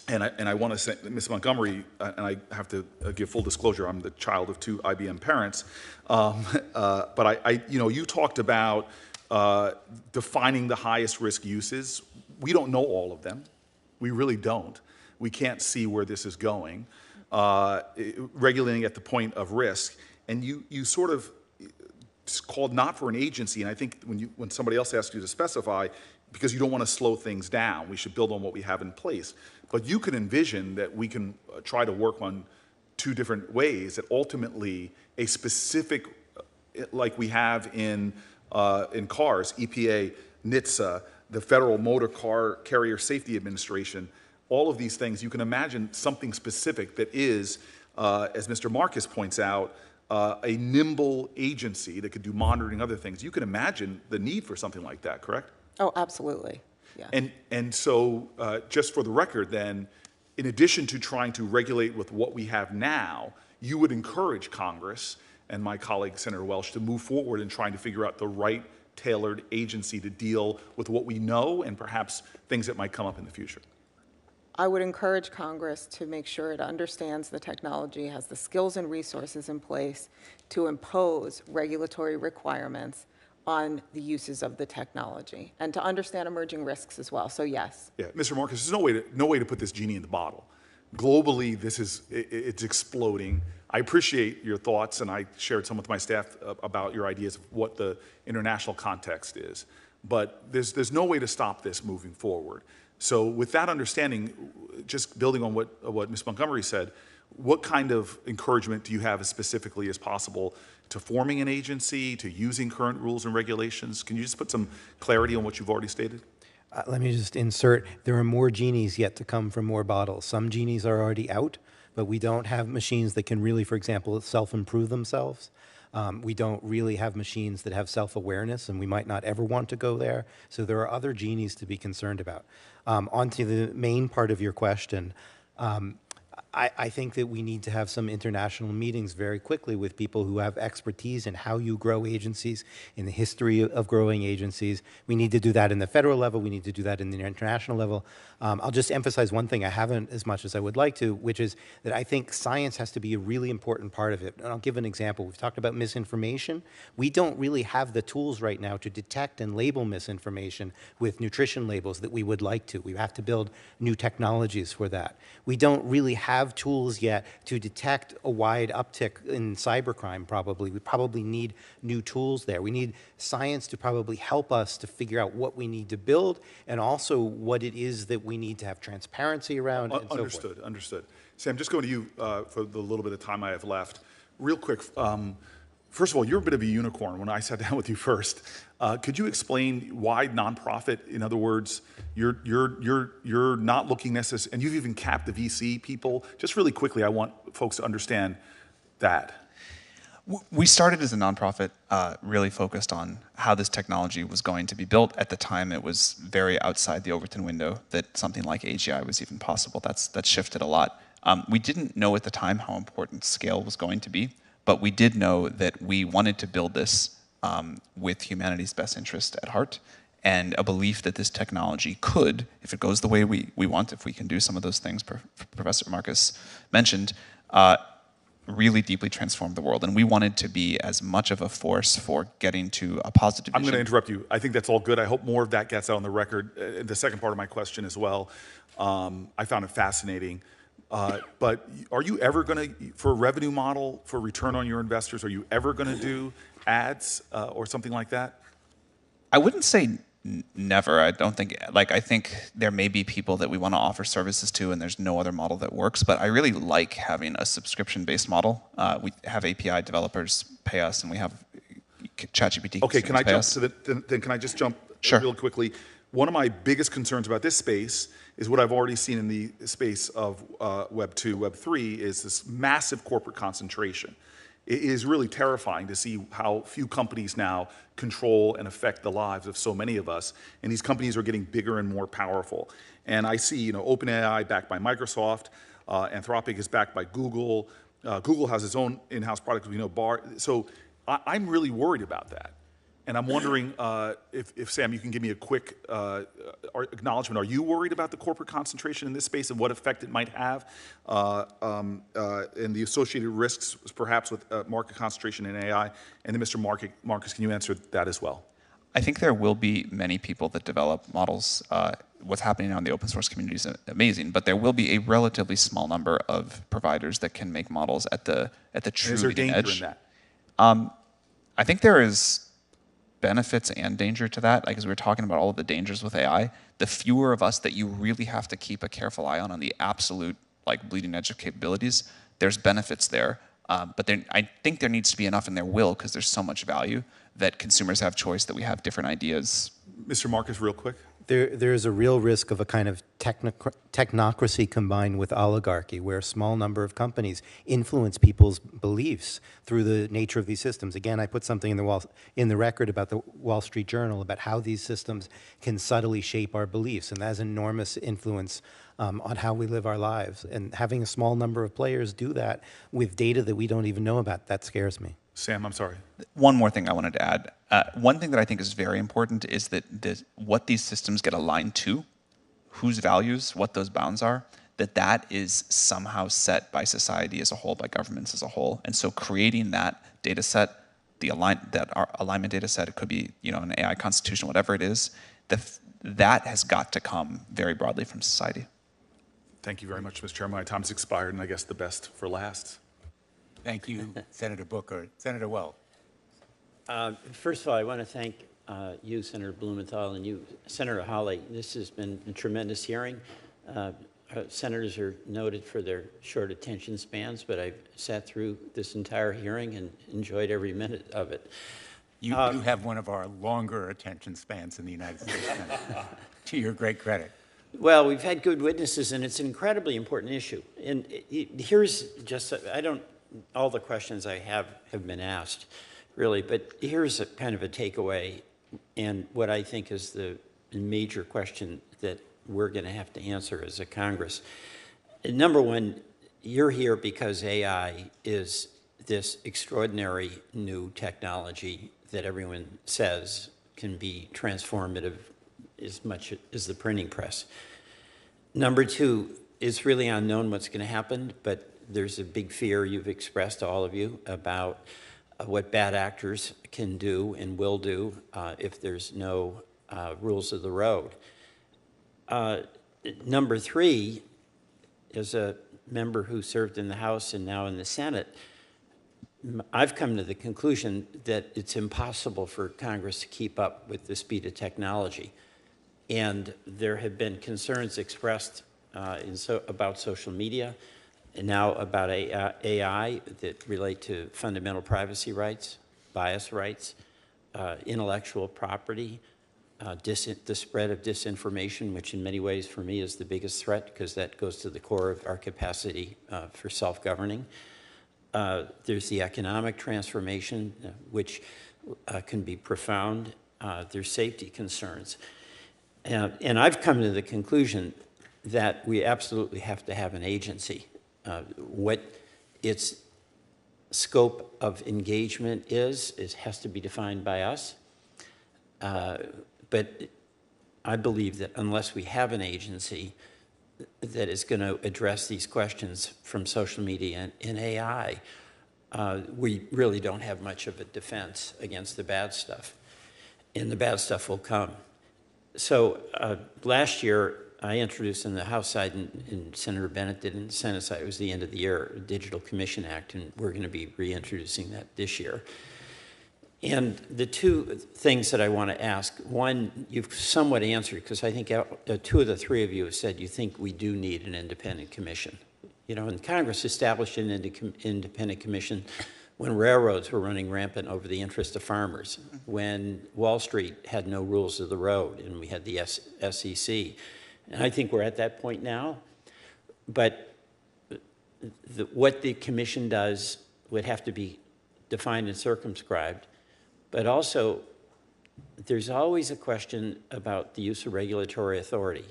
[SPEAKER 14] And I want to say, Ms. Montgomery, and I have to give full disclosure, I'm the child of two IBM parents, but you talked about defining the highest risk uses. We don't know all of them. We really don't. We can't see where this is going. Regulating at the point of risk, and you sort of called not for an agency, and I think when somebody else asks you to specify, because you don't want to slow things down, we should build on what we have in place. But you can envision that we can try to work on two different ways, that ultimately a specific, like we have in cars, EPA, NHTSA, the Federal Motor Car Carrier Safety Administration, all of these things, you can imagine something specific that is, as Mr. Marcus points out, a nimble agency that could do monitoring, other things. You can imagine the need for something like that, correct?
[SPEAKER 6] Oh, absolutely. Yeah.
[SPEAKER 14] And so, just for the record then, in addition to trying to regulate with what we have now, you would encourage Congress and my colleague, Senator Welch, to move forward in trying to figure out the right tailored agency to deal with what we know and perhaps things that might come up in the future.
[SPEAKER 6] I would encourage Congress to make sure it understands the technology, has the skills and resources in place to impose regulatory requirements on the uses of the technology and to understand emerging risks as well. So yes.
[SPEAKER 14] Yeah, Mr. Marcus, there's no way to put this genie in the bottle. Globally, it's exploding. I appreciate your thoughts, and I shared some with my staff about your ideas of what the international context is. But there's no way to stop this moving forward. So with that understanding, just building on what Ms. Montgomery said, what kind of encouragement do you have as specifically as possible to forming an agency, to using current rules and regulations? Can you just put some clarity on what you've already stated?
[SPEAKER 7] Let me just insert, there are more genies yet to come from more bottles. Some genies are already out, but we don't have machines that can really, for example, self-improve themselves. We don't really have machines that have self-awareness, and we might not ever want to go there. So there are other genies to be concerned about. On to the main part of your question. I think that we need to have some international meetings very quickly with people who have expertise in how you grow agencies, in the history of growing agencies. We need to do that in the federal level. We need to do that in the international level. I'll just emphasize one thing I haven't as much as I would like to, which is that I think science has to be a really important part of it. And I'll give an example. We've talked about misinformation. We don't really have the tools right now to detect and label misinformation with nutrition labels that we would like to. We have to build new technologies for that. We don't really have tools yet to detect a wide uptick in cybercrime, probably. We probably need new tools there. We need science to probably help us to figure out what we need to build and also what it is that we need to have transparency around and so forth.
[SPEAKER 14] Understood. Sam, just going to you for the little bit of time I have left. Real quick, first of all, you're a bit of a unicorn when I sat down with you first. Could you explain why nonprofit? In other words, you're not looking necessarily, and you've even capped the VC people. Just really quickly, I want folks to understand that.
[SPEAKER 5] We started as a nonprofit, really focused on how this technology was going to be built. At the time, it was very outside the Overton window that something like AGI was even possible. That's shifted a lot. We didn't know at the time how important scale was going to be, but we did know that we wanted to build this with humanity's best interest at heart, and a belief that this technology could, if it goes the way we want, if we can do some of those things Professor Marcus mentioned, really deeply transform the world. And we wanted to be as much of a force for getting to a positive vision.
[SPEAKER 14] I'm going to interrupt you. I think that's all good. I hope more of that gets out on the record. The second part of my question as well, I found it fascinating. But are you ever going to, for a revenue model, for return on your investors, are you ever going to do ads or something like that?
[SPEAKER 5] I wouldn't say never. I don't think, I think there may be people that we want to offer services to and there's no other model that works, but I really like having a subscription-based model. We have API developers pay us and we have ChatGPT.
[SPEAKER 14] Okay, can I jump to then can I just jump real quickly? One of my biggest concerns about this space is what I've already seen in the space of Web 2, Web 3, is this massive corporate concentration. It is really terrifying to see how few companies now control and affect the lives of so many of us, and these companies are getting bigger and more powerful. And I see, OpenAI backed by Microsoft, Anthropic is backed by Google. Google has its own in-house product, So I'm really worried about that. And I'm wondering if Sam, you can give me a quick acknowledgement. Are you worried about the corporate concentration in this space and what effect it might have and the associated risks, perhaps, with market concentration in AI? And then, Mr. Marcus, can you answer that as well?
[SPEAKER 5] I think there will be many people that develop models. What's happening now in the open source community is amazing, but there will be a relatively small number of providers that can make models at the true leading edge.
[SPEAKER 14] Is there danger in that?
[SPEAKER 5] I think there is benefits and danger to that. As we were talking about all of the dangers with AI, the fewer of us that you really have to keep a careful eye on the absolute bleeding edge of capabilities, there's benefits there. But I think there needs to be enough, and there will, because there's so much value, that consumers have choice, that we have different ideas.
[SPEAKER 14] Mr. Marcus, real quick.
[SPEAKER 7] There's a real risk of a kind of technocracy combined with oligarchy, where a small number of companies influence people's beliefs through the nature of these systems. Again, I put something in the record about the Wall Street Journal about how these systems can subtly shape our beliefs, and that has enormous influence on how we live our lives. And having a small number of players do that with data that we don't even know about, that scares me.
[SPEAKER 14] Sam, I'm sorry.
[SPEAKER 5] One more thing I wanted to add. One thing that I think is very important is that what these systems get aligned to, whose values, what those bounds are, that is somehow set by society as a whole, by governments as a whole. And so creating that data set, our alignment data set, it could be an AI constitution, whatever it is, that has got to come very broadly from society.
[SPEAKER 14] Thank you very much, Mr. Chairman. My time's expired, and I guess the best for last.
[SPEAKER 1] Thank you, Senator Booker. Senator Wells.
[SPEAKER 16] First of all, I want to thank you, Senator Blumenthal, and you, Senator Hawley. This has been a tremendous hearing. I senators are noted for their short attention spans, but I've sat through this entire hearing and enjoyed every minute of it.
[SPEAKER 1] You have one of our longer attention spans in the United States Senate, to your great credit.
[SPEAKER 16] Well, we've had good witnesses, and it's an incredibly important issue. And here's just, all the questions I have been asked, really, but here's a kind of a takeaway, and what I think is the major question that we're going to have to answer as a Congress. Number one, you're here because AI is this extraordinary new technology that everyone says can be transformative as much as the printing press. Number two, it's really unknown what's going to happen, but there's a big fear you've expressed, all of you, about what bad actors can do and will do if there's no rules of the road. Number three, as a member who served in the House and now in the Senate, I've come to the conclusion that it's impossible for Congress to keep up with the speed of technology. And there have been concerns expressed about social media and now about AI that relate to fundamental privacy rights, bias rights, intellectual property, the spread of disinformation, which in many ways for me is the biggest threat because that goes to the core of our capacity for self-governing. There's the economic transformation, which can be profound. There's safety concerns. And I've come to the conclusion that we absolutely have to have an agency. What its scope of engagement is, it has to be defined by us. But I believe that unless we have an agency that is going to address these questions from social media and AI, we really don't have much of a defense against the bad stuff. And the bad stuff will come. So last year, I introduced in the House side, and Senator Bennett did in the Senate side, it was the end of the year, a Digital Commission Act, and we're going to be reintroducing that this year. And the two things that I want to ask, one, you've somewhat answered, because I think two of the three of you have said you think we do need an independent commission. You know, and Congress established an independent commission when railroads were running rampant over the interest of farmers, when Wall Street had no rules of the road, and we had the SEC. And I think we're at that point now. But what the commission does would have to be defined and circumscribed. But also, there's always a question about the use of regulatory authority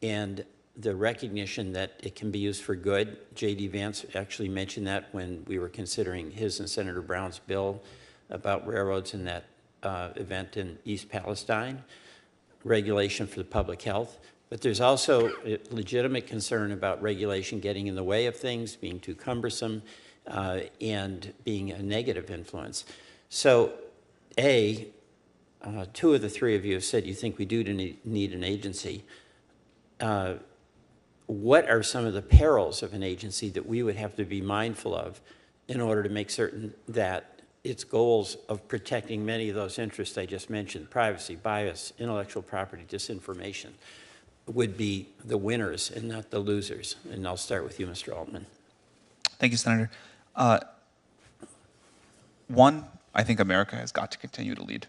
[SPEAKER 16] and the recognition that it can be used for good. J.D. Vance actually mentioned that when we were considering his and Senator Brown's bill about railroads in that event in East Palestine, regulation for the public health. But there's also a legitimate concern about regulation getting in the way of things, being too cumbersome, and being a negative influence. So, two of the three of you have said you think we do need an agency. What are some of the perils of an agency that we would have to be mindful of in order to make certain that its goals of protecting many of those interests I just mentioned, privacy, bias, intellectual property, disinformation, would be the winners and not the losers? And I'll start with you, Mr. Altman.
[SPEAKER 5] Thank you, Senator. One, I think America has got to continue to lead.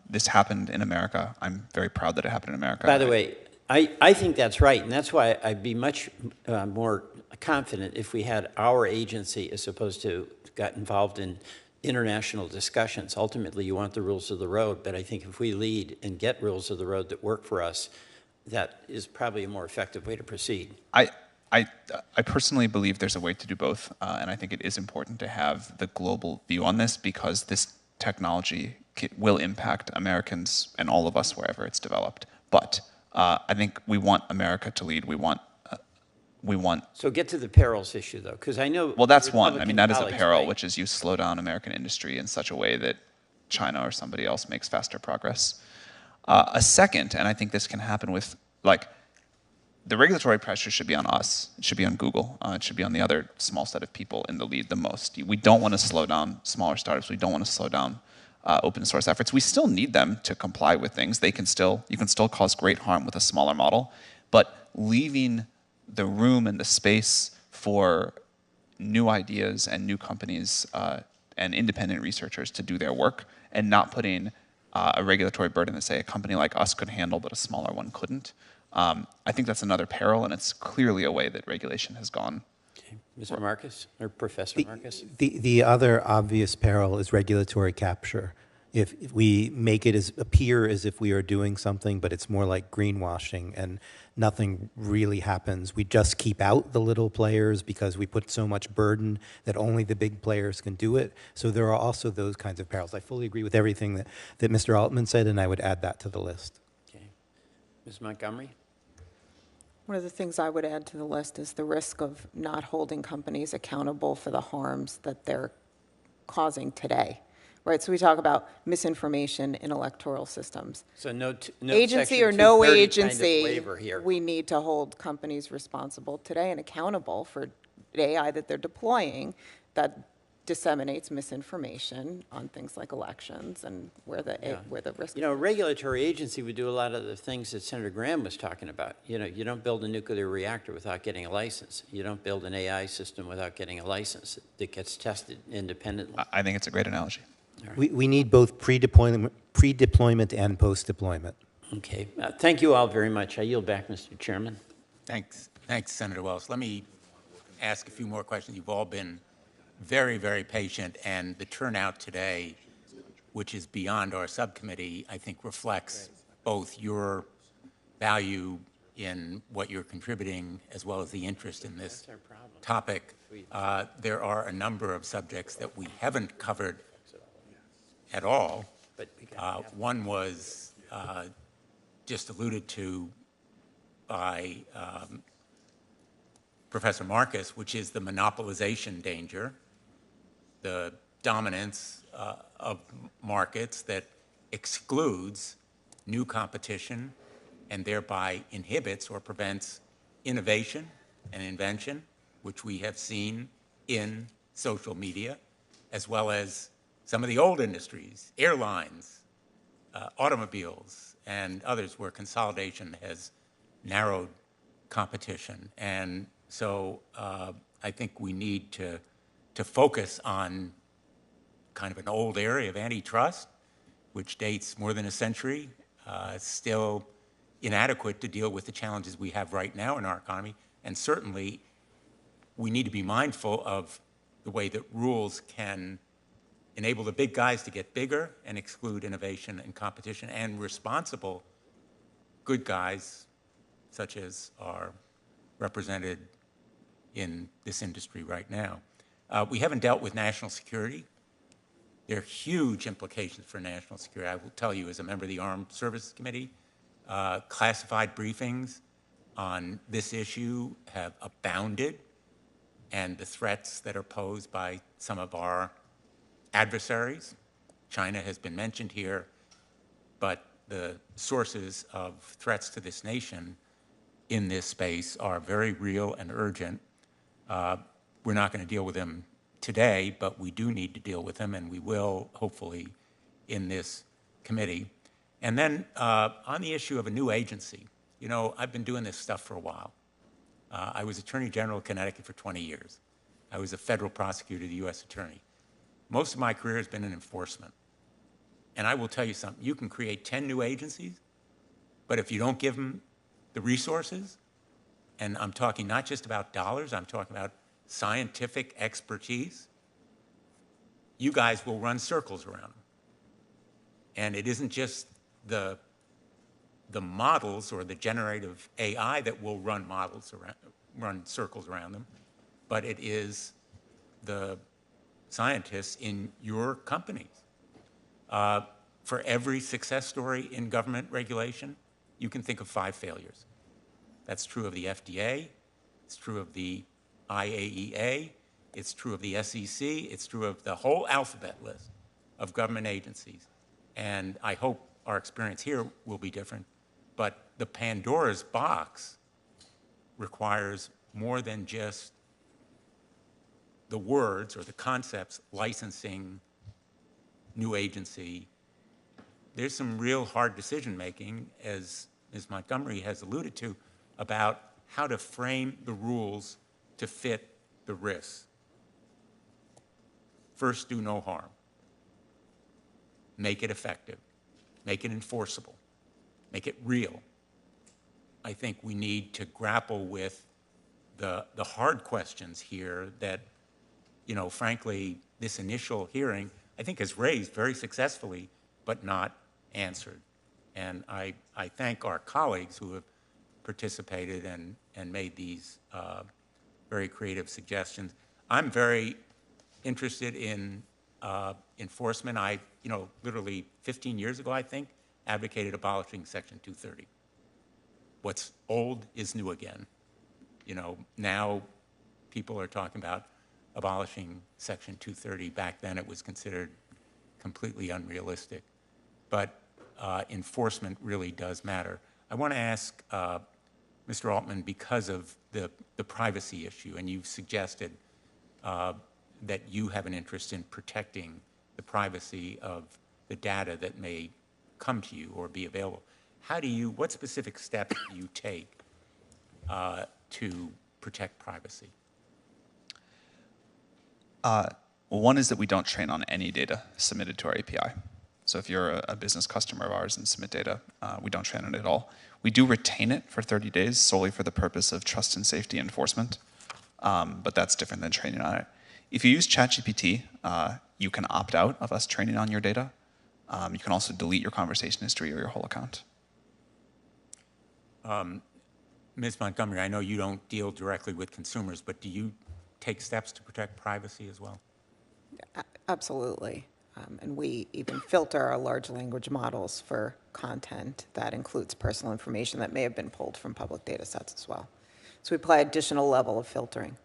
[SPEAKER 5] This happened in America. I'm very proud that it happened in America.
[SPEAKER 16] By the way, I think that's right, and that's why I'd be much more confident if we had our agency as opposed to got involved in international discussions. Ultimately, you want the rules of the road, but I think if we lead and get rules of the road that work for us, that is probably a more effective way to proceed.
[SPEAKER 5] I personally believe there's a way to do both, and I think it is important to have the global view on this because this technology will impact Americans and all of us wherever it's developed. But I think we want America to lead. We want.
[SPEAKER 16] So get to the perils issue, though, because I know.
[SPEAKER 5] Well, that's one. I mean, that is a peril,
[SPEAKER 16] right?
[SPEAKER 5] which is you slow down American industry in such a way that China or somebody else makes faster progress. A second, and I think this can happen with, like, the regulatory pressure should be on us. It should be on Google. It should be on the other small set of people in the lead the most. We don't want to slow down smaller startups. We don't want to slow down open source efforts. We still need them to comply with things. You can still cause great harm with a smaller model. but leaving the room and the space for new ideas and new companies and independent researchers to do their work, and not putting a regulatory burden that, say, a company like us could handle, but a smaller one couldn't. I think that's another peril, and it's clearly a way that regulation has gone.
[SPEAKER 16] Okay. Mr. Marcus, or Professor Marcus?
[SPEAKER 7] The other obvious peril is regulatory capture. If we make it appear as if we are doing something, but it's more like greenwashing and nothing really happens. We just keep out the little players because we put so much burden that only the big players can do it. So there are also those kinds of perils. I fully agree with everything that Mr. Altman said, and I would add that to the list.
[SPEAKER 16] Okay. Ms. Montgomery?
[SPEAKER 6] One of the things I would add to the list is the risk of not holding companies accountable for the harms that they're causing today. Right, so we talk about misinformation in electoral systems.
[SPEAKER 16] So no
[SPEAKER 6] agency
[SPEAKER 16] Section
[SPEAKER 6] or no
[SPEAKER 16] 230
[SPEAKER 6] agency,
[SPEAKER 16] kind of waiver here.
[SPEAKER 6] we need to hold companies responsible today and accountable for the AI that they're deploying that disseminates misinformation on things like elections and where the risk.
[SPEAKER 16] You know, a regulatory agency would do a lot of the things that Senator Graham was talking about. You know, you don't build a nuclear reactor without getting a license. You don't build an AI system without getting a license that gets tested independently.
[SPEAKER 5] I think it's a great analogy.
[SPEAKER 7] Right. We need both pre-deployment and post-deployment.
[SPEAKER 16] Okay. Thank you all very much. I yield back, Mr. Chairman.
[SPEAKER 1] Thanks, Senator Wells. Let me ask a few more questions. You've all been very, very patient, and the turnout today, which is beyond our subcommittee, I think reflects both your value in what you're contributing as well as the interest in this topic. There are a number of subjects that we haven't covered at all. One was just alluded to by Professor Marcus, which is the monopolization danger, the dominance of markets that excludes new competition and thereby inhibits or prevents innovation and invention, which we have seen in social media, as well as some of the old industries, airlines, automobiles, and others where consolidation has narrowed competition. And so I think we need to focus on kind of an old area of antitrust, which dates more than a century, still inadequate to deal with the challenges we have right now in our economy. And certainly, we need to be mindful of the way that rules can enable the big guys to get bigger and exclude innovation and competition, and responsible good guys, such as are represented in this industry right now. We haven't dealt with national security. There are huge implications for national security. I will tell you, as a member of the Armed Services Committee, classified briefings on this issue have abounded, and the threats that are posed by some of our adversaries. China has been mentioned here, but the sources of threats to this nation in this space are very real and urgent. We're not going to deal with them today, but we do need to deal with them, and we will, hopefully, in this committee. And then on the issue of a new agency, you know, I've been doing this stuff for a while. I was Attorney General of Connecticut for 20 years. I was a federal prosecutor, the U.S. Attorney. Most of my career has been in enforcement. And I will tell you something, you can create 10 new agencies, but if you don't give them the resources, and I'm talking not just about dollars, I'm talking about scientific expertise, you guys will run circles around them. And it isn't just the models or the generative AI that will run circles around them, but it is the scientists in your companies. For every success story in government regulation, you can think of 5 failures. That's true of the FDA, it's true of the IAEA, it's true of the SEC, it's true of the whole alphabet list of government agencies. And I hope our experience here will be different, but the Pandora's box requires more than just the words or the concepts licensing new agency. There's some real hard decision making, as Ms. Montgomery has alluded to, about how to frame the rules to fit the risks. First, do no harm. Make it effective. Make it enforceable. Make it real. I think we need to grapple with the hard questions here that, you know, frankly, this initial hearing, I think, has raised very successfully, but not answered. And I thank our colleagues who have participated and made these very creative suggestions. I'm very interested in enforcement. I, you know, literally 15 years ago, I think, advocated abolishing Section 230. What's old is new again. You know, now people are talking about abolishing Section 230. Back then it was considered completely unrealistic. But enforcement really does matter. I want to ask Mr. Altman, because of the privacy issue, and you've suggested that you have an interest in protecting the privacy of the data that may come to you or be available. What specific steps do you take to protect privacy?
[SPEAKER 5] One is that we don't train on any data submitted to our API. So if you're a business customer of ours and submit data, we don't train on it at all. We do retain it for 30 days solely for the purpose of trust and safety enforcement, but that's different than training on it. If you use ChatGPT, you can opt out of us training on your data. You can also delete your conversation history or your whole account.
[SPEAKER 1] Ms. Montgomery, I know you don't deal directly with consumers, but do you take steps to protect privacy as well?
[SPEAKER 6] Absolutely. And we even filter our large language models for content that includes personal information that may have been pulled from public data sets as well. So we apply additional level of filtering.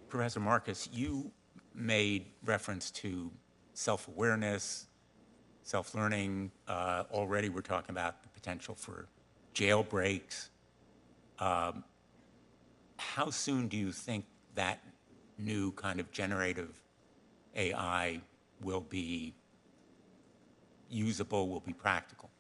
[SPEAKER 1] Professor Marcus, you made reference to self-awareness, self-learning. Already we're talking about the potential for jailbreaks. How soon do you think that new kind of generative AI will be usable, will be practical?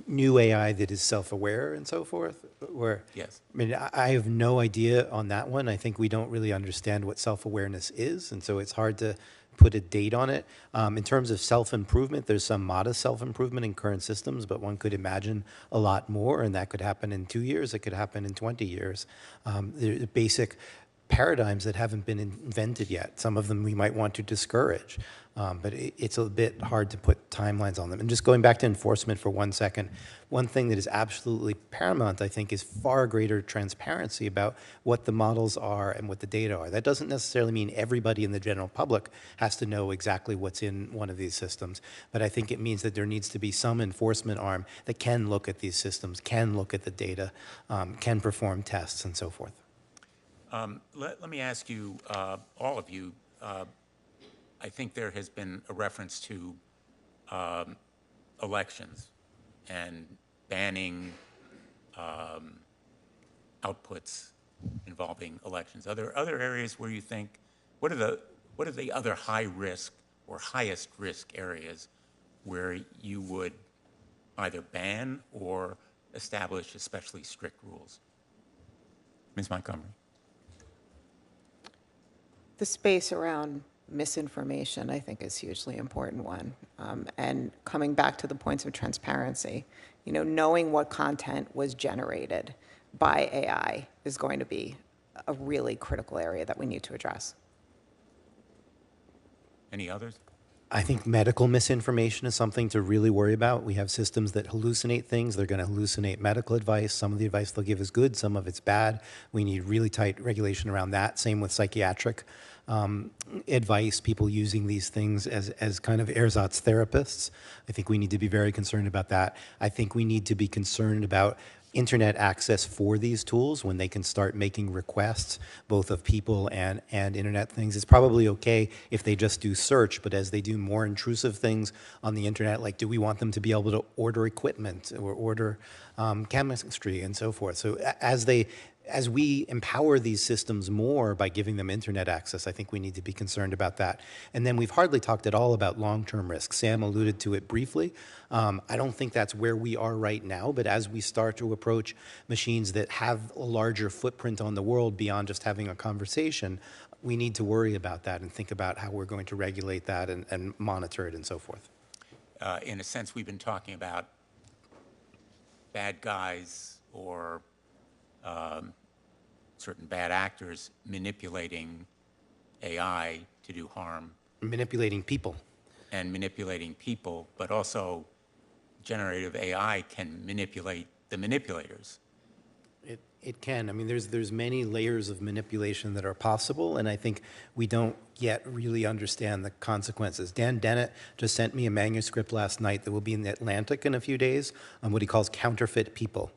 [SPEAKER 7] New AI that is self-aware and so forth? Or,
[SPEAKER 1] yes.
[SPEAKER 7] I mean, I have no idea on that one. I think we don't really understand what self-awareness is, and so it's hard to put a date on it. In terms of self-improvement, there's some modest self-improvement in current systems, but one could imagine a lot more, and that could happen in 2 years, it could happen in 20 years. The basic paradigms that haven't been invented yet. Some of them we might want to discourage, but it's a bit hard to put timelines on them. And just going back to enforcement for 1 second, one thing that is absolutely paramount, I think, is far greater transparency about what the models are and what the data are. That doesn't necessarily mean everybody in the general public has to know exactly what's in one of these systems, but I think it means that there needs to be some enforcement arm that can look at these systems, can look at the data, can perform tests and so forth.
[SPEAKER 1] Let me ask you, all of you, I think there has been a reference to elections and banning outputs involving elections. Are there other areas where you think, what are the other high risk or highest risk areas where you would either ban or establish especially strict rules? Ms. Montgomery.
[SPEAKER 6] The space around misinformation, I think, is a hugely important one. And coming back to the points of transparency, you know, knowing what content was generated by AI is going to be a really critical area that we need to address.
[SPEAKER 1] Any others?
[SPEAKER 7] I think medical misinformation is something to really worry about. We have systems that hallucinate things. They're going to hallucinate medical advice. Some of the advice they'll give is good, some of it's bad. We need really tight regulation around that. Same with psychiatric advice, people using these things as kind of ersatz therapists. I think we need to be very concerned about that. I think we need to be concerned about internet access for these tools when they can start making requests, both of people and internet things. It's probably okay if they just do search, but as they do more intrusive things on the internet, like do we want them to be able to order equipment or order chemistry and so forth? So as they as we empower these systems more by giving them internet access, I think we need to be concerned about that. And then we've hardly talked at all about long-term risks. Sam alluded to it briefly. I don't think that's where we are right now, but as we start to approach machines that have a larger footprint on the world beyond just having a conversation, we need to worry about that and think about how we're going to regulate that and monitor it and so forth.
[SPEAKER 1] In a sense, we've been talking about bad guys or certain bad actors manipulating AI to do harm.
[SPEAKER 7] Manipulating people.
[SPEAKER 1] And manipulating people, but also generative AI can manipulate the manipulators.
[SPEAKER 7] It can. I mean, there's many layers of manipulation that are possible, and I think we don't yet really understand the consequences. Dan Dennett just sent me a manuscript last night that will be in the Atlantic in a few days on what he calls counterfeit people.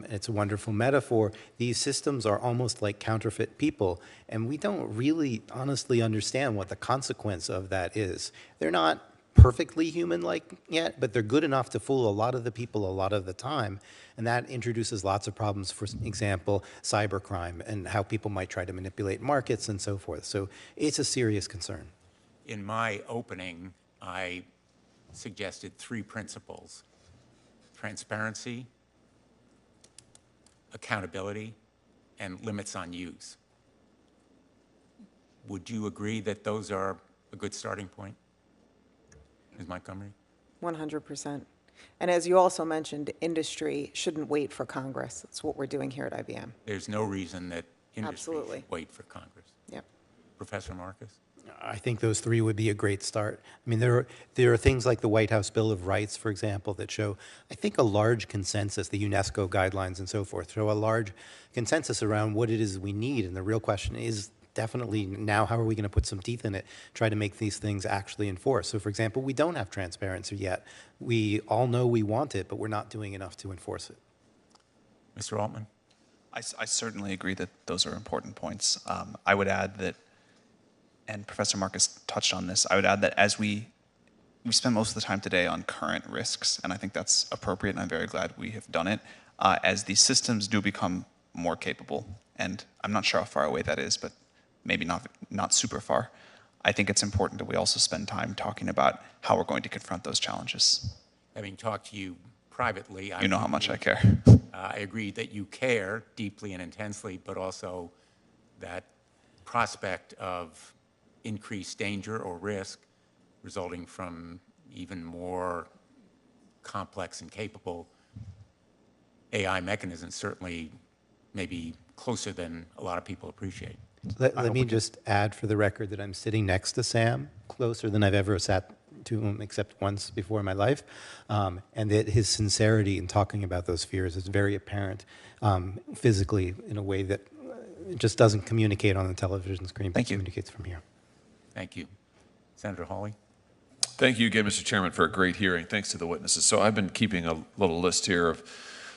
[SPEAKER 7] It's a wonderful metaphor. These systems are almost like counterfeit people, and we don't really honestly understand what the consequence of that is. They're not perfectly human-like yet, but they're good enough to fool a lot of the people a lot of the time, and that introduces lots of problems, for example, cybercrime and how people might try to manipulate markets and so forth. So it's a serious concern.
[SPEAKER 1] In my opening, I suggested 3 principles: transparency, accountability, and limits on use. Would you agree that those are a good starting point, Ms. Montgomery?
[SPEAKER 6] 100%. And as you also mentioned, industry shouldn't wait for Congress. That's what we're doing here at IBM.
[SPEAKER 1] There's no reason that industry
[SPEAKER 6] Absolutely.
[SPEAKER 1] should wait for Congress.
[SPEAKER 6] Yep.
[SPEAKER 1] Professor Marcus?
[SPEAKER 7] I think those 3 would be a great start. I mean, there are things like the White House Bill of Rights, for example, that show, I think, a large consensus, the UNESCO guidelines and so forth, show a large consensus around what it is we need. And the real question is definitely now, how are we going to put some teeth in it, try to make these things actually enforce? So, for example, we don't have transparency yet. We all know we want it, but we're not doing enough to enforce it.
[SPEAKER 1] Mr. Altman?
[SPEAKER 5] I certainly agree that those are important points. I would add that, and Professor Marcus touched on this, I would add that as we spent most of the time today on current risks, and I think that's appropriate, and I'm very glad we have done it, as these systems do become more capable, and I'm not sure how far away that is, but maybe not super far, I think it's important that we also spend time talking about how we're going to confront those challenges.
[SPEAKER 1] Having talked to you privately,
[SPEAKER 5] You know how much I care.
[SPEAKER 1] I agree that you care deeply and intensely, but also that prospect of increased danger or risk resulting from even more complex and capable AI mechanisms certainly may be closer than a lot of people appreciate.
[SPEAKER 7] Let me just add for the record that I'm sitting next to Sam, closer than I've ever sat to him except once before in my life, and that his sincerity in talking about those fears is very apparent physically in a way that just doesn't communicate on the television screen, but communicates from here.
[SPEAKER 1] Thank you. Senator Hawley?
[SPEAKER 2] Thank you again, Mr. Chairman, for a great hearing. Thanks to the witnesses. So I've been keeping a little list here of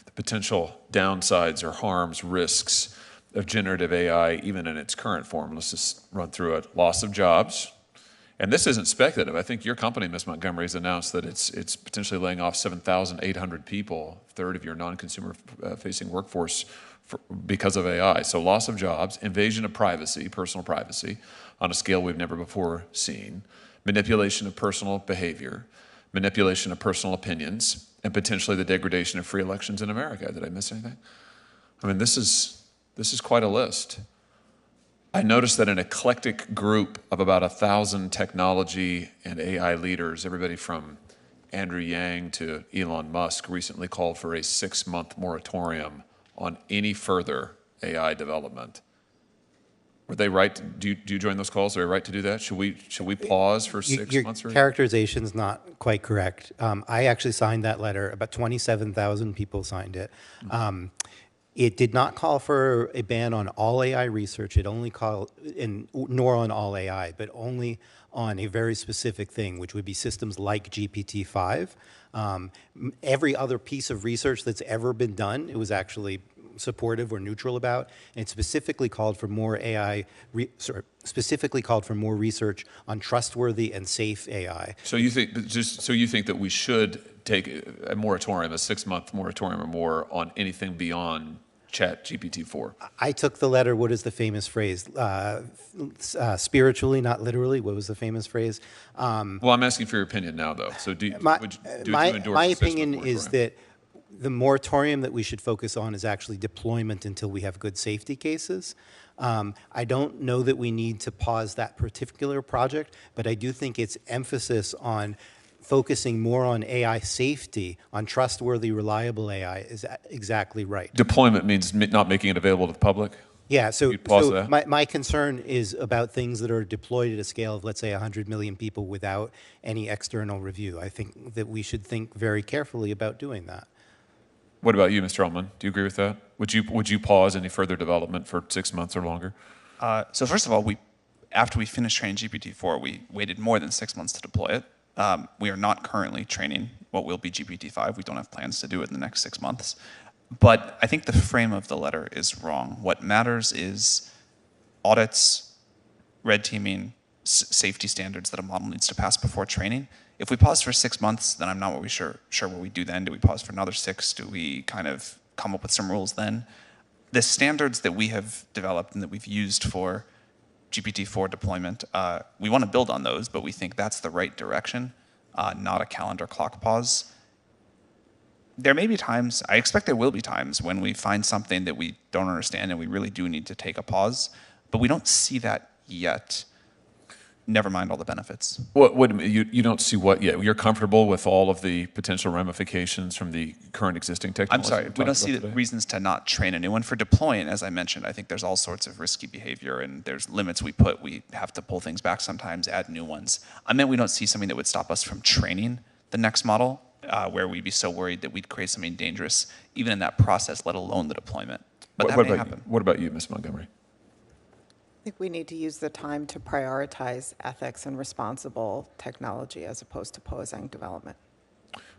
[SPEAKER 2] the potential downsides or harms, risks of generative AI, even in its current form. Let's just run through it. Loss of jobs. And this isn't speculative. I think your company, Ms. Montgomery, has announced that it's potentially laying off 7,800 people, a third of your non-consumer facing workforce because of AI. So loss of jobs, invasion of privacy, personal privacy, on a scale we've never before seen, manipulation of personal behavior, manipulation of personal opinions, and potentially the degradation of free elections in America. Did I miss anything? I mean, this is quite a list. I noticed that an eclectic group of about 1,000 technology and AI leaders, everybody from Andrew Yang to Elon Musk, recently called for a 6-month moratorium on any further AI development. Were they right? Do you join those calls? Are they right to do that? Should we pause for 6 months?
[SPEAKER 7] Your characterization's not quite correct. I actually signed that letter. About 27,000 people signed it. It did not call for a ban on all AI research. It only called, nor on all AI, but only on a very specific thing, which would be systems like GPT-5. Every other piece of research that's ever been done, it was actually supportive or neutral about, and it specifically called for more research on trustworthy and safe AI.
[SPEAKER 2] So you think that we should take a moratorium, a 6-month moratorium or more on anything beyond Chat GPT-4?
[SPEAKER 7] I took the letter. What is the famous phrase? Spiritually, not literally. What was the famous phrase?
[SPEAKER 2] Well, I'm asking for your opinion now, though. So do you endorse
[SPEAKER 7] my
[SPEAKER 2] the 6-month
[SPEAKER 7] opinion is
[SPEAKER 2] moratorium?
[SPEAKER 7] that the moratorium that we should focus on is actually deployment until we have good safety cases. I don't know that we need to pause that particular project, but I do think its emphasis on focusing more on AI safety, on trustworthy, reliable AI, is exactly right.
[SPEAKER 2] Deployment means not making it available to the public?
[SPEAKER 7] Yeah, so,
[SPEAKER 2] You'd pause that?
[SPEAKER 7] my concern is about things that are deployed at a scale of, let's say, 100 million people without any external review. I think that we should think very carefully about doing that.
[SPEAKER 2] What about you, Mr. Altman? Do you agree with that? Would you pause any further development for 6 months or longer?
[SPEAKER 5] So first of all, after we finished training GPT-4, we waited more than 6 months to deploy it. We are not currently training what will be GPT-5. We don't have plans to do it in the next 6 months. But I think the frame of the letter is wrong. What matters is audits, red teaming, safety standards that a model needs to pass before training. If we pause for 6 months, then I'm not really sure what we do then. Do we pause for another 6? Do we kind of come up with some rules then? The standards that we have developed and that we've used for GPT-4 deployment, we want to build on those, but we think that's the right direction, not a calendar clock pause. There may be times, I expect there will be times, when we find something that we don't understand and we really do need to take a pause, but we don't see that yet. Never mind all the benefits.
[SPEAKER 2] You don't see what yet? You're comfortable with all of the potential ramifications from the current existing technology?
[SPEAKER 5] I'm sorry, we don't see reasons to not train a new one. For deploying, as I mentioned, I think there's all sorts of risky behavior and there's limits we put. We have to pull things back sometimes, add new ones. I meant we don't see something that would stop us from training the next model, where we'd be so worried that we'd create something dangerous, even in that process, let alone the deployment. But that may happen.
[SPEAKER 2] What about you, Ms. Montgomery?
[SPEAKER 6] I think we need to use the time to prioritize ethics and responsible technology as opposed to pausing development.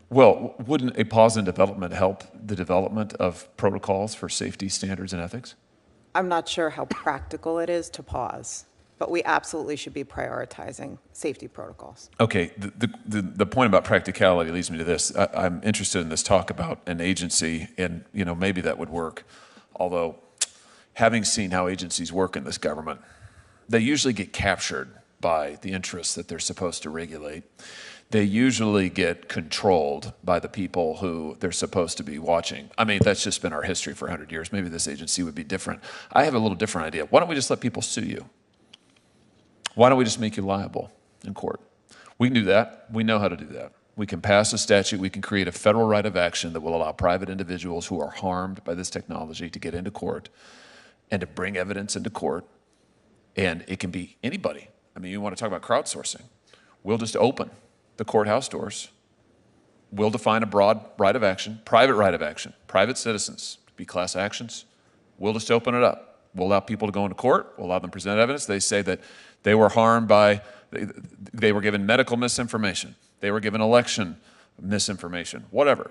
[SPEAKER 2] Well, wouldn't a pause in development help the development of protocols for safety standards and ethics?
[SPEAKER 6] I'm not sure how practical it is to pause, but we absolutely should be prioritizing safety protocols.
[SPEAKER 2] Okay, the point about practicality leads me to this. I'm interested in this talk about an agency, and maybe that would work. Although, having seen how agencies work in this government, they usually get captured by the interests that they're supposed to regulate. They usually get controlled by the people who they're supposed to be watching. I mean, that's just been our history for 100 years. Maybe this agency would be different. I have a little different idea. Why don't we just let people sue you? Why don't we just make you liable in court? We can do that. We know how to do that. We can pass a statute. We can create a federal right of action that will allow private individuals who are harmed by this technology to get into court and to bring evidence into court. And it can be anybody. I mean, you want to talk about crowdsourcing. We'll just open the courthouse doors. We'll define a broad right of action, private citizens, be class actions. We'll just open it up. We'll allow people to go into court. We'll allow them to present evidence. They say that they were harmed by, they were given medical misinformation. They were given election misinformation, whatever.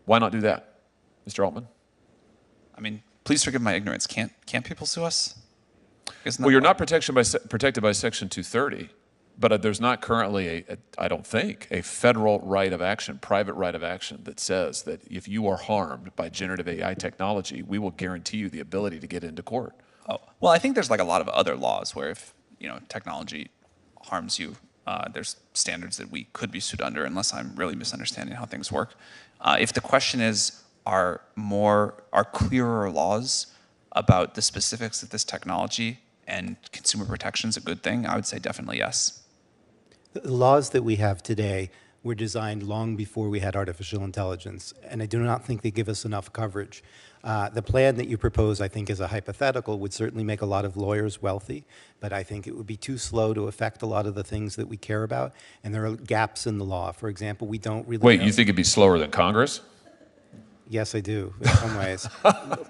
[SPEAKER 2] Why not do that, Mr. Altman?
[SPEAKER 5] I mean, please forgive my ignorance. Can't people sue us?
[SPEAKER 2] Well, you're not protected by Section 230, but there's not currently, I don't think, a federal right of action, private right of action that says that if you are harmed by generative AI technology, we will guarantee you the ability to get into court.
[SPEAKER 5] Oh, well, I think there's like a lot of other laws where if technology harms you, there's standards that we could be sued under, unless I'm really misunderstanding how things work. If the question is, are clearer laws about the specifics of this technology and consumer protections a good thing, I would say definitely yes.
[SPEAKER 7] The laws that we have today were designed long before we had artificial intelligence, and I do not think they give us enough coverage. The plan that you propose, I think, is a hypothetical, would certainly make a lot of lawyers wealthy, but I think it would be too slow to affect a lot of the things that we care about, and there are gaps in the law. For example, we don't really
[SPEAKER 2] Wait,
[SPEAKER 7] know.
[SPEAKER 2] you think it'd be slower than Congress?
[SPEAKER 7] Yes, I do, in some ways.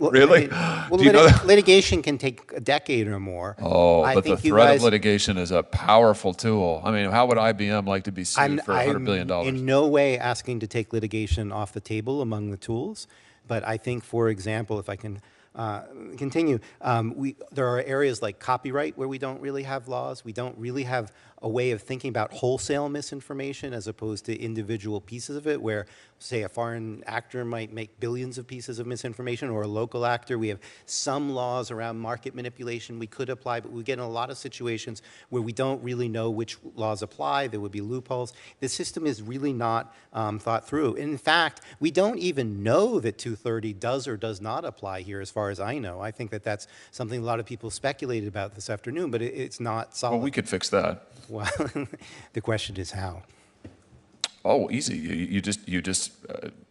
[SPEAKER 2] Really?
[SPEAKER 7] Well,
[SPEAKER 2] Do you know that?
[SPEAKER 7] litigation can take a decade or more.
[SPEAKER 2] Oh,
[SPEAKER 7] I
[SPEAKER 2] but the
[SPEAKER 7] think you
[SPEAKER 2] threat
[SPEAKER 7] guys-
[SPEAKER 2] of litigation is a powerful tool. I mean, how would IBM like to be sued for $100 billion?
[SPEAKER 7] I'm in no way asking to take litigation off the table among the tools, but I think, for example, if I can continue, there are areas like copyright where we don't really have laws. We don't really have a way of thinking about wholesale misinformation as opposed to individual pieces of it, where say a foreign actor might make billions of pieces of misinformation, or a local actor. We have some laws around market manipulation we could apply, but we get in a lot of situations where we don't really know which laws apply. There would be loopholes. The system is really not thought through. In fact, we don't even know that 230 does or does not apply here, as far as I know. I think that that's something a lot of people speculated about this afternoon, but it's not solid.
[SPEAKER 2] Well, we could fix that.
[SPEAKER 7] Well, the question is how.
[SPEAKER 2] Oh, easy.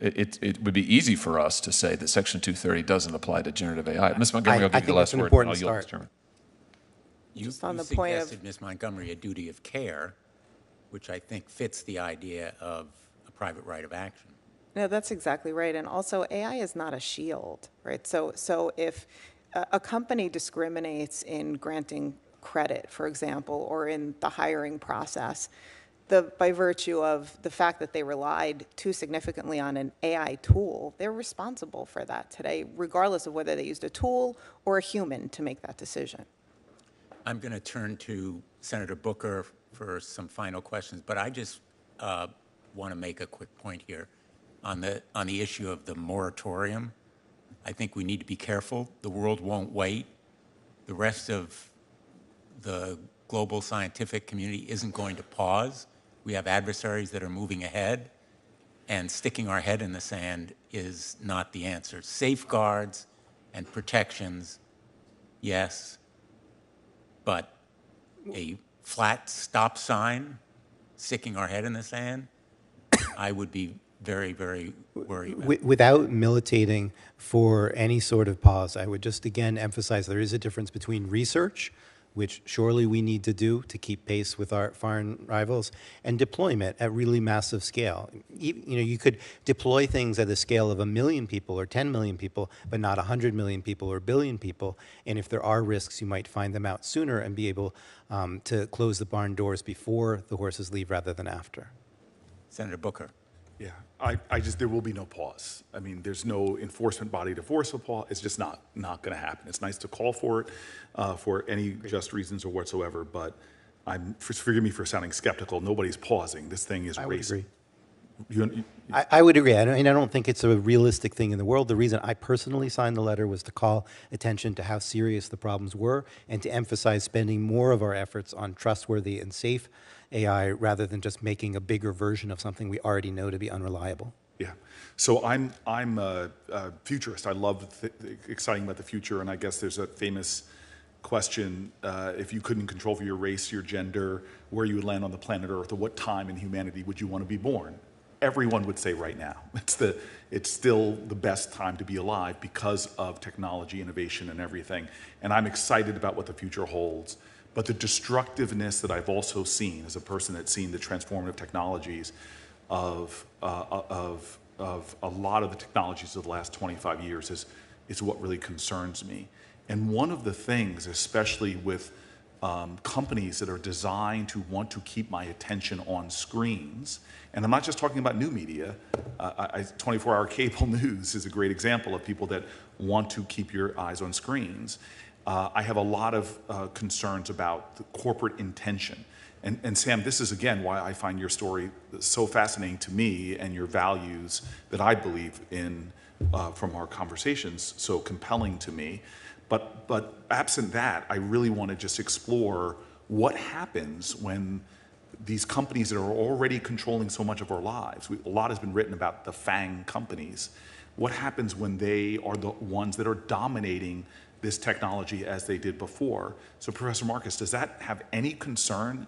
[SPEAKER 2] It would be easy for us to say that Section 230 doesn't apply to generative AI. Ms. Montgomery, I'll give you the last word.
[SPEAKER 7] Important
[SPEAKER 2] I'll yield,
[SPEAKER 7] start.
[SPEAKER 2] Mr. Chairman.
[SPEAKER 1] You
[SPEAKER 6] Just on the point of-
[SPEAKER 1] suggested, Ms. Montgomery, a duty of care, which I think fits the idea of a private right of action.
[SPEAKER 6] No, that's exactly right. And also, AI is not a shield, right? So if a company discriminates in granting credit, for example, or in the hiring process, by virtue of the fact that they relied too significantly on an AI tool, they're responsible for that today, regardless of whether they used a tool or a human to make that decision.
[SPEAKER 1] I'm going to turn to Senator Booker for some final questions, but I just want to make a quick point here on the issue of the moratorium. I think we need to be careful. The world won't wait. The rest of the global scientific community isn't going to pause. We have adversaries that are moving ahead, and sticking our head in the sand is not the answer. Safeguards and protections, yes, but a flat stop sign, sticking our head in the sand, I would be very, very worried about.
[SPEAKER 7] Without militating for any sort of pause, I would just again emphasize there is a difference between research, which surely we need to do to keep pace with our foreign rivals, and deployment at really massive scale. You could deploy things at the scale of 1 million people or 10 million people, but not 100 million people or 1 billion people. And if there are risks, you might find them out sooner and be able to close the barn doors before the horses leave rather than after.
[SPEAKER 1] Senator Booker.
[SPEAKER 14] Yeah, there will be no pause. I mean, there's no enforcement body to force a pause. It's just not going to happen. It's nice to call for it for any just reasons or whatsoever, but forgive me for sounding skeptical. Nobody's pausing. This thing is racing.
[SPEAKER 7] I would agree. I don't think it's a realistic thing in the world. The reason I personally signed the letter was to call attention to how serious the problems were and to emphasize spending more of our efforts on trustworthy and safe AI rather than just making a bigger version of something we already know to be unreliable.
[SPEAKER 14] Yeah. So I'm a futurist. I love exciting about the future, and I guess there's a famous question, if you couldn't control for your race, your gender, where you would land on the planet Earth, or what time in humanity would you want to be born? Everyone would say right now. It's still the best time to be alive because of technology, innovation, and everything. And I'm excited about what the future holds. But the destructiveness that I've also seen as a person that's seen the transformative technologies of a lot of the technologies of the last 25 years is what really concerns me. And one of the things, especially with companies that are designed to want to keep my attention on screens, and I'm not just talking about new media, 24-hour cable news is a great example of people that want to keep your eyes on screens. I have a lot of concerns about the corporate intention. And Sam, this is again why I find your story so fascinating to me, and your values that I believe in from our conversations so compelling to me. But absent that, I really want to just explore what happens when these companies that are already controlling so much of our lives. A lot has been written about the FANG companies. What happens when they are the ones that are dominating this technology as they did before? So Professor Marcus, does that have any concern,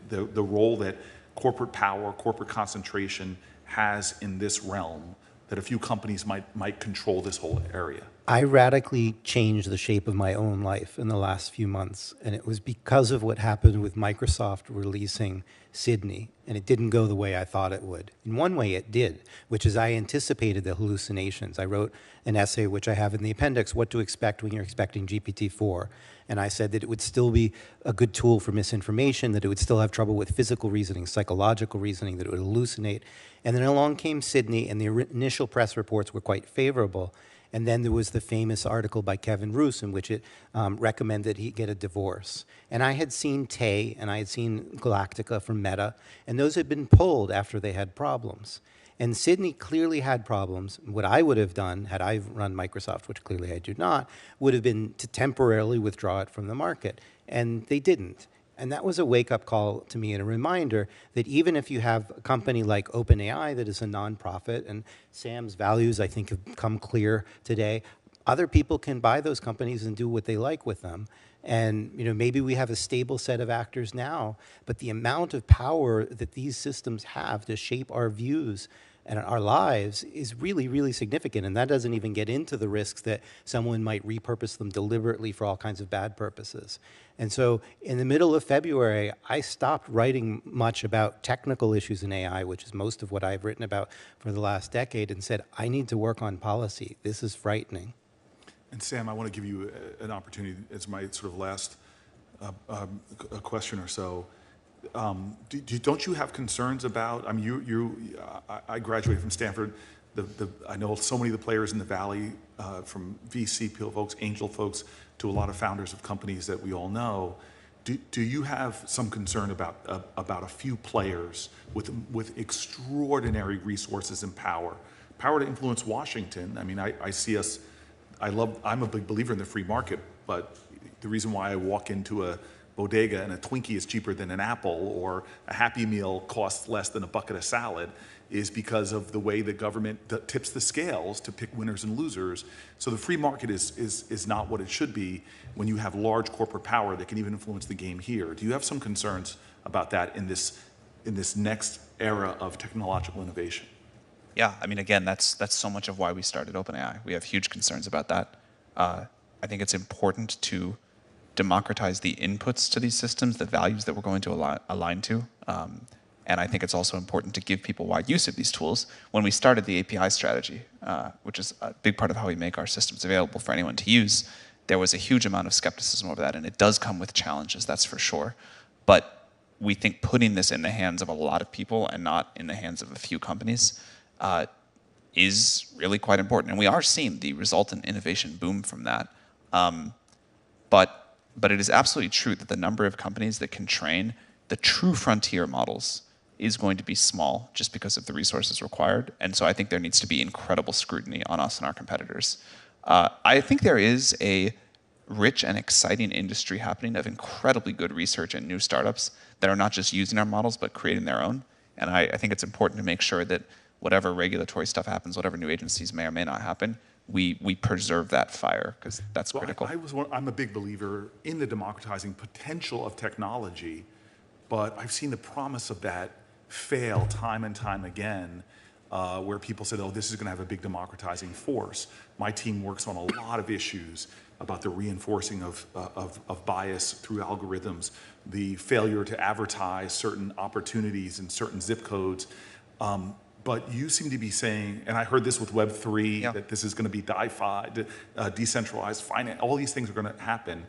[SPEAKER 14] the role that corporate power, corporate concentration has in this realm, that a few companies might control this whole area?
[SPEAKER 7] I radically changed the shape of my own life in the last few months, and it was because of what happened with Microsoft releasing Sydney, and it didn't go the way I thought it would. In one way it did, which is I anticipated the hallucinations. I wrote an essay, which I have in the appendix, What to Expect When You're Expecting GPT-4, and I said that it would still be a good tool for misinformation, that it would still have trouble with physical reasoning, psychological reasoning, that it would hallucinate. And then along came Sydney, and the initial press reports were quite favorable. And then there was the famous article by Kevin Roose in which it recommended he get a divorce. And I had seen Tay and I had seen Galactica from Meta, and those had been pulled after they had problems. And Sydney clearly had problems. What I would have done, had I run Microsoft, which clearly I do not, would have been to temporarily withdraw it from the market. And they didn't. And that was a wake-up call to me and a reminder that even if you have a company like OpenAI that is a nonprofit, and Sam's values, I think, have come clear today, other people can buy those companies and do what they like with them. And maybe we have a stable set of actors now, but the amount of power that these systems have to shape our views and our lives is really, really significant. And that doesn't even get into the risks that someone might repurpose them deliberately for all kinds of bad purposes. And so in the middle of February, I stopped writing much about technical issues in AI, which is most of what I've written about for the last decade, and said, I need to work on policy. This is frightening.
[SPEAKER 14] And Sam, I want to give you an opportunity as my sort of last question or so. Don't you have concerns about? I mean, I graduated from Stanford. I know so many of the players in the Valley, from VC folks, angel folks, to a lot of founders of companies that we all know. Do you have some concern about a few players with extraordinary resources and power to influence Washington? I mean, I see us. I'm a big believer in the free market, but the reason why I walk into a bodega and a Twinkie is cheaper than an apple, or a Happy Meal costs less than a bucket of salad, is because of the way the government tips the scales to pick winners and losers. So the free market is not what it should be when you have large corporate power that can even influence the game here. Do you have some concerns about that in this next era of technological innovation?
[SPEAKER 5] Yeah, I mean, again, that's so much of why we started OpenAI. We have huge concerns about that. I think it's important to democratize the inputs to these systems, the values that we're going to align to. And I think it's also important to give people wide use of these tools. When we started the API strategy, which is a big part of how we make our systems available for anyone to use, there was a huge amount of skepticism over that, and it does come with challenges, that's for sure. But we think putting this in the hands of a lot of people and not in the hands of a few companies is really quite important. And we are seeing the resultant innovation boom from that. But it is absolutely true that the number of companies that can train the true frontier models is going to be small just because of the resources required. And so I think there needs to be incredible scrutiny on us and our competitors. I think there is a rich and exciting industry happening of incredibly good research and new startups that are not just using our models, but creating their own. And I think it's important to make sure that whatever regulatory stuff happens, whatever new agencies may or may not happen, we preserve that fire, because that's critical.
[SPEAKER 14] I'm a big believer in the democratizing potential of technology, but I've seen the promise of that fail time and time again, where people said, oh, this is going to have a big democratizing force. My team works on a lot of issues about the reinforcing of bias through algorithms, the failure to advertise certain opportunities in certain zip codes. But you seem to be saying, and I heard this with Web3, that this is going to be DeFi, decentralized finance, all these things are going to happen.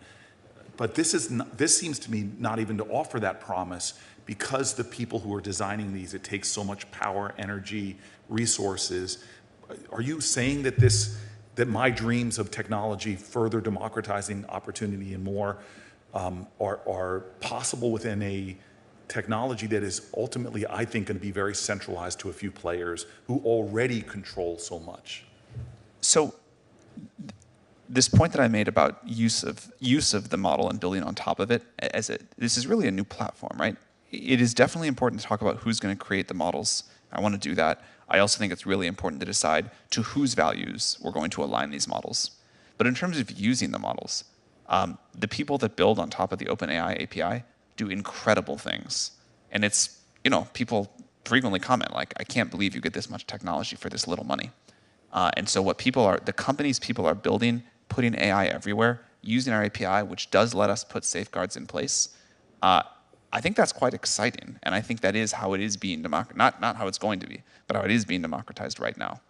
[SPEAKER 14] But this seems to me not even to offer that promise, because the people who are designing these, it takes so much power, energy, resources. Are you saying that that my dreams of technology further democratizing opportunity and more are possible within a technology that is ultimately, I think, going to be very centralized to a few players who already control so much?
[SPEAKER 5] So this point that I made about use of the model and building on top of it, this is really a new platform, right? It is definitely important to talk about who's going to create the models. I want to do that. I also think it's really important to decide to whose values we're going to align these models. But in terms of using the models, the people that build on top of the OpenAI API do incredible things. And it's, people frequently comment, like, I can't believe you get this much technology for this little money. And so the companies people are building, putting AI everywhere, using our API, which does let us put safeguards in place, I think that's quite exciting. And I think that is how it is being democratized, not how it's going to be, but how it is being democratized right now.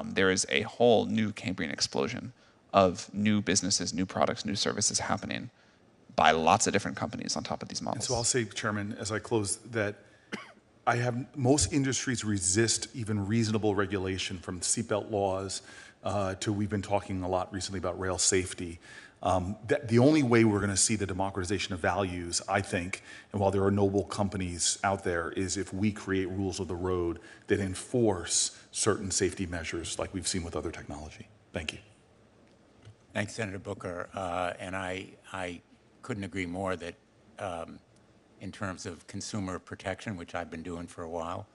[SPEAKER 5] There is a whole new Cambrian explosion of new businesses, new products, new services happening by lots of different companies on top of these models.
[SPEAKER 14] And so I'll say, Chairman, as I close, that most industries resist even reasonable regulation, from seatbelt laws to we've been talking a lot recently about rail safety. The only way we're going to see the democratization of values, I think, and while there are noble companies out there, is if we create rules of the road that enforce certain safety measures like we've seen with other technology. Thank you.
[SPEAKER 1] Thanks, Senator Booker. And I couldn't agree more that in terms of consumer protection, which I've been doing for a while,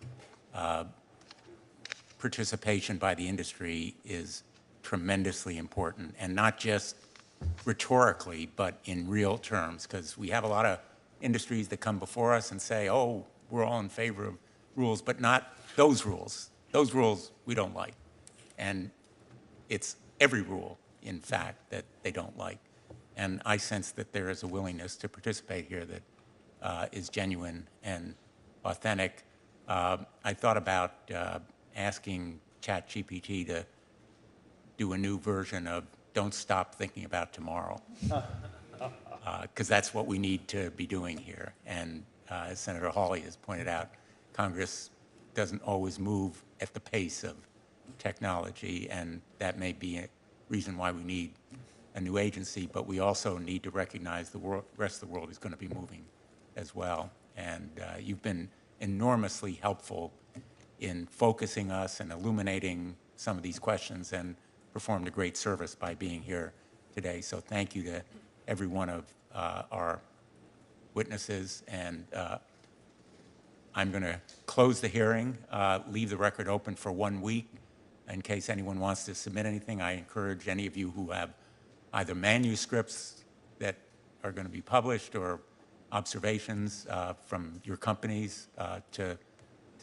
[SPEAKER 1] participation by the industry is tremendously important, and not just rhetorically, but in real terms, because we have a lot of industries that come before us and say, oh, we're all in favor of rules, but not those rules. Those rules we don't like. And it's every rule, in fact, that they don't like. And I sense that there is a willingness to participate here that is genuine and authentic. I thought about asking ChatGPT to do a new version of "Don't Stop Thinking About Tomorrow," because that's what we need to be doing here. And as Senator Hawley has pointed out, Congress doesn't always move at the pace of technology, and that may be a reason why we need a new agency, but we also need to recognize the rest of the world is going to be moving as well. And you've been enormously helpful in focusing us and illuminating some of these questions, and performed a great service by being here today. So thank you to every one of our witnesses. And I'm going to close the hearing, leave the record open for 1 week. In case anyone wants to submit anything, I encourage any of you who have either manuscripts that are going to be published or observations from your companies to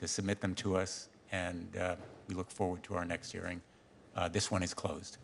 [SPEAKER 1] submit them to us. And we look forward to our next hearing. This one is closed.